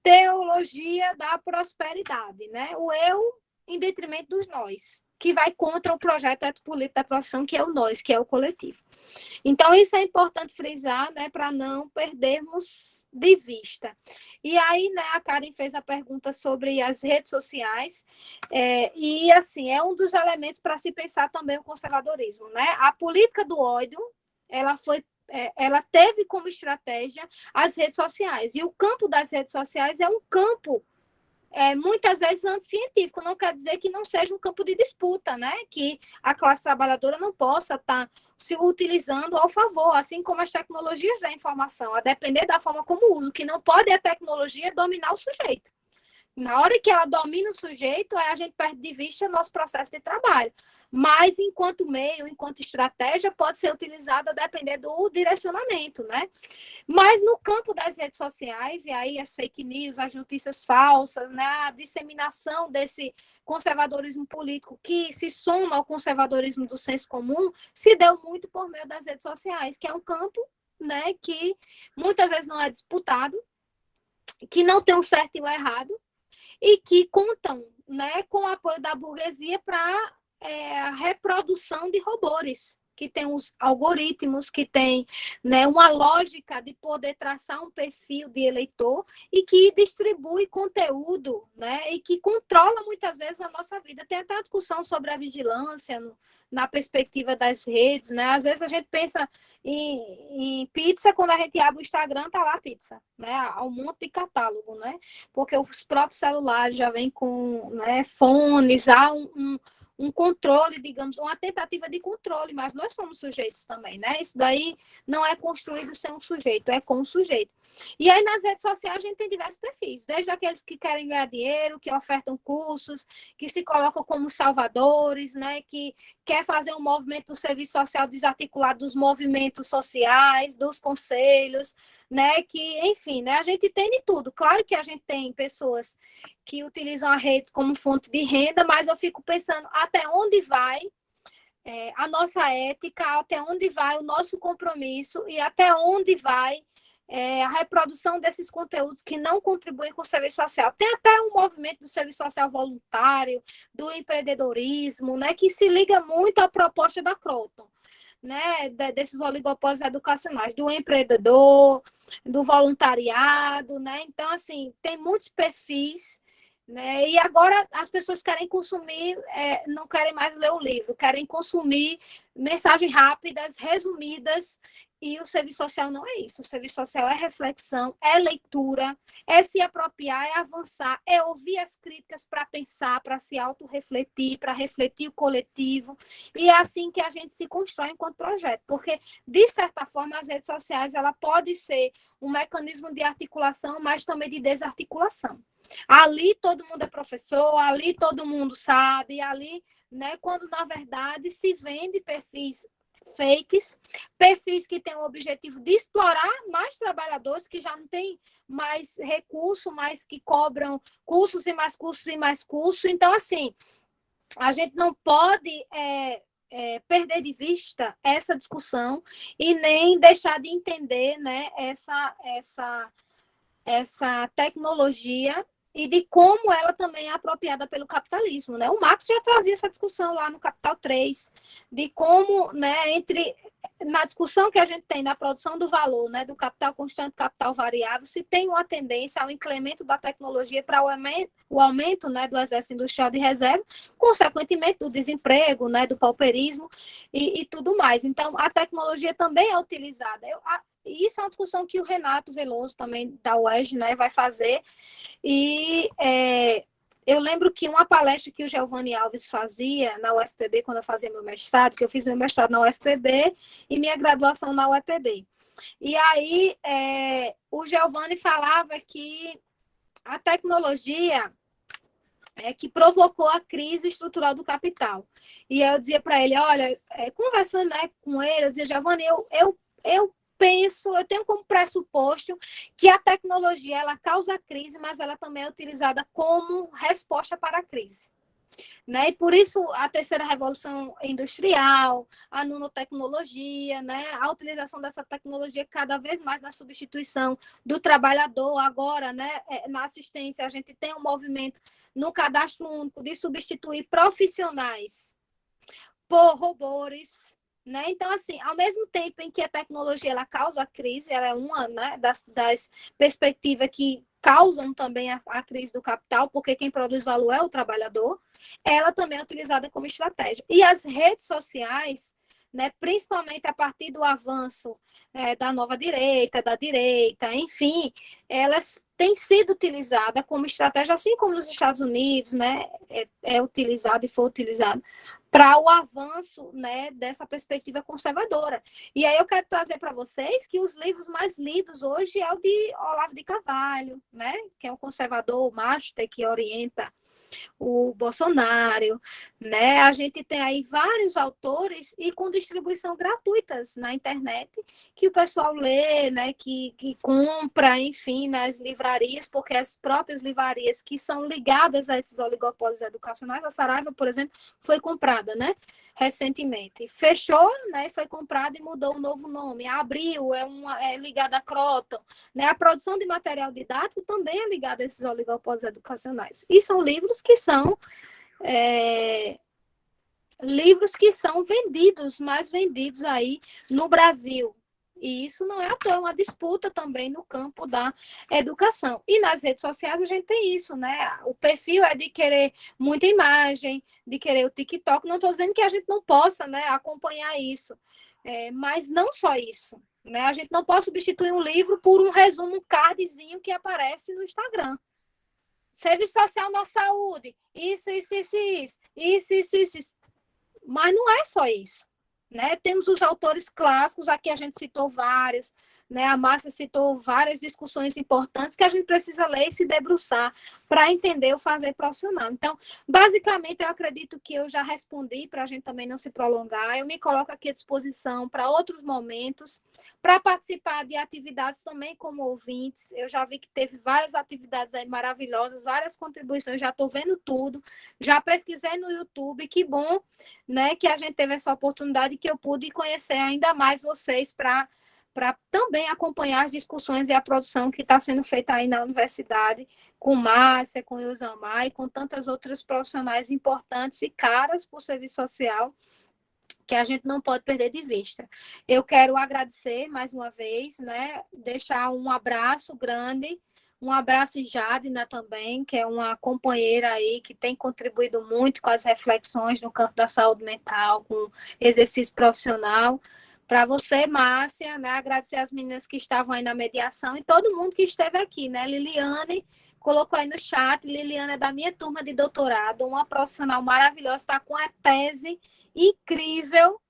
teologia da prosperidade, né? O eu em detrimento dos nós, que vai contra o projeto ético-político da profissão, que é o nós, que é o coletivo. Então, isso é importante frisar, né, para não perdermos de vista. E aí, né, a Karen fez a pergunta sobre as redes sociais, e, assim, é um dos elementos para se pensar também o conservadorismo, né? A política do ódio, ela teve como estratégia as redes sociais, e o campo das redes sociais é um campo muitas vezes anticientífico, não quer dizer que não seja um campo de disputa, né? Que a classe trabalhadora não possa estar se utilizando ao favor, assim como as tecnologias da informação, a depender da forma como uso, que não pode a tecnologia dominar o sujeito. Na hora que ela domina o sujeito, a gente perde de vista nosso processo de trabalho. Mas, enquanto meio, enquanto estratégia, pode ser utilizada a depender do direcionamento, né? Mas no campo das redes sociais, e aí as fake news, as notícias falsas, né? A disseminação desse conservadorismo político que se soma ao conservadorismo do senso comum, se deu muito por meio das redes sociais, que é um campo, né, que muitas vezes não é disputado, que não tem um certo e o errado, e que contam, né, com o apoio da burguesia para a reprodução de robôs, que tem os algoritmos, que tem, né, uma lógica de poder traçar um perfil de eleitor e que distribui conteúdo, né, e que controla muitas vezes a nossa vida. Tem até a discussão sobre a vigilância na perspectiva das redes, né? Às vezes a gente pensa em pizza, quando a gente abre o Instagram, tá lá pizza, né? Há um monte de catálogo, né? Porque os próprios celulares já vêm com, né, fones, há um controle, digamos, uma tentativa de controle, mas nós somos sujeitos também, né? Isso daí não é construído sem um sujeito, é com o sujeito. E aí, nas redes sociais, a gente tem diversos perfis, desde aqueles que querem ganhar dinheiro, que ofertam cursos, que se colocam como salvadores, né? Que quer fazer um movimento do serviço social desarticulado dos movimentos sociais, dos conselhos, né? Que, enfim, né? A gente tem de tudo. Claro que a gente tem pessoas que utilizam a rede como fonte de renda, mas eu fico pensando até onde vai a nossa ética, até onde vai o nosso compromisso e até onde vai a reprodução desses conteúdos que não contribuem com o serviço social. Tem até um movimento do serviço social voluntário, do empreendedorismo, né, que se liga muito à proposta da Croton, né, desses oligopólios educacionais, do empreendedor, do voluntariado, né? Então, assim, tem muitos perfis, né? E agora as pessoas querem consumir, não querem mais ler o livro, querem consumir mensagens rápidas, resumidas, e o serviço social não é isso. O serviço social é reflexão, é leitura, é se apropriar, é avançar, é ouvir as críticas para pensar, para se autorrefletir, para refletir o coletivo. E é assim que a gente se constrói enquanto projeto. Porque, de certa forma, as redes sociais ela pode ser um mecanismo de articulação, mas também de desarticulação. Ali todo mundo é professor, ali todo mundo sabe, ali, né, quando na verdade se vende perfis fakes, perfis que têm o objetivo de explorar mais trabalhadores que já não têm mais recurso, mas que cobram cursos e mais cursos e mais cursos. Então, assim, a gente não pode perder de vista essa discussão e nem deixar de entender, né, essa tecnologia e de como ela também é apropriada pelo capitalismo, né? O Marx já trazia essa discussão lá no Capital 3, de como, né, na discussão que a gente tem na produção do valor, né, do capital constante e capital variável, se tem uma tendência ao incremento da tecnologia para o aumento, né, do exército industrial de reserva, consequentemente do desemprego, né, do pauperismo e tudo mais. Então, a tecnologia também é utilizada. Isso é uma discussão que o Renato Veloso, também da UERJ, né, vai fazer. E eu lembro que uma palestra que o Giovanni Alves fazia na UFPB, quando eu fazia meu mestrado, que eu fiz meu mestrado na UFPB e minha graduação na UEPB. E aí o Giovanni falava que a tecnologia que provocou a crise estrutural do capital. E eu dizia para ele, olha, conversando, né, com ele, eu dizia, Giovanni, eu tenho como pressuposto que a tecnologia ela causa crise, mas ela também é utilizada como resposta para a crise. Né? E por isso a terceira revolução industrial, a nanotecnologia, né? A utilização dessa tecnologia cada vez mais na substituição do trabalhador. Agora, né, na assistência, a gente tem um movimento no cadastro único de substituir profissionais por robôs. Né? Então, assim, ao mesmo tempo em que a tecnologia ela causa a crise, ela é uma, né, das perspectivas que causam também a crise do capital, porque quem produz valor é o trabalhador, ela também é utilizada como estratégia. E as redes sociais, né, principalmente a partir do avanço da nova direita, da direita, enfim, elas têm sido utilizadas como estratégia, assim como nos Estados Unidos, né, é utilizado e foi utilizado para o avanço, né, dessa perspectiva conservadora. E aí eu quero trazer para vocês que os livros mais lidos hoje é o de Olavo de Carvalho, né, que é um conservador master que orienta o Bolsonaro, né? A gente tem aí vários autores e com distribuição gratuitas na internet que o pessoal lê, né? Que compra, enfim, nas livrarias, porque as próprias livrarias que são ligadas a esses oligopólios educacionais, a Saraiva, por exemplo, foi comprada, né? Recentemente. Fechou, né? Foi comprada e mudou o novo nome. A Abril é ligada à Croton, né? A produção de material didático também é ligada a esses oligopólios educacionais. E são livros que são vendidos, mais vendidos aí no Brasil. E isso não é à toa, é uma disputa também no campo da educação. E nas redes sociais a gente tem isso, né? O perfil é de querer muita imagem, de querer o TikTok. Não estou dizendo que a gente não possa, né, acompanhar isso, mas não só isso. Né? A gente não pode substituir um livro por um resumo, um cardzinho que aparece no Instagram. Serviço social na saúde, isso. Mas não é só isso. Né? Temos os autores clássicos, aqui a gente citou vários, né? A Márcia citou várias discussões importantes que a gente precisa ler e se debruçar para entender o fazer profissional. Então, basicamente, eu acredito que eu já respondi, para a gente também não se prolongar. Eu me coloco aqui à disposição para outros momentos, para participar de atividades também como ouvintes. Eu já vi que teve várias atividades aí maravilhosas, várias contribuições, já estou vendo tudo, já pesquisei no YouTube, que bom, né, que a gente teve essa oportunidade, que eu pude conhecer ainda mais vocês para para também acompanhar as discussões e a produção que está sendo feita aí na universidade, com Márcia, com Ilzamar e com tantas outras profissionais importantes e caras para o serviço social, que a gente não pode perder de vista. Eu quero agradecer mais uma vez, né, deixar um abraço grande, um abraço em Jadina também, que é uma companheira aí que tem contribuído muito com as reflexões no campo da saúde mental, com exercício profissional. Para você, Márcia, né, agradecer as meninas que estavam aí na mediação e todo mundo que esteve aqui, né? Liliane colocou aí no chat, Liliane é da minha turma de doutorado, uma profissional maravilhosa, está com a tese incrível,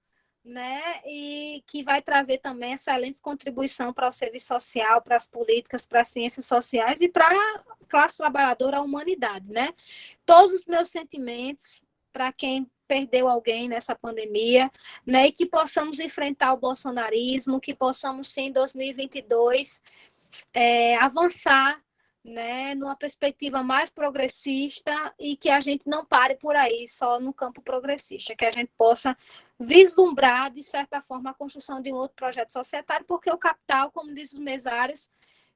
né? E que vai trazer também excelentes contribuição para o serviço social, para as políticas, para as ciências sociais e para a classe trabalhadora, a humanidade, né? Todos os meus sentimentos para quem perdeu alguém nessa pandemia, né? E que possamos enfrentar o bolsonarismo, que possamos, sim, em 2022, avançar, né, numa perspectiva mais progressista e que a gente não pare por aí só no campo progressista, que a gente possa vislumbrar, de certa forma, a construção de um outro projeto societário, porque o capital, como diz os mesários,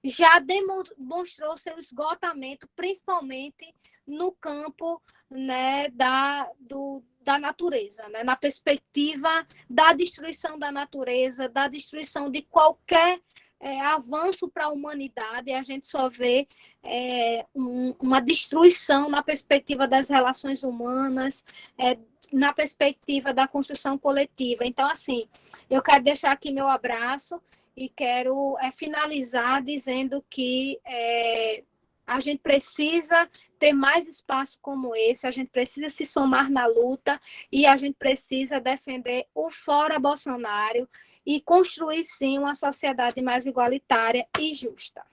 já demonstrou seu esgotamento, principalmente no campo, né, da natureza, né, na perspectiva da destruição da natureza, da destruição de qualquer avanço para a humanidade. A gente só vê uma destruição na perspectiva das relações humanas, na perspectiva da construção coletiva. Então, assim, eu quero deixar aqui meu abraço e quero finalizar dizendo que a gente precisa ter mais espaço como esse, a gente precisa se somar na luta e a gente precisa defender o fora Bolsonaro e construir, sim, uma sociedade mais igualitária e justa.